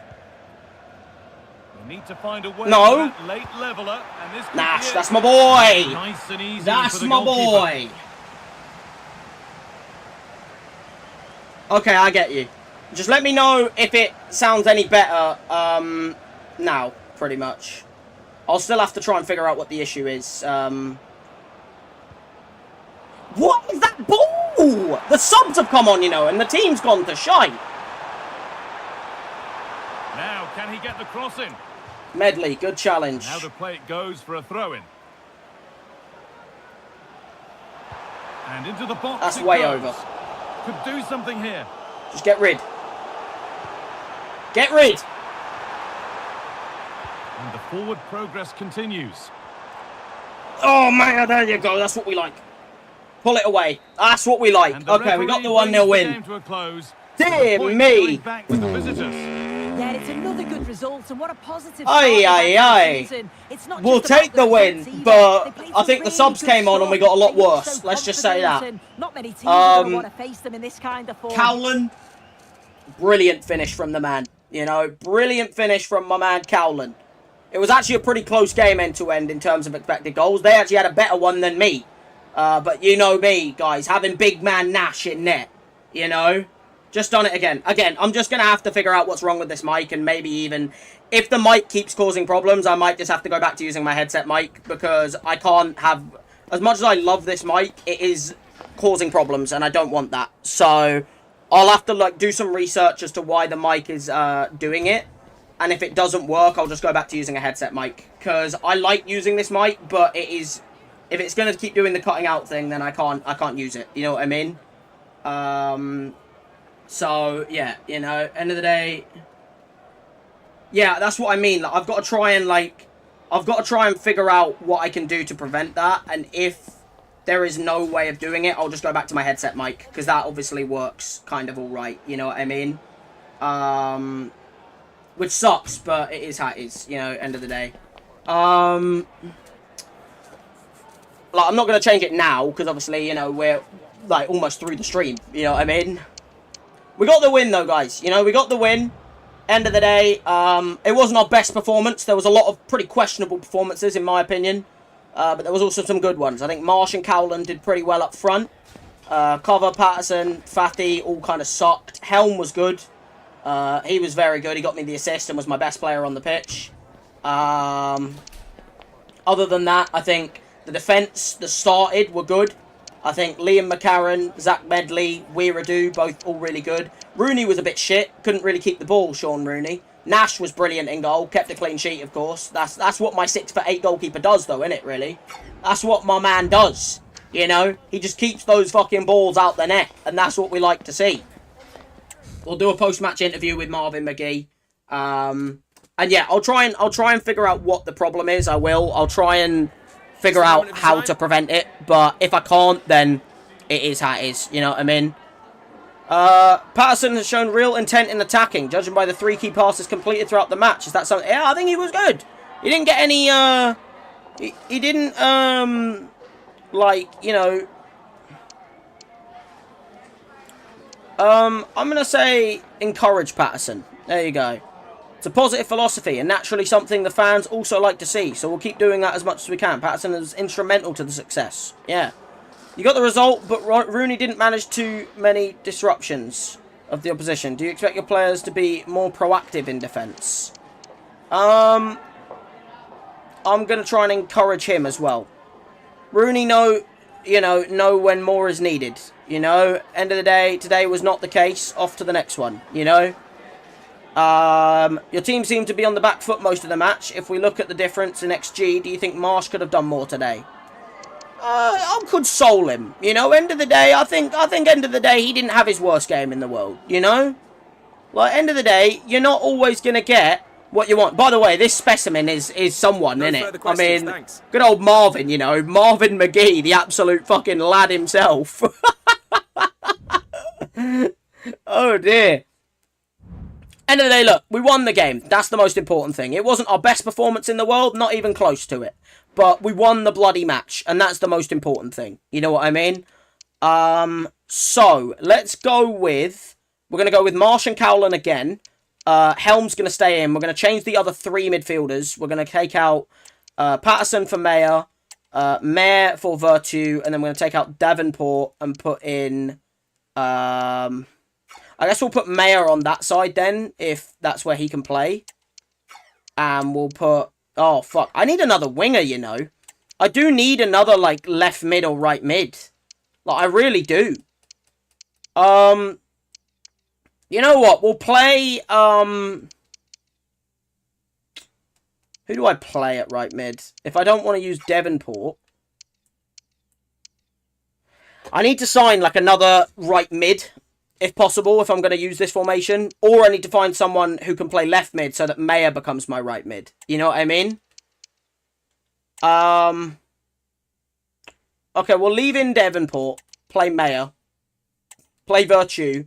They need to find a way No. to that late leveler. And this could Nash, be it. that's my boy. Nice and easy for That's the my goalkeeper. boy. Okay, I get you. Just let me know if it sounds any better now, pretty much. I'll still have to try and figure out what the issue is. What is that ball? The subs have come on, you know, and the team's gone to shite. Now, can he get the cross in? Medley, good challenge. Now the play it goes for a throw-in. And into the box That's it way goes. over. Could do something here. Just get rid. Get rid. And the forward progress continues. Oh, man, there you go. That's what we like. Pull it away. That's what we like. And the Okay, we got the referee 1-0 brings the win. game to a close. Dear Point me. going back to the visitors. Yeah, it's another good result, and what a positive Aye, start aye, to the aye. season. It's not We'll just about take the win, results either. but They played I some think the really subs good came on and we stuff. got a lot They looked worse. so Let's just say that. confident, and not many teams are going to Um, want to face them in this kind of form. Cowlan, brilliant finish from the man. You know, brilliant finish from my man Cowlan. It was actually a pretty close game end-to-end in terms of expected goals. They actually had a better one than me. But you know me, guys, having big man Nash in net, you know. Just done it again. Again, I'm just going to have to figure out what's wrong with this mic, and maybe even, if the mic keeps causing problems, I might just have to go back to using my headset mic, because I can't have, as much as I love this mic, it is causing problems, and I don't want that. So, I'll have to, like, do some research as to why the mic is doing it, and if it doesn't work, I'll just go back to using a headset mic, because I like using this mic, but it is, if it's going to keep doing the cutting out thing, then I can't use it, you know what I mean? So, yeah, you know, end of the day, yeah, that's what I mean. Like, I've got to try and figure out what I can do to prevent that, and if there is no way of doing it, I'll just go back to my headset mic, because that obviously works kind of alright, you know what I mean? Which sucks, but it is how it is, you know, end of the day. Like, I'm not going to change it now, because obviously, you know, we're, like, almost through the stream. You know what I mean? We got the win, though, guys. You know, we got the win. End of the day, it wasn't our best performance. There was a lot of pretty questionable performances, in my opinion. But there was also some good ones. I think Marsh and Cowland did pretty well up front. Cover, Patterson, Fathy all kind of sucked. Helm was good. He was very good. He got me the assist and was my best player on the pitch. Other than that, I think the defence that started were good. I think Liam McCarran, Zach Medley, Weiradu, both all really good. Rooney was a bit shit. Couldn't really keep the ball, Sean Rooney. Nash was brilliant in goal. Kept a clean sheet, of course. That's what my 6'8" goalkeeper does, though, isn't it, really? That's what my man does. You know? He just keeps those fucking balls out the net. And that's what we like to see. We'll do a post-match interview with Marvin McGee. And yeah, I'll try and figure out what the problem is. I will. I'll try and figure out how to prevent it. But if I can't, then it is how it is. You know what I mean? Patterson has shown real intent in attacking, judging by the 3 key passes completed throughout the match. Is that something? Yeah, I think he was good. He didn't get any, he didn't, like, you know, I'm gonna say encourage Patterson. There you go. It's a positive philosophy and naturally something the fans also like to see, so we'll keep doing that as much as we can. Patterson is instrumental to the success. Yeah. You got the result, but Rooney didn't manage too many disruptions of the opposition. Do you expect your players to be more proactive in defence? I'm going to try and encourage him as well. Rooney know when more is needed. You know, end of the day, today was not the case. Off to the next one, you know. Your team seemed to be on the back foot most of the match. If we look at the difference in XG, do you think Marsh could have done more today? I could soul him, you know. End of the day, I think end of the day, he didn't have his worst game in the world, you know. Like, end of the day, you're not always gonna get what you want. By the way, this specimen is someone, No innit? further I questions, mean, thanks. good old Marvin, you know, Marvin McGee, the absolute fucking lad himself. Oh dear. End of the day, look, we won the game. That's the most important thing. It wasn't our best performance in the world, not even close to it. But we won the bloody match, and that's the most important thing. You know what I mean? So, let's go with... We're going to go with Marsh and Cowland again. Helm's going to stay in. We're going to change the other 3 midfielders. We're going to take out Patterson for Mayer, Mayer for Virtue, and then we're going to take out Davenport and put in... I guess we'll put Mayer on that side then, if that's where he can play. And we'll put... Oh, fuck. I need another winger, you know. I do need another, like, left mid or right mid. Like, I really do. You know what? We'll play, Who do I play at right mid? If I don't want to use Devonport. I need to sign, like, another right mid, if possible, if I'm going to use this formation. Or I need to find someone who can play left mid so that Mayer becomes my right mid. You know what I mean? Okay, we'll leave in Devonport. Play Mayer. Play Virtue.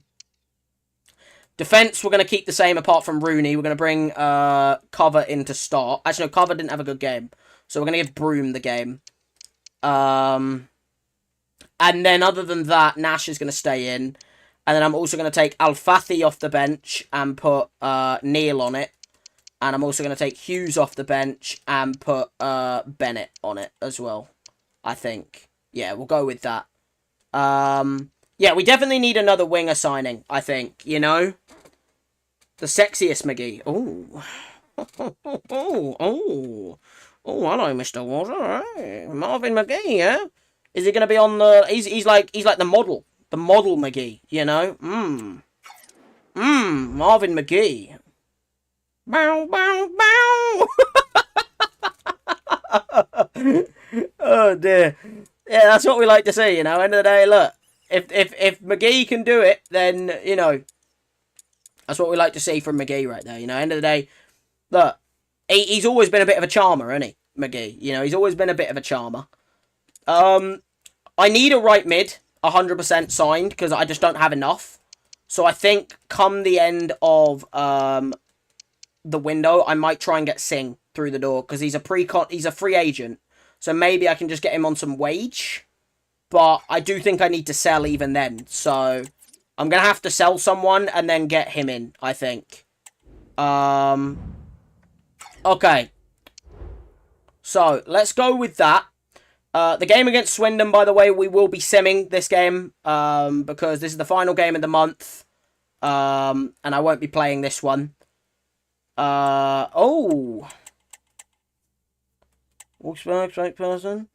Defence, we're going to keep the same apart from Rooney. We're going to bring Cover in to start. Actually, no, Cover didn't have a good game. So we're going to give Broom the game. And then other than that, Nash is going to stay in. And then I'm also going to take Al-Fathi off the bench and put Neil on it. And I'm also going to take Hughes off the bench and put Bennett on it as well, I think. Yeah, we'll go with that. Yeah, we definitely need another winger signing, I think, you know? The sexiest McGee. Oh. Oh, hello, Mr. Water. Hey, Marvin McGee, yeah? Is he going to be on the... He's like the model. The model McGee, you know? Marvin McGee. Bow, bow, bow. Oh, dear. Yeah, that's what we like to see, you know? End of the day, look. If McGee can do it, then, you know, that's what we like to see from McGee right there, you know? End of the day, look, he's always been a bit of a charmer, hasn't he, McGee? You know, he's always been a bit of a charmer. I need a right mid. 100% signed because I just don't have enough. So I think come the end of the window, I might try and get Singh through the door because he's a free agent. So maybe I can just get him on some wage. But I do think I need to sell even then. So I'm going to have to sell someone and then get him in, I think. Okay. So let's go with that. The game against Swindon, by the way, we will be simming this game. Because this is the final game of the month. And I won't be playing this one. Oh. Wolfsburg, right person.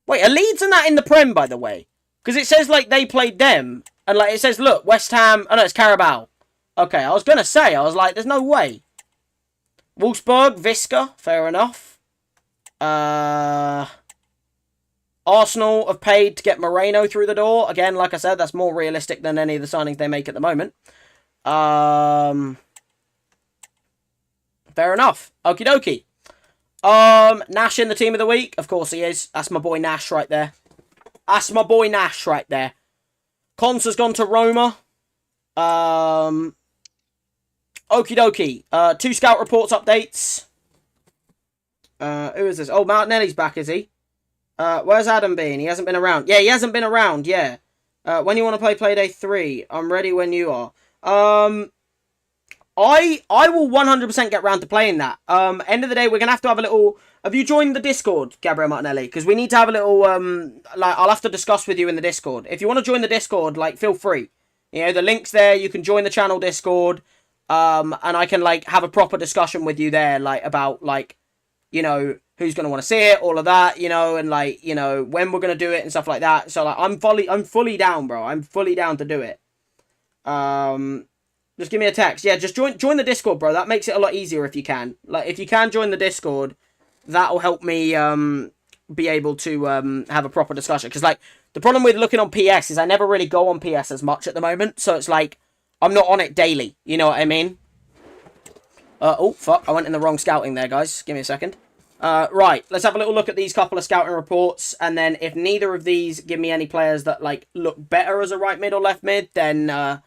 Wait, are Leeds and that in the Prem, by the way? Because it says, like, they played them. And, like, it says, look, West Ham. Oh, no, it's Carabao. Okay, I was going to say, I was like, there's no way. Wolfsburg, Visca, fair enough. Arsenal have paid to get Moreno through the door. Again, like I said, that's more realistic than any of the signings they make at the moment. Fair enough. Okie dokie. Nash in the team of the week? Of course he is. That's my boy Nash right there. That's my boy Nash right there. Cons has gone to Roma. Okie dokie. 2 scout reports updates. Who is this? Oh, Martinelli's back, is he? Where's Adam been? He hasn't been around. Yeah, he hasn't been around, yeah. When you want to play Playday 3, I'm ready when you are. I will 100% get round to playing that. End of the day, we're going to have a little... Have you joined the Discord, Gabriel Martinelli? Because we need to have a little... like, I'll have to discuss with you in the Discord. If you want to join the Discord, like, feel free. You know, the link's there. You can join the channel Discord. And I can, like, have a proper discussion with you there, like, about, like, you know, who's going to want to see it, all of that, you know, and, like, you know, when we're going to do it and stuff like that. So, like, I'm fully down, bro. I'm fully down to do it. Just give me a text. Yeah, just join the Discord, bro. That makes it a lot easier if you can. Like, if you can join the Discord, that'll help me be able to have a proper discussion. Because, like, the problem with looking on PS is I never really go on PS as much at the moment. So it's like, I'm not on it daily. You know what I mean? Oh, fuck. I went in the wrong scouting there, guys. Give me a second. Right. Let's have a little look at these couple of scouting reports. And then if neither of these give me any players that, like, look better as a right mid or left mid, then...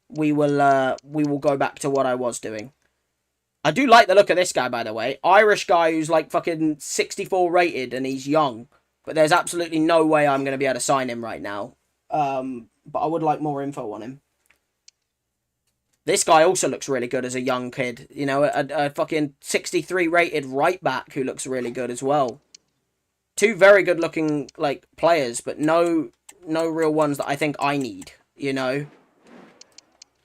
we will go back to what I was doing. I do like the look of this guy, by the way. Irish guy who's like fucking 64 rated and he's young. But there's absolutely no way I'm going to be able to sign him right now. But I would like more info on him. This guy also looks really good as a young kid. You know, a fucking 63 rated right back who looks really good as well. 2 very good looking, like, players, but no real ones that I think I need, you know.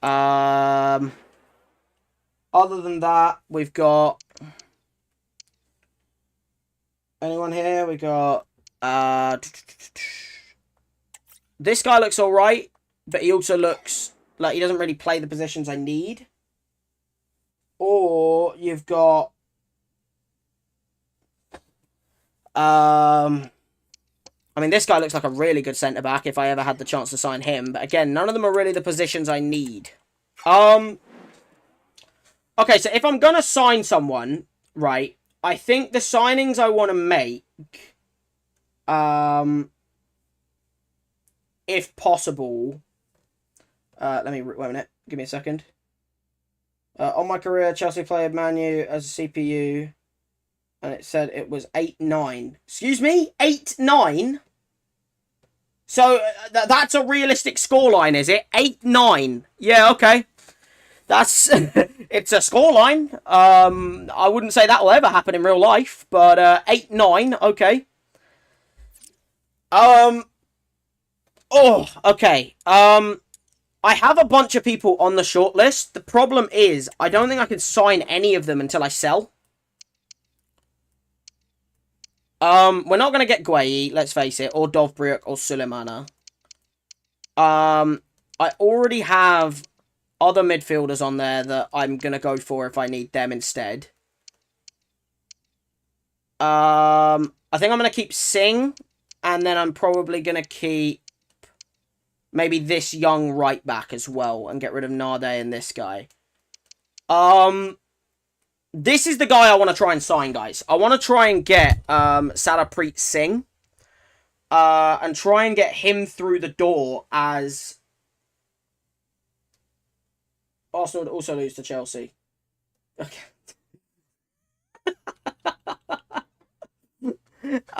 Other than that, we've got... Anyone here? We got... This guy looks alright, but he also looks like he doesn't really play the positions I need. Or you've got... I mean, this guy looks like a really good centre-back if I ever had the chance to sign him. But again, none of them are really the positions I need. Okay, so if I'm going to sign someone, right, I think the signings I want to make, if possible... wait a minute. Give me a second. On my career, Chelsea played Man U as a CPU... And it said it was 8-9. Excuse me? 8-9? So, that's a realistic scoreline, is it? 8-9. Yeah, okay. That's... it's a scoreline. I wouldn't say that will ever happen in real life. But, 8-9. Okay. Oh, okay. I have a bunch of people on the shortlist. The problem is, I don't think I can sign any of them until I sell. We're not going to get Gueye, let's face it, or Dovbyk, or Sulemana. I already have other midfielders on there that I'm going to go for if I need them instead. I think I'm going to keep Singh, and then I'm probably going to keep maybe this young right back as well, and get rid of Nade and this guy. This is the guy I want to try and sign, guys. I want to try and get Sarabpreet Singh. And try and get him through the door as... Arsenal would also lose to Chelsea. Okay.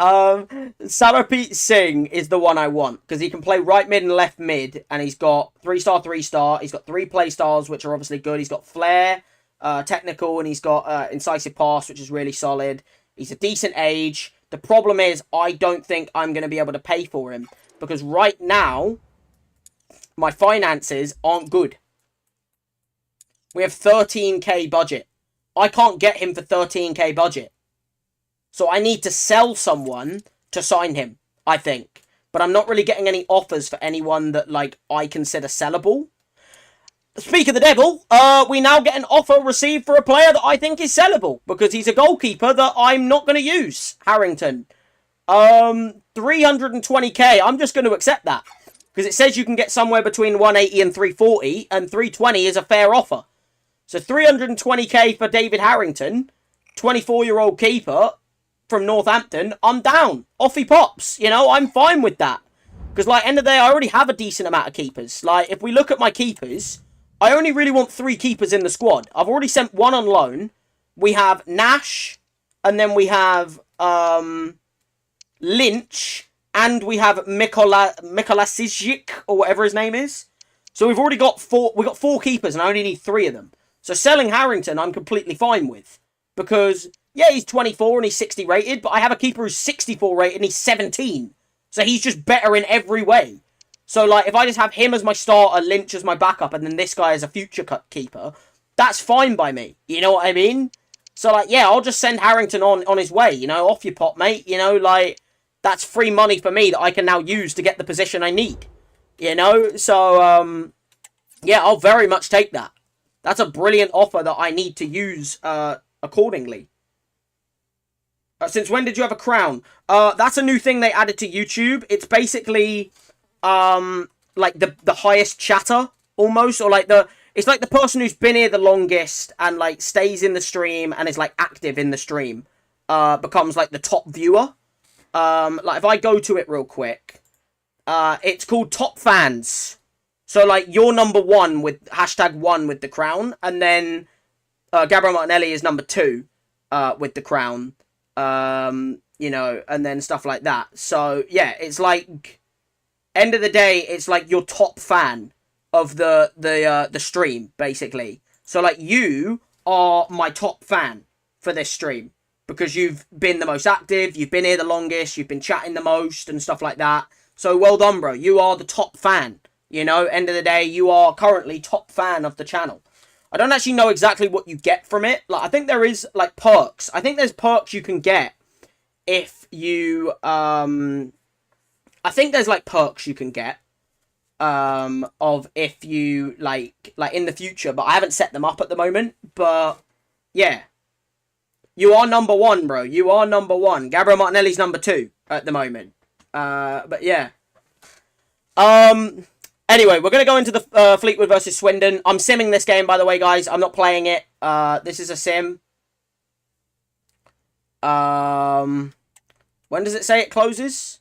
Sarapit Singh is the one I want because he can play right mid and left mid, and he's got 3-star, 3-star. He's got 3 play styles, which are obviously good. He's got flair, technical, and he's got incisive pass, which is really solid. He's a decent age. The problem is I don't think I'm going to be able to pay for him because right now my finances aren't good. We have 13k budget. I can't get him for 13k budget. So I need to sell someone to sign him, I think. But I'm not really getting any offers for anyone that, like, I consider sellable. Speak of the devil, we now get an offer received for a player that I think is sellable. Because he's a goalkeeper that I'm not going to use. Harrington. 320k, I'm just going to accept that. Because it says you can get somewhere between 180 and 340. And 320 is a fair offer. So 320k for David Harrington. 24-year-old keeper from Northampton, I'm down. Off he pops. You know, I'm fine with that. Because, like, end of the day, I already have a decent amount of keepers. Like, if we look at my keepers, I only really want 3 keepers in the squad. I've already sent 1 on loan. We have Nash, and then we have Lynch, and we have Mikolasic, or whatever his name is. So we've already got 4. We've got 4 keepers, and I only need 3 of them. So selling Harrington, I'm completely fine with. Because, yeah, he's 24 and he's 60 rated, but I have a keeper who's 64 rated and he's 17. So he's just better in every way. So, like, if I just have him as my starter, Lynch as my backup, and then this guy as a future keeper, that's fine by me. You know what I mean? So, like, yeah, I'll just send Harrington on his way, you know, off your pot, mate. You know, like, that's free money for me that I can now use to get the position I need. You know? So, yeah, I'll very much take that. That's a brilliant offer that I need to use accordingly. Since when did you have a crown? That's a new thing they added to YouTube. It's basically like the highest chatter almost, or like it's like the person who's been here the longest and like stays in the stream and is like active in the stream becomes like the top viewer. Like if I go to it real quick, it's called Top Fans. So, like, you're number 1 with #1 with the crown. And then Gabriel Martinelli is number 2 with the crown. You know, and then stuff like that. So, yeah, it's like, end of the day, it's like your top fan of the stream, basically. So, like, you are my top fan for this stream. Because you've been the most active, you've been here the longest, you've been chatting the most and stuff like that. So, well done, bro. You are the top fan. You know, end of the day, you are currently top fan of the channel. I don't actually know exactly what you get from it. Like, I think there is, like, perks. I think there's perks you can get if you, I think there's, like, perks you can get, of if you, like, in the future. But I haven't set them up at the moment. But, yeah. You are number 1, bro. You are number 1. Gabriel Martinelli's number 2 at the moment. But, yeah. Anyway, we're going to go into the Fleetwood versus Swindon. I'm simming this game, by the way, guys. I'm not playing it. This is a sim. When does it say it closes?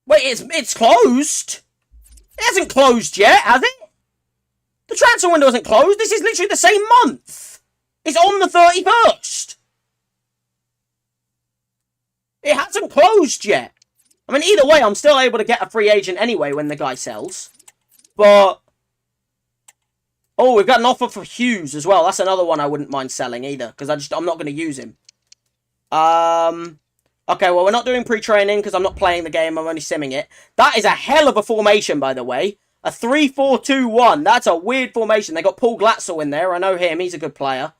Wait, it's closed? It hasn't closed yet, has it? The transfer window hasn't closed. This is literally the same month. It's on the 31st. It hasn't closed yet. I mean, either way, I'm still able to get a free agent anyway when the guy sells. But... oh, we've got an offer for Hughes as well. That's another one I wouldn't mind selling either. Because I'm not going to use him. Okay, well, we're not doing pre-training because I'm not playing the game. I'm only simming it. That is a hell of a formation, by the way. A 3-4-2-1. That's a weird formation. They got Paul Glatzel in there. I know him. He's a good player.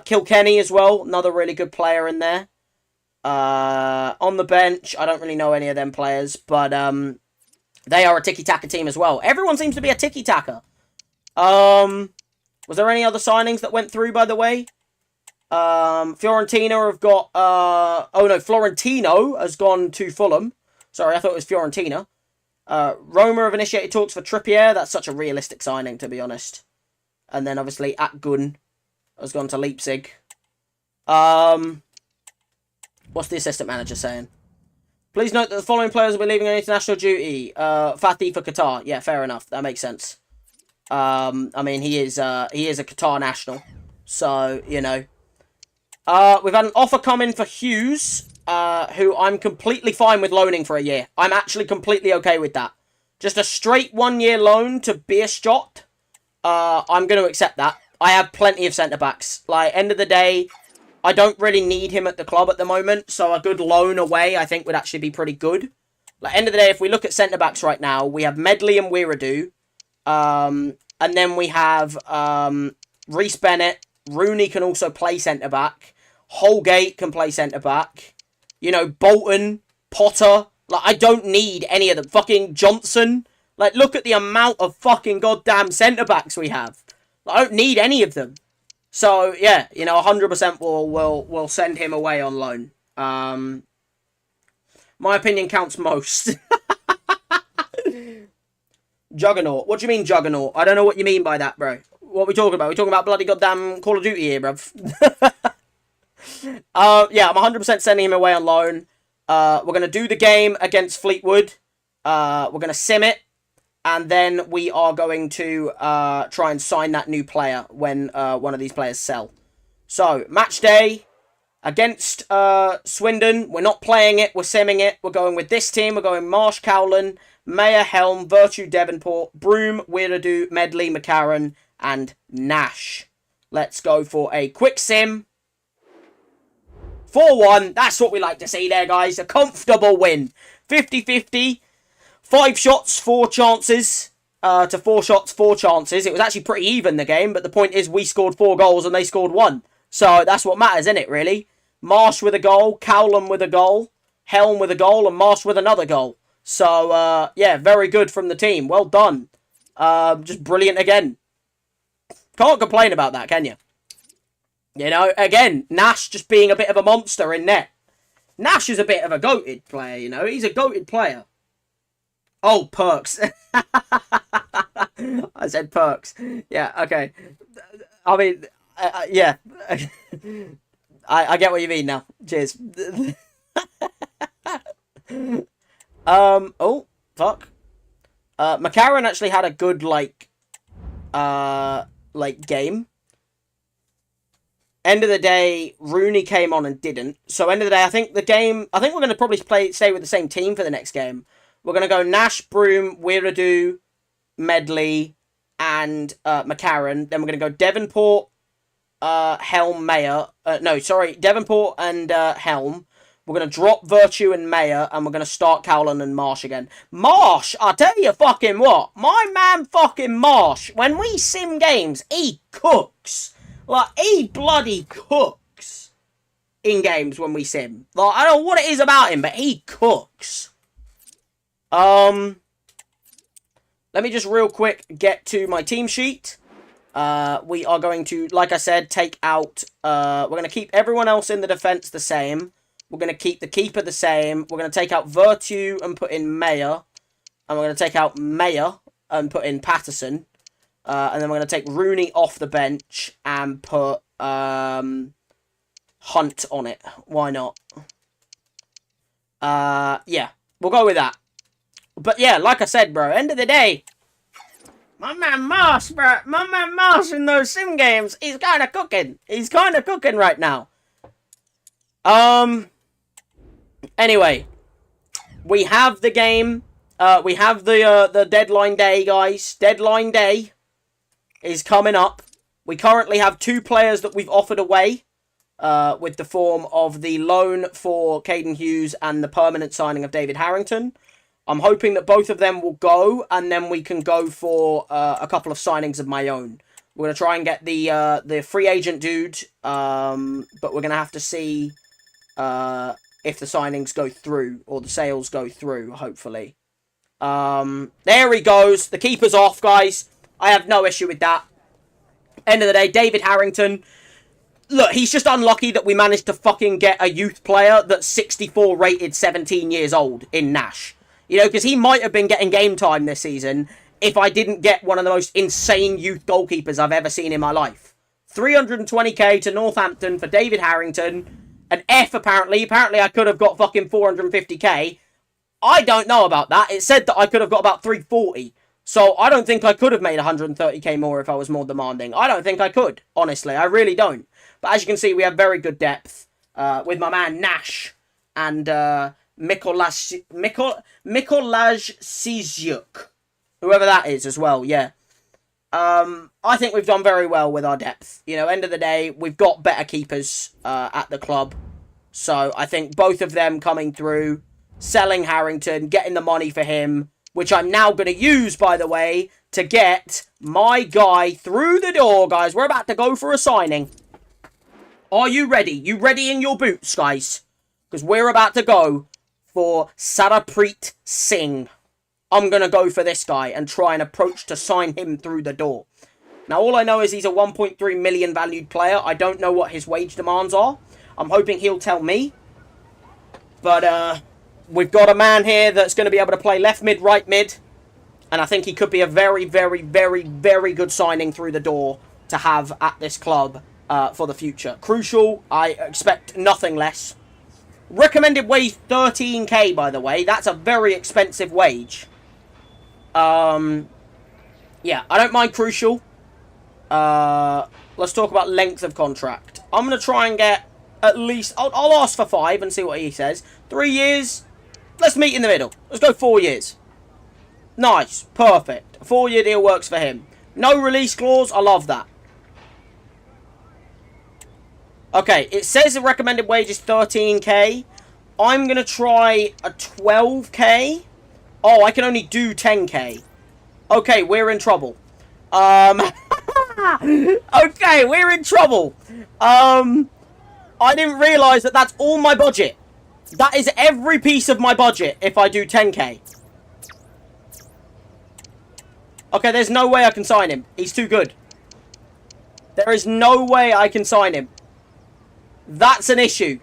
Kilkenny as well. Another really good player in there. On the bench, I don't really know any of them players, but they are a tiki-taka team as well. Everyone seems to be a tiki-taka. Was there any other signings that went through, by the way? Fiorentina have got, oh no, Florentino has gone to Fulham. Sorry, I thought it was Fiorentina. Roma have initiated talks for Trippier. That's such a realistic signing, to be honest. And then, obviously, Atgun has gone to Leipzig. What's the assistant manager saying? Please note that the following players will be leaving on international duty. Fatih for Qatar. Yeah, fair enough. That makes sense. I mean, he is a Qatar national. So, you know. We've had an offer come in for Hughes, who I'm completely fine with loaning for a year. I'm actually completely okay with that. Just a straight 1 year loan to Bierstadt. I'm going to accept that. I have plenty of centre-backs. Like, end of the day, I don't really need him at the club at the moment, so a good loan away I think would actually be pretty good. Like, end of the day, if we look at centre-backs right now, we have Medley and Weiradu. And then we have Reece Bennett. Rooney can also play centre-back. Holgate can play centre-back. You know, Bolton, Potter. Like, I don't need any of them. Fucking Johnson. Like, look at the amount of fucking goddamn centre-backs we have. Like, I don't need any of them. So, yeah, you know, 100% we'll send him away on loan. My opinion counts most. Juggernaut. What do you mean, Juggernaut? I don't know what you mean by that, bro. What are we talking about? We're talking about bloody goddamn Call of Duty here, bruv. Yeah, I'm 100% sending him away on loan. We're going to do the game against Fleetwood. We're going to sim it. And then we are going to try and sign that new player when one of these players sell. So, match day against Swindon. We're not playing it. We're simming it. We're going with this team. We're going Marsh, Cowlan, Mayer, Helm, Virtue, Devonport, Broom, Weiradu, Medley, McCarran, and Nash. Let's go for a quick sim. 4-1. That's what we like to see there, guys. A comfortable win. 50-50. 5 shots, 4 chances. To 4 shots, 4 chances. It was actually pretty even, the game. But the point is, we scored 4 goals and they scored 1. So that's what matters, isn't it, really? Marsh with a goal. Cowlan with a goal. Helm with a goal. And Marsh with another goal. So, yeah, very good from the team. Well done. Just brilliant again. Can't complain about that, can you? You know, again, Nash just being a bit of a monster in net. Nash is a bit of a goated player, you know. He's a goated player. Oh, perks. I said perks. Yeah, okay. I mean, yeah. I get what you mean now. Cheers. Oh, fuck. McCarran actually had a good, like game. End of the day, Rooney came on and didn't. So end of the day, I think we're going to probably stay with the same team for the next game. We're going to go Nash, Broom, Weiradu, Medley, and McCarran. Then we're going to go Devonport, Helm, Mayer. Devonport and Helm. We're going to drop Virtue and Mayer, and we're going to start Cowlan and Marsh again. Marsh, I tell you fucking what. My man fucking Marsh, when we sim games, he cooks. Like, he bloody cooks in games when we sim. Like, I don't know what it is about him, but he cooks. Let me just real quick get to my team sheet. We are going to, like I said, take out... we're going to keep everyone else in the defence the same. We're going to keep the keeper the same. We're going to take out Virtue and put in Mayer. And we're going to take out Mayer and put in Patterson. And then we're going to take Rooney off the bench and put Hunt on it. Why not? Yeah, we'll go with that. But yeah, like I said, bro, end of the day, my man Marsh, bro, my man Marsh in those sim games, he's kind of cooking. He's kind of cooking right now. Anyway, we have the game. We have the deadline day, guys. Deadline day is coming up. We currently have 2 players that we've offered away with the form of the loan for Caden Hughes and the permanent signing of David Harrington. I'm hoping that both of them will go, and then we can go for a couple of signings of my own. We're going to try and get the free agent dude, but we're going to have to see if the signings go through, or the sales go through, hopefully. There he goes. The keeper's off, guys. I have no issue with that. End of the day, David Harrington. Look, he's just unlucky that we managed to fucking get a youth player that's 64 rated 17 years old in Nash. You know, because he might have been getting game time this season if I didn't get one of the most insane youth goalkeepers I've ever seen in my life. 320k to Northampton for David Harrington. An F, apparently. Apparently, I could have got fucking 450k. I don't know about that. It said that I could have got about 340. So I don't think I could have made 130k more if I was more demanding. I don't think I could, honestly. I really don't. But as you can see, we have very good depth with my man Nash and Mikolaj Sizyuk. Whoever that is as well, yeah. I think we've done very well with our depth. You know, end of the day, we've got better keepers at the club. So I think both of them coming through, selling Harrington, getting the money for him, which I'm now going to use, by the way, to get my guy through the door, guys. We're about to go for a signing. Are you ready? You ready in your boots, guys? Because we're about to go for Sarapreet Singh. I'm going to go for this guy and try and approach to sign him through the door. Now, all I know is he's a 1.3 million valued player. I don't know what his wage demands are. I'm hoping he'll tell me. But, we've got a man here that's going to be able to play left mid, right mid. And I think he could be a very, very, very, very good signing through the door to have at this club for the future. Crucial, I expect nothing less. Recommended wage 13k, by the way. That's a very expensive wage. Yeah, I don't mind Crucial. Let's talk about length of contract. I'm going to try and get at least... I'll ask for 5 and see what he says. 3 years... Let's meet in the middle. Let's go 4 years. Nice. Perfect. A 4-year deal works for him. No release clause. I love that. Okay. It says the recommended wage is 13k. I'm going to try a 12k. Oh, I can only do 10k. Okay. We're in trouble. Okay. We're in trouble. I didn't realise that that's all my budget. That is every piece of my budget if I do 10k. Okay, there's no way I can sign him. He's too good. There is no way I can sign him. That's an issue.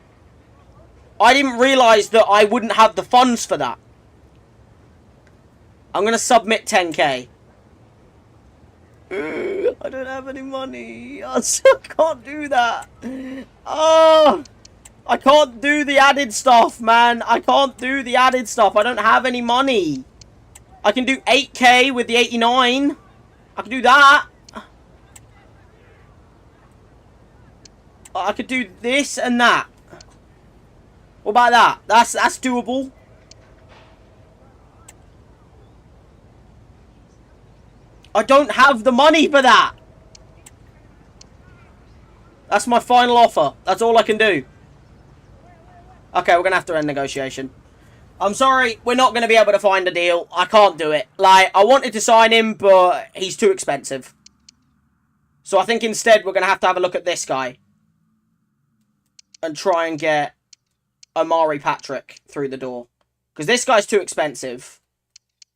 I didn't realise that I wouldn't have the funds for that. I'm going to submit 10k. I don't have any money. I still can't do that. Oh... I can't do the added stuff, man. I can't do the added stuff. I don't have any money. I can do 8k with the 89. I can do that. I could do this and that. What about that? That's doable. I don't have the money for that. That's my final offer. That's all I can do. Okay, we're going to have to end negotiation. I'm sorry, we're not going to be able to find a deal. I can't do it. Like, I wanted to sign him, but he's too expensive. So I think instead we're going to have a look at this guy. And try and get Omari Patrick through the door. Because this guy's too expensive.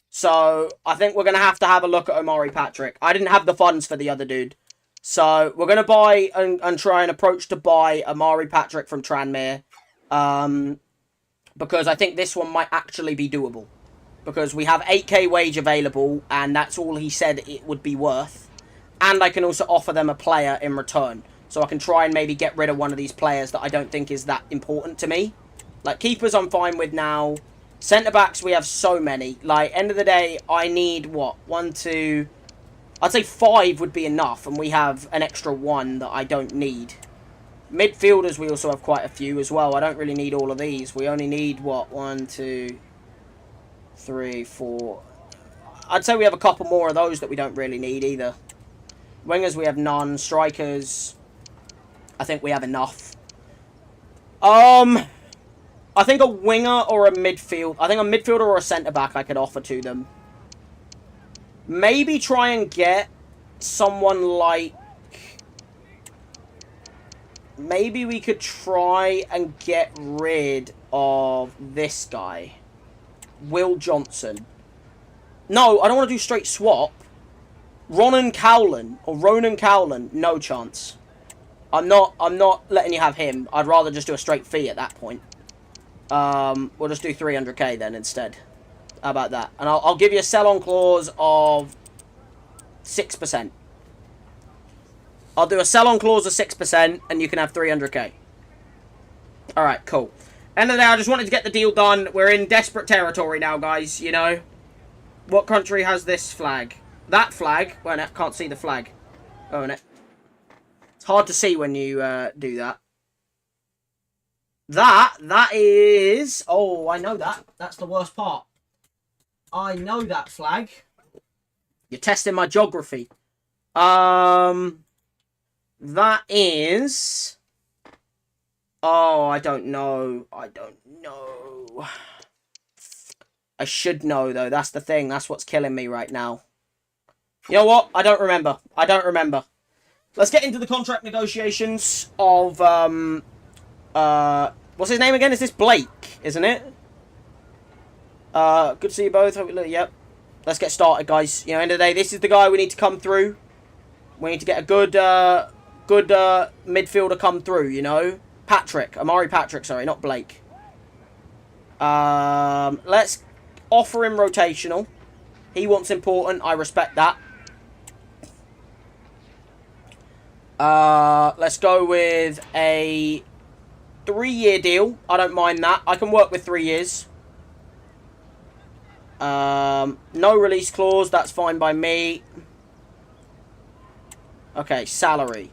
So I think we're going to have a look at Omari Patrick. I didn't have the funds for the other dude. So we're going to buy and try and approach to buy Omari Patrick from Tranmere. Because I think this one might actually be doable. Because we have 8k wage available, and that's all he said it would be worth. And I can also offer them a player in return. So I can try and maybe get rid of one of these players that I don't think is that important to me. Like, keepers I'm fine with now. Centre-backs, we have so many. Like, end of the day, I need, what? 1, 2... I'd say 5 would be enough, and we have an extra 1 that I don't need. Midfielders, we also have quite a few as well. I don't really need all of these. We only need, what, 1, 2, 3, 4. I'd say we have a couple more of those that we don't really need either. Wingers, we have none. Strikers, I think we have enough. I think a winger or a midfield. I think a midfielder or a centre-back I could offer to them. Maybe try and get someone like... Maybe we could try and get rid of this guy. Will Johnson. No, I don't want to do straight swap. Ronan Cowlan. Or Ronan Cowlan. No chance. I'm not letting you have him. I'd rather just do a straight fee at that point. We'll just do 300k then instead. How about that? And I'll give you a sell-on clause of 6%. I'll do a sell-on clause of 6%, and you can have 300k. Alright, cool. End of the day, I just wanted to get the deal done. We're in desperate territory now, guys, you know. What country has this flag? That flag? Well, I can't see the flag. Oh, no. It's hard to see when you do that. That is... Oh, I know that. That's the worst part. I know that flag. You're testing my geography. That is... Oh, I don't know. I don't know. I should know, though. That's the thing. That's what's killing me right now. You know what? I don't remember. I don't remember. Let's get into the contract negotiations of, what's his name again? Is this Blake, isn't it? Good to see you both. Yep. Let's get started, guys. You know, end of the day, this is the guy we need to come through. We need to get a good midfielder come through, you know? Amari Patrick, sorry, not Blake. Let's offer him rotational. He wants important. I respect that. Let's go with a 3-year deal. I don't mind that. I can work with 3 years. No release clause. That's fine by me. Okay, salary.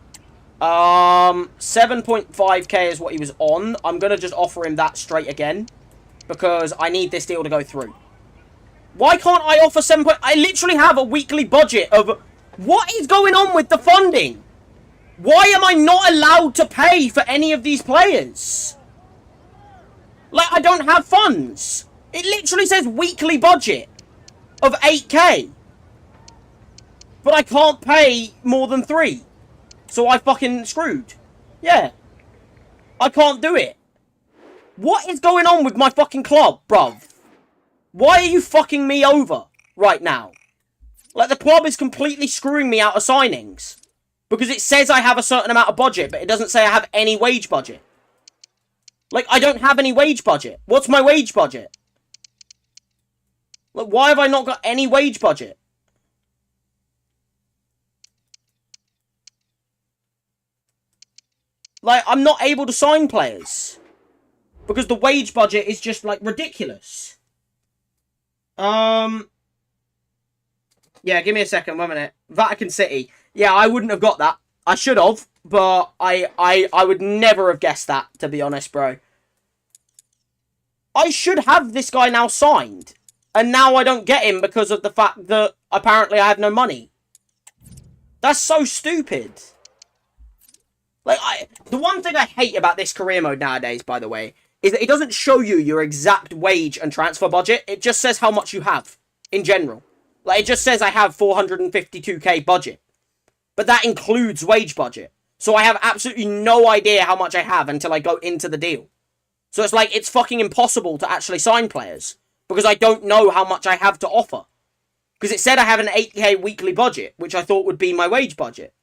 7.5k is what he was on. I'm going to just offer him that straight again. Because I need this deal to go through. Why can't I offer 7. I literally have a weekly budget of... What is going on with the funding? Why am I not allowed to pay for any of these players? Like, I don't have funds. It literally says weekly budget of 8k. But I can't pay more than 3. So I fucking screwed. Yeah. I can't do it. What is going on with my fucking club, bruv? Why are you fucking me over right now? Like, the club is completely screwing me out of signings. Because it says I have a certain amount of budget, but it doesn't say I have any wage budget. Like, I don't have any wage budget. What's my wage budget? Like, why have I not got any wage budget? Like, I'm not able to sign players. Because the wage budget is just, like, ridiculous. Yeah, give me a second, 1 minute. Vatican City. Yeah, I wouldn't have got that. I should have, but I would never have guessed that, to be honest, bro. I should have this guy now signed. And now I don't get him because of the fact that apparently I have no money. That's so stupid. Like, the one thing I hate about this career mode nowadays, by the way, is that it doesn't show you your exact wage and transfer budget. It just says how much you have, in general. Like, it just says I have 452k budget. But that includes wage budget. So I have absolutely no idea how much I have until I go into the deal. So it's like, it's fucking impossible to actually sign players. Because I don't know how much I have to offer. Because it said I have an 8k weekly budget, which I thought would be my wage budget.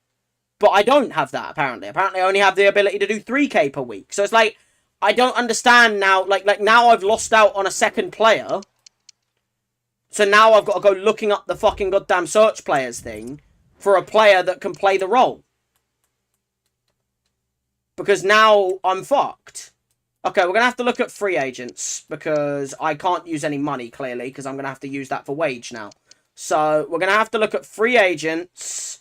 But I don't have that, apparently. Apparently I only have the ability to do 3k per week. So it's like, I don't understand now. Like now I've lost out on a second player. So now I've got to go looking up the fucking goddamn search players thing for a player that can play the role. Because now I'm fucked. Okay, we're going to have to look at free agents because I can't use any money, clearly, because I'm going to have to use that for wage now. So we're going to have to look at free agents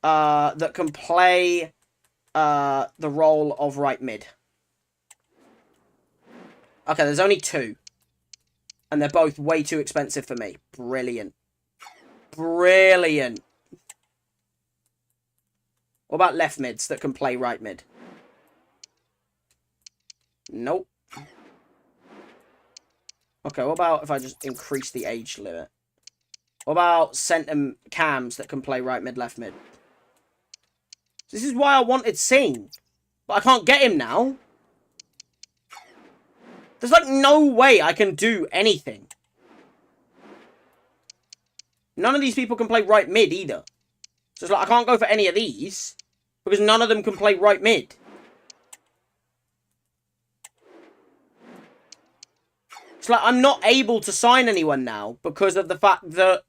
that can play the role of right mid. Okay, there's only 2. And they're both way too expensive for me. Brilliant. Brilliant. What about left mids that can play right mid? Nope. Okay, what about if I just increase the age limit? What about centre cams that can play right mid, left mid? This is why I wanted Singh. But I can't get him now. There's like no way I can do anything. None of these people can play right mid either. So it's like I can't go for any of these. Because none of them can play right mid. It's like I'm not able to sign anyone now. Because of the fact that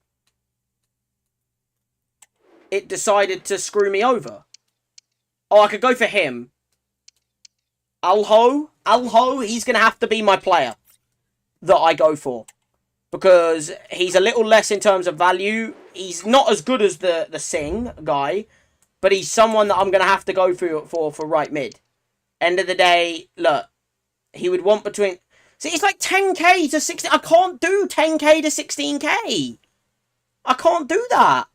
it decided to screw me over. Oh, I could go for him. Alho, he's going to have to be my player that I go for. because he's a little less in terms of value. He's not as good as the Singh guy, but he's someone that I'm going to have to go for right mid. End of the day, look, he would want between... See, it's like 10k to 16... I can't do 10k to 16k. I can't do that.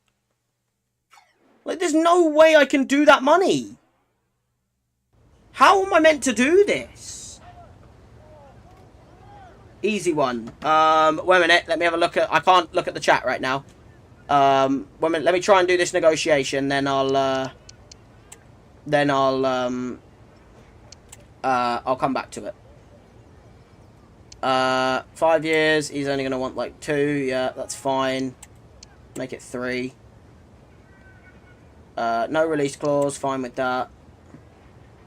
Like, there's no way I can do that money. How am I meant to do this? Easy one. Wait a minute. Let me have a look at... I can't look at the chat right now. Wait a minute. Let me try and do this negotiation. Then I'll come back to it. 5 years. He's only going to want like 2. Yeah, that's fine. Make it 3. No release clause. Fine with that.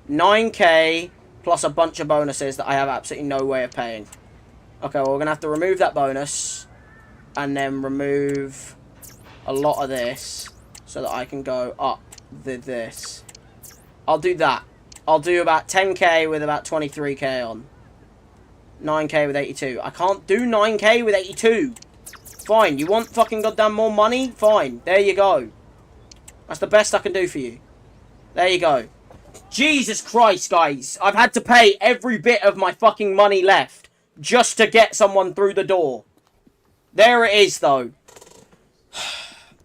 9k plus a bunch of bonuses that I have absolutely no way of paying. Okay, well, we're going to have to remove that bonus. And then remove a lot of this. So that I can go up this. I'll do that. I'll do about 10k with about 23k on. 9k with 82. I can't do 9k with 82. Fine. You want fucking goddamn more money? Fine. There you go. That's the best I can do for you. There you go. Jesus Christ, guys. I've had to pay every bit of my fucking money left just to get someone through the door. There it is, though.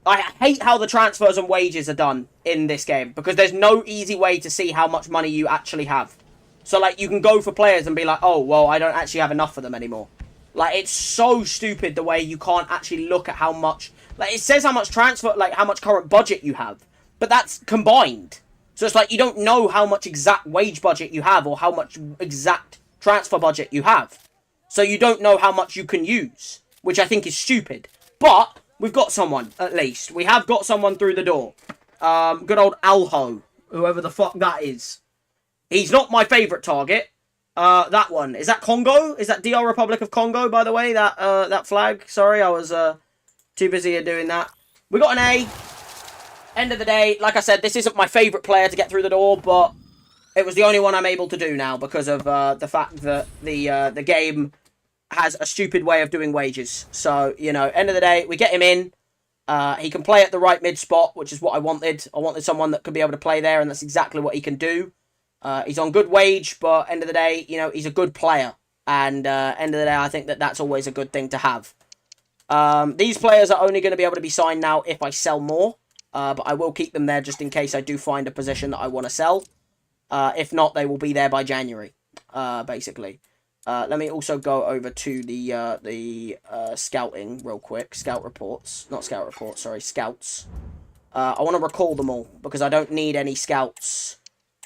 I hate how the transfers and wages are done in this game, because there's no easy way to see how much money you actually have. So, like, you can go for players and be like, oh, well, I don't actually have enough for them anymore. Like, it's so stupid the way you can't actually look at how much... Like, it says how much transfer... Like, how much current budget you have. But that's combined. So it's like you don't know how much exact wage budget you have or how much exact transfer budget you have. So you don't know how much you can use, which I think is stupid. But we've got someone, at least. We have got someone through the door. Good old Alho, whoever the fuck that is. He's not my favourite target. That one. Is that Congo? Is that DR Republic of Congo, by the way? That flag? Sorry, I was too busy doing that. We got an A. End of the day, like I said, this isn't my favourite player to get through the door, but it was the only one I'm able to do now because of the fact that the game has a stupid way of doing wages. So, you know, end of the day, we get him in. He can play at the right mid spot, which is what I wanted. I wanted someone that could be able to play there, and that's exactly what he can do. He's on good wage, but end of the day, you know, he's a good player. And end of the day, I think that that's always a good thing to have. These players are only going to be able to be signed now if I sell more. But I will keep them there just in case I do find a position that I want to sell. If not, they will be there by January, basically. Let me also go over to the scouting real quick. Scout reports. Not scout reports, sorry. Scouts. I want to recall them all because I don't need any scouts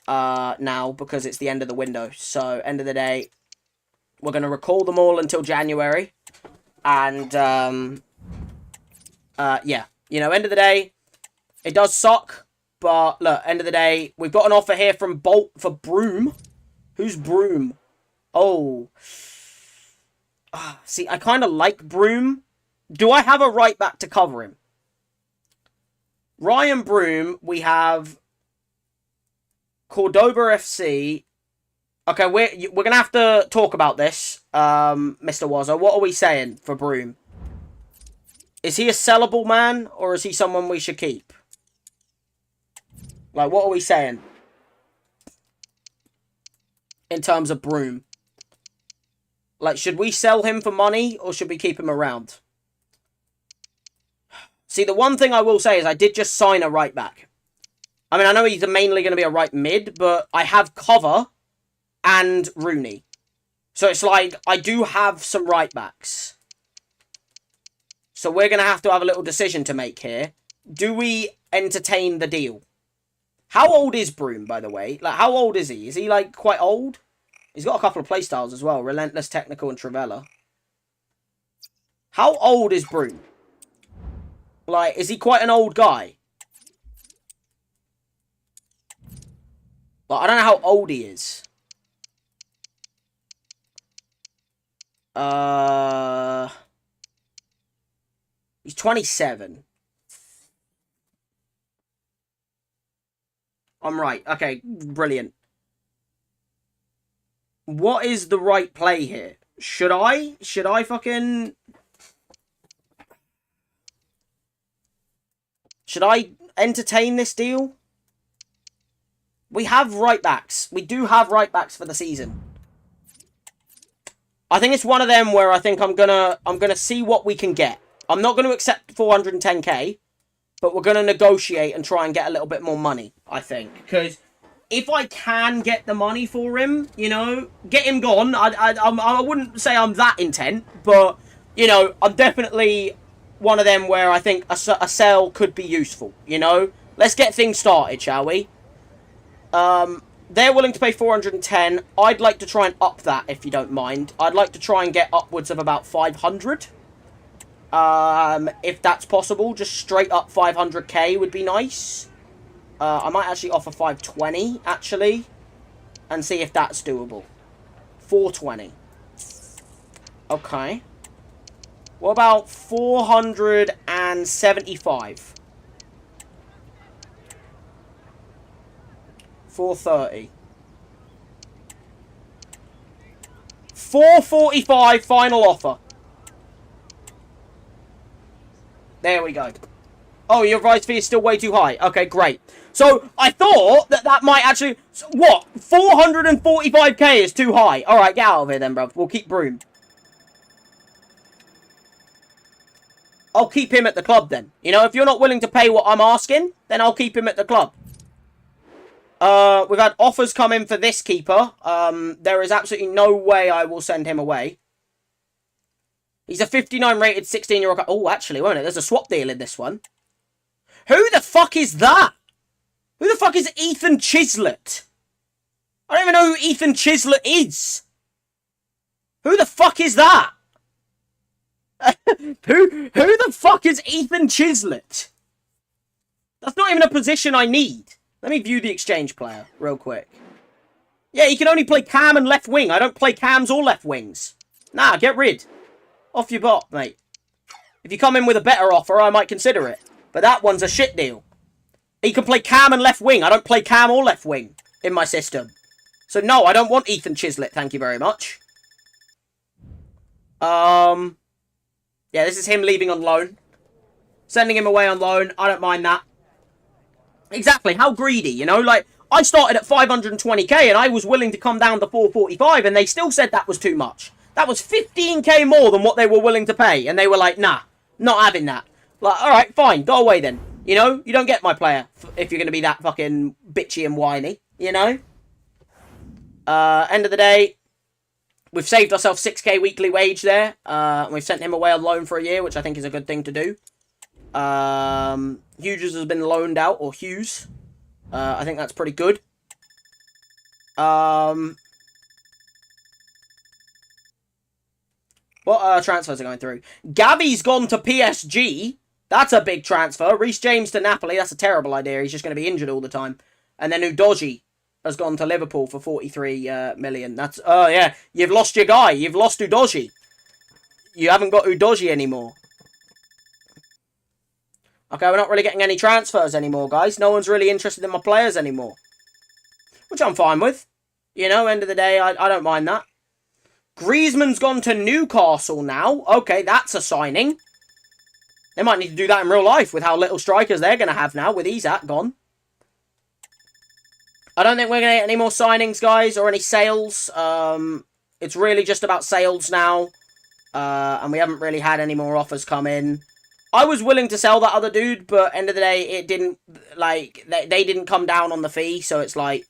now because it's the end of the window. So, end of the day, we're going to recall them all until January. And, yeah. You know, end of the day, it does suck, but look, end of the day, we've got an offer here from Bolt for Broom. Who's Broom? Oh. See, I kind of like Broom. Do I have a right back to cover him? Ryan Broom, we have Cordoba FC. Okay, we're going to have to talk about this, Mr. Wazza. What are we saying for Broom? Is he a sellable man, or is he someone we should keep? Like, what are we saying? In terms of Broom. Like, should we sell him for money, or should we keep him around? See, the one thing I will say is I did just sign a right back. I mean, I know he's mainly going to be a right mid, but I have Cover and Rooney. So it's like, I do have some right backs. So we're going to have a little decision to make here. Do we entertain the deal? How old is Broom, by the way? Like, how old is he? Is he, like, quite old? He's got a couple of playstyles as well. Relentless, Technical, and Trivella. How old is Broom? Like, is he quite an old guy? Like, I don't know how old he is. He's 27. I'm right. Okay, brilliant. What is the right play here? Should I fucking Should I entertain this deal? We have right backs. We do have right backs for the season. I think it's one of them where I think I'm gonna see what we can get. I'm not going to accept 410k, but we're going to negotiate and try and get a little bit more money, I think. Because if I can get the money for him, you know, get him gone. I wouldn't say I'm that intent, but, you know, I'm definitely one of them where I think a sell could be useful, you know. Let's get things started, shall we? They're willing to pay 410. I'd like to try and up that, if you don't mind. I'd like to try and get upwards of about 500. If that's possible, just straight up 500k would be nice. I might actually offer 520, actually, and see if that's doable. 420. Okay. What about 475? 430. 445 final offer. There we go. Oh, your price fee is still way too high. Okay, great. So, I thought that might actually... What? 445k is too high. Alright, get out of here then, bro. We'll keep Broom. I'll keep him at the club then. You know, if you're not willing to pay what I'm asking, then I'll keep him at the club. We've had offers come in for this keeper. There is absolutely no way I will send him away. He's a 59 rated 16-year-old... Oh, actually, won't it? There's a swap deal in this one. Who the fuck is that? Who the fuck is Ethan Chislett? I don't even know who Ethan Chislett is. Who the fuck is that? Who the fuck is Ethan Chislett? That's not even a position I need. Let me view the exchange player real quick. Yeah, he can only play cam and left wing. I don't play cams or left wings. Nah, get rid. Off your bot, mate. If you come in with a better offer, I might consider it. But that one's a shit deal. He can play cam and left wing. I don't play cam or left wing in my system. So no, I don't want Ethan Chislett, thank you very much. Yeah, this is him leaving on loan. Sending him away on loan. I don't mind that. Exactly, how greedy, you know? Like, I started at 520k and I was willing to come down to 445 and they still said that was too much. That was 15k more than what they were willing to pay. And they were like, nah, not having that. Like, alright, fine, go away then. You know, you don't get my player if you're going to be that fucking bitchy and whiny, you know? End of the day, we've saved ourselves 6k weekly wage there. And we've sent him away on loan for a year, which I think is a good thing to do. Hughes has been loaned out, or Hughes. I think that's pretty good. What transfers are going through? Gavi's gone to PSG. That's a big transfer. Reece James to Napoli. That's a terrible idea. He's just going to be injured all the time. And then Udogie has gone to Liverpool for 43 million. That's... Oh, yeah. You've lost your guy. You've lost Udogie. You haven't got Udogie anymore. Okay, we're not really getting any transfers anymore, guys. No one's really interested in my players anymore. Which I'm fine with. You know, end of the day, I don't mind that. Griezmann's gone to Newcastle now. Okay, that's a signing. They might need to do that in real life with how little strikers they're going to have now with Isak gone. I don't think we're going to get any more signings, guys, or any sales. It's really just about sales now. And we haven't really had any more offers come in. I was willing to sell that other dude, but end of the day, it didn't, like, they didn't come down on the fee, so it's like,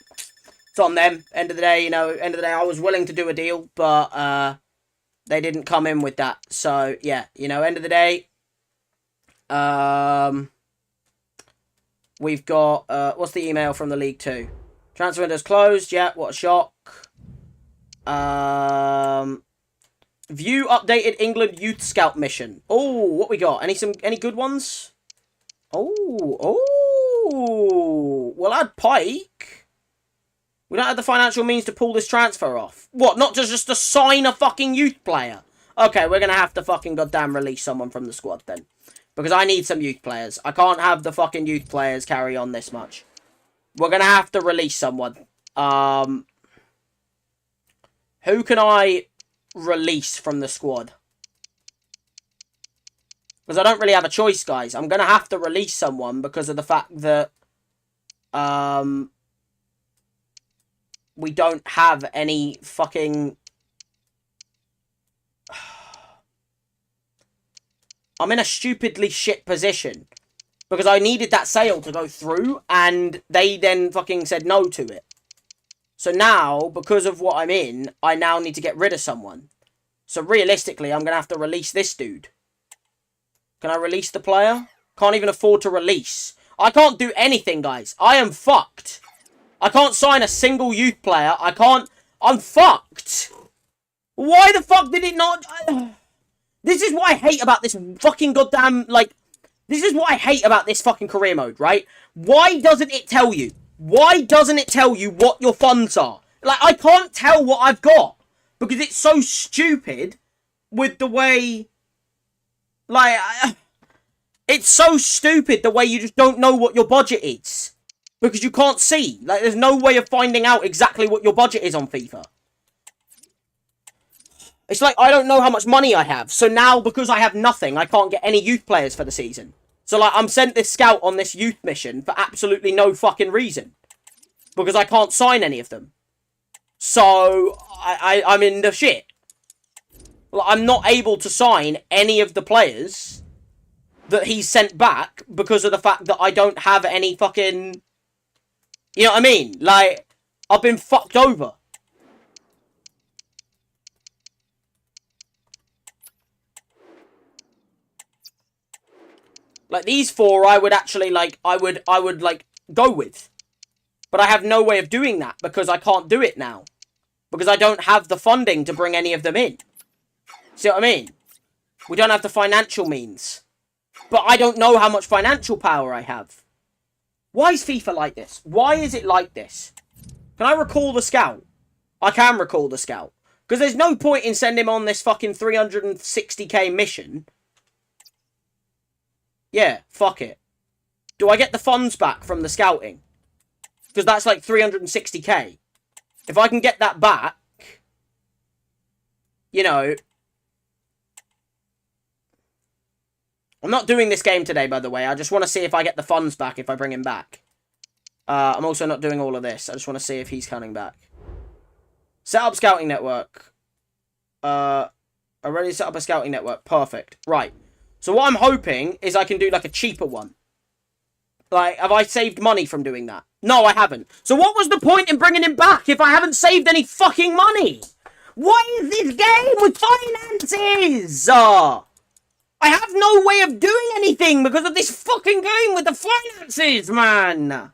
it's on them. End of the day, you know, end of the day, I was willing to do a deal, but they didn't come in with that. So, yeah, you know, end of the day, we've got, what's the email from the League 2? Transfer window's closed, yeah, what a shock. View updated England Youth Scout mission. Oh, what we got? Any good ones? Oh, we'll add Pike. We don't have the financial means to pull this transfer off. What, not just to sign a fucking youth player? Okay, we're going to have to fucking goddamn release someone from the squad then. Because I need some youth players. I can't have the fucking youth players carry on this much. We're going to have to release someone. Who can I release from the squad? Because I don't really have a choice, guys. I'm going to have to release someone because of the fact that we don't have any fucking... I'm in a stupidly shit position. Because I needed that sale to go through, and they then fucking said no to it. So now, because of what I'm in, I now need to get rid of someone. So realistically, I'm going to have to release this dude. Can I release the player? Can't even afford to release. I can't do anything, guys. I am fucked. I can't sign a single youth player. I can't... I'm fucked. Why the fuck did it not... This is what I hate about this fucking goddamn, like... This is what I hate about this fucking career mode, right? Why doesn't it tell you? Why doesn't it tell you what your funds are? Like, I can't tell what I've got. Because it's so stupid with the way... Like, it's so stupid the way you just don't know what your budget is. Because you can't see. Like, there's no way of finding out exactly what your budget is on FIFA. It's like, I don't know how much money I have. So now, because I have nothing, I can't get any youth players for the season. So, like, I'm sent this scout on this youth mission for absolutely no fucking reason. Because I can't sign any of them. So, I'm in the shit. Like, I'm not able to sign any of the players that he's sent back because of the fact that I don't have any fucking... You know what I mean? Like, I've been fucked over. Like, these four, I would actually, like, I would, like, go with. But I have no way of doing that because I can't do it now. Because I don't have the funding to bring any of them in. See what I mean? We don't have the financial means. But I don't know how much financial power I have. Why is FIFA like this? Why is it like this? Can I recall the scout? I can recall the scout. Because there's no point in sending him on this fucking 360k mission. Yeah, fuck it. Do I get the funds back from the scouting? Because that's like 360k. If I can get that back, you know... I'm not doing this game today, by the way. I just want to see if I get the funds back if I bring him back. I'm also not doing all of this. I just want to see if he's coming back. Set up scouting network. Already set up a scouting network. Perfect. Right. So what I'm hoping is I can do like a cheaper one. Like, have I saved money from doing that? No, I haven't. So what was the point in bringing him back if I haven't saved any fucking money? What is this game with finances? I have no way of doing anything because of this fucking game with the finances, man.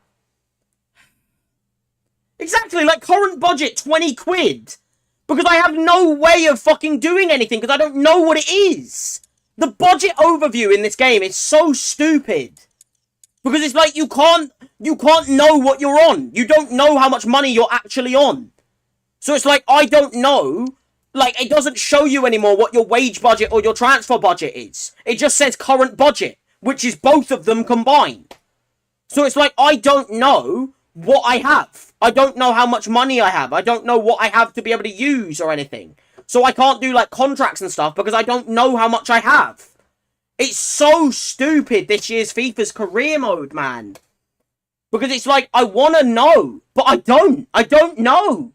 Exactly, like current budget, 20 quid. Because I have no way of fucking doing anything because I don't know what it is. The budget overview in this game is so stupid. Because it's like you can't know what you're on. You don't know how much money you're actually on. So it's like, I don't know. Like, it doesn't show you anymore what your wage budget or your transfer budget is. It just says current budget, which is both of them combined. So it's like, I don't know what I have. I don't know how much money I have. I don't know what I have to be able to use or anything. So I can't do, like, contracts and stuff because I don't know how much I have. It's so stupid, this year's FIFA's career mode, man. Because it's like, I want to know, but I don't. I don't know.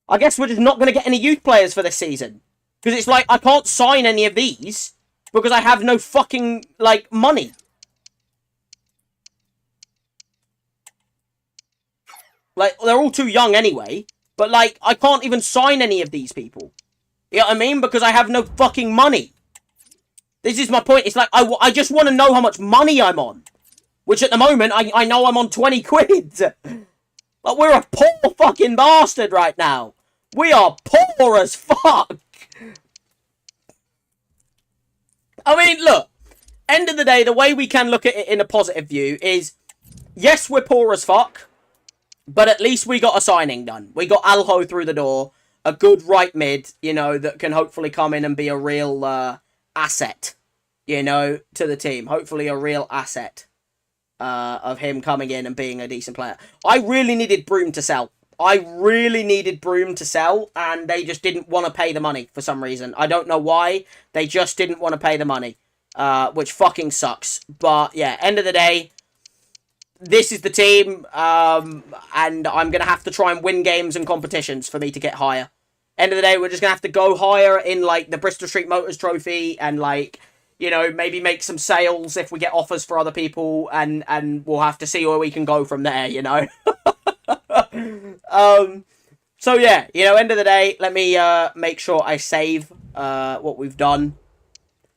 I guess we're just not going to get any youth players for this season. Because it's like, I can't sign any of these because I have no fucking, like, money. Like, they're all too young anyway. But, like, I can't even sign any of these people. You know what I mean? Because I have no fucking money. This is my point. It's like, I just want to know how much money I'm on. Which at the moment, I know I'm on 20 quid. Like, we're a poor fucking bastard right now. We are poor as fuck. I mean, look. End of the day, the way we can look at it in a positive view is, yes, we're poor as fuck. But at least we got a signing done. We got Alho through the door. A good right mid, you know, that can hopefully come in and be a real asset, you know, to the team. Hopefully a real asset of him coming in and being a decent player. I really needed Broom to sell. I really needed Broom to sell, and they just didn't want to pay the money for some reason. I don't know why. They just didn't want to pay the money. which fucking sucks. But yeah, end of the day, this is the team, and I'm going to have to try and win games and competitions for me to get higher. End of the day, we're just going to have to go higher in, like, the Bristol Street Motors Trophy and, like, you know, maybe make some sales if we get offers for other people, and we'll have to see where we can go from there, you know? So, yeah, you know, end of the day, let me make sure I save what we've done.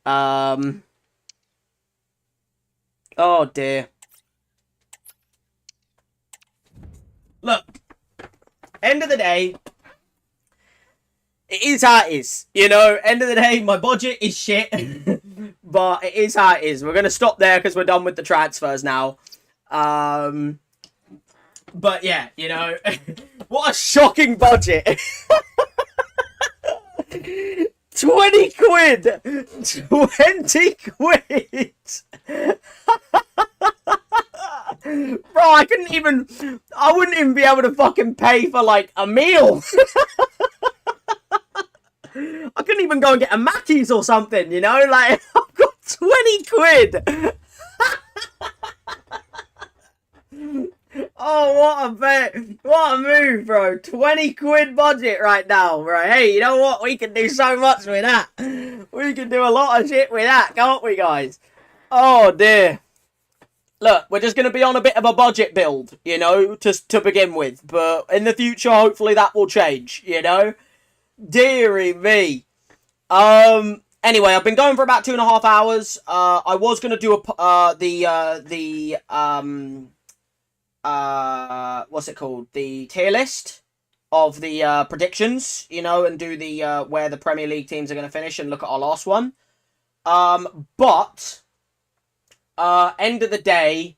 Oh, dear. Look, end of the day, it is how it is. You know, end of the day, my budget is shit. But it is how it is. We're going to stop there because we're done with the transfers now. But yeah, you know, what a shocking budget. 20 quid! 20 quid! Bro, I wouldn't even be able to fucking pay for, like, a meal. I couldn't even go and get a Mackey's or something, you know? Like, I've got 20 quid. Oh, what a move, bro. 20 quid budget right now, bro. Hey, you know what? We can do so much with that. We can do a lot of shit with that, can't we, guys? Oh, dear. Look, we're just going to be on a bit of a budget build, you know, to begin with. But in the future, hopefully that will change, you know? Deary me. Anyway, I've been going for about 2.5 hours. I was going to do what's it called? The tier list of the predictions, you know, and do the where the Premier League teams are going to finish and look at our last one. But end of the day,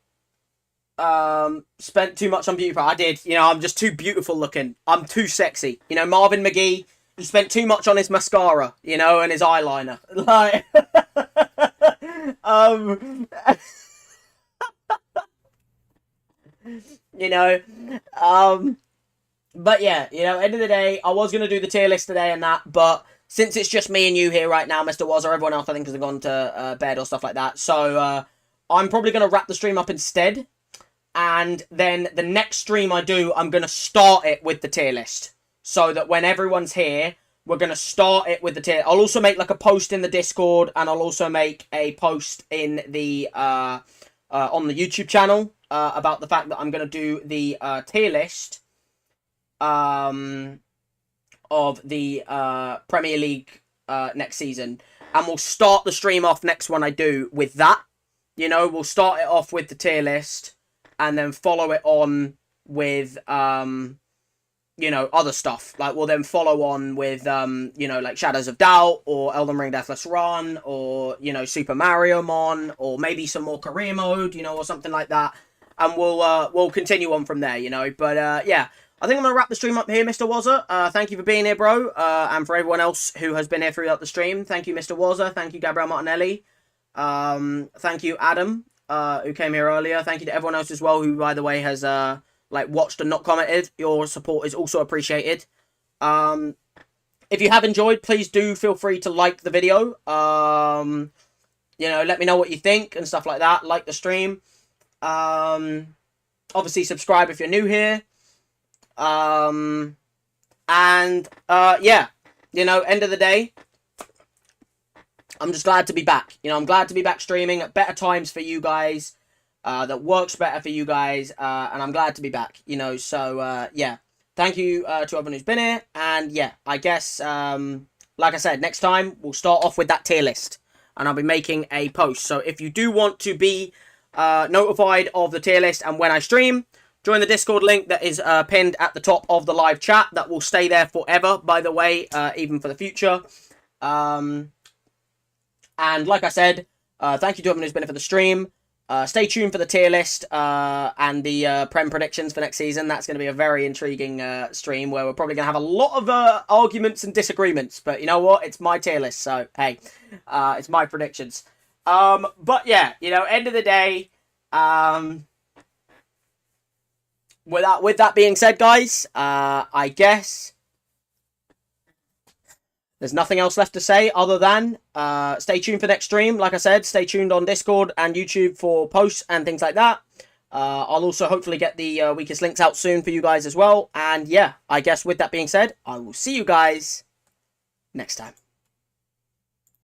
spent too much on beauty. I did, you know, I'm just too beautiful looking. I'm too sexy. You know, Marvin McGee, he spent too much on his mascara, you know, and his eyeliner. Like, you know, but yeah, you know, end of the day, I was going to do the tier list today and that, but since it's just me and you here right now, Mr. Was, or everyone else I think has gone to bed or stuff like that, so I'm probably going to wrap the stream up instead, and then the next stream I do, I'm going to start it with the tier list, so that when everyone's here, we're going to start it with the tier. I'll also make like a post in the Discord, and I'll also make a post in the on the YouTube channel about the fact that I'm going to do the tier list of the Premier League next season, and we'll start the stream off next one I do with that. You know, we'll start it off with the tier list, and then follow it on with you know, other stuff. Like, we'll then follow on with you know, like Shadows of Doubt, or Elden Ring Deathless Run, or, you know, Super Mario Mon, or maybe some more career mode, you know, or something like that. And we'll continue on from there, you know. But yeah, I think I'm going to wrap the stream up here, Mr. Wazza. Thank you for being here, bro. And for everyone else who has been here throughout the stream, thank you, Mr. Wazza. Thank you, Gabriel Martinelli. Thank you, Adam, who came here earlier. Thank you to everyone else as well who, by the way, has like watched and not commented. Your support is also appreciated. If you have enjoyed, please do feel free to like the video. You know, let me know what you think and stuff like that. Like the stream. Obviously subscribe if you're new here. And yeah, you know, end of the day, I'm just glad to be back. You know, I'm glad to be back streaming at better times for you guys. That works better for you guys. And I'm glad to be back, you know. So, yeah. Thank you to everyone who's been here. And, yeah, I guess, like I said, next time we'll start off with that tier list. And I'll be making a post. So, if you do want to be notified of the tier list and when I stream, join the Discord link that is pinned at the top of the live chat. That will stay there forever, by the way, even for the future. And like I said, thank you to everyone who's been here for the stream. Stay tuned for the tier list and the Prem predictions for next season. That's going to be a very intriguing stream where we're probably going to have a lot of arguments and disagreements. But you know what? It's my tier list, so hey, it's my predictions. But yeah, you know, end of the day, with that being said, guys, I guess there's nothing else left to say other than stay tuned for next stream. Like I said, stay tuned on Discord and YouTube for posts and things like that. I'll also hopefully get the weakest links out soon for you guys as well. And yeah, I guess with that being said, I will see you guys next time.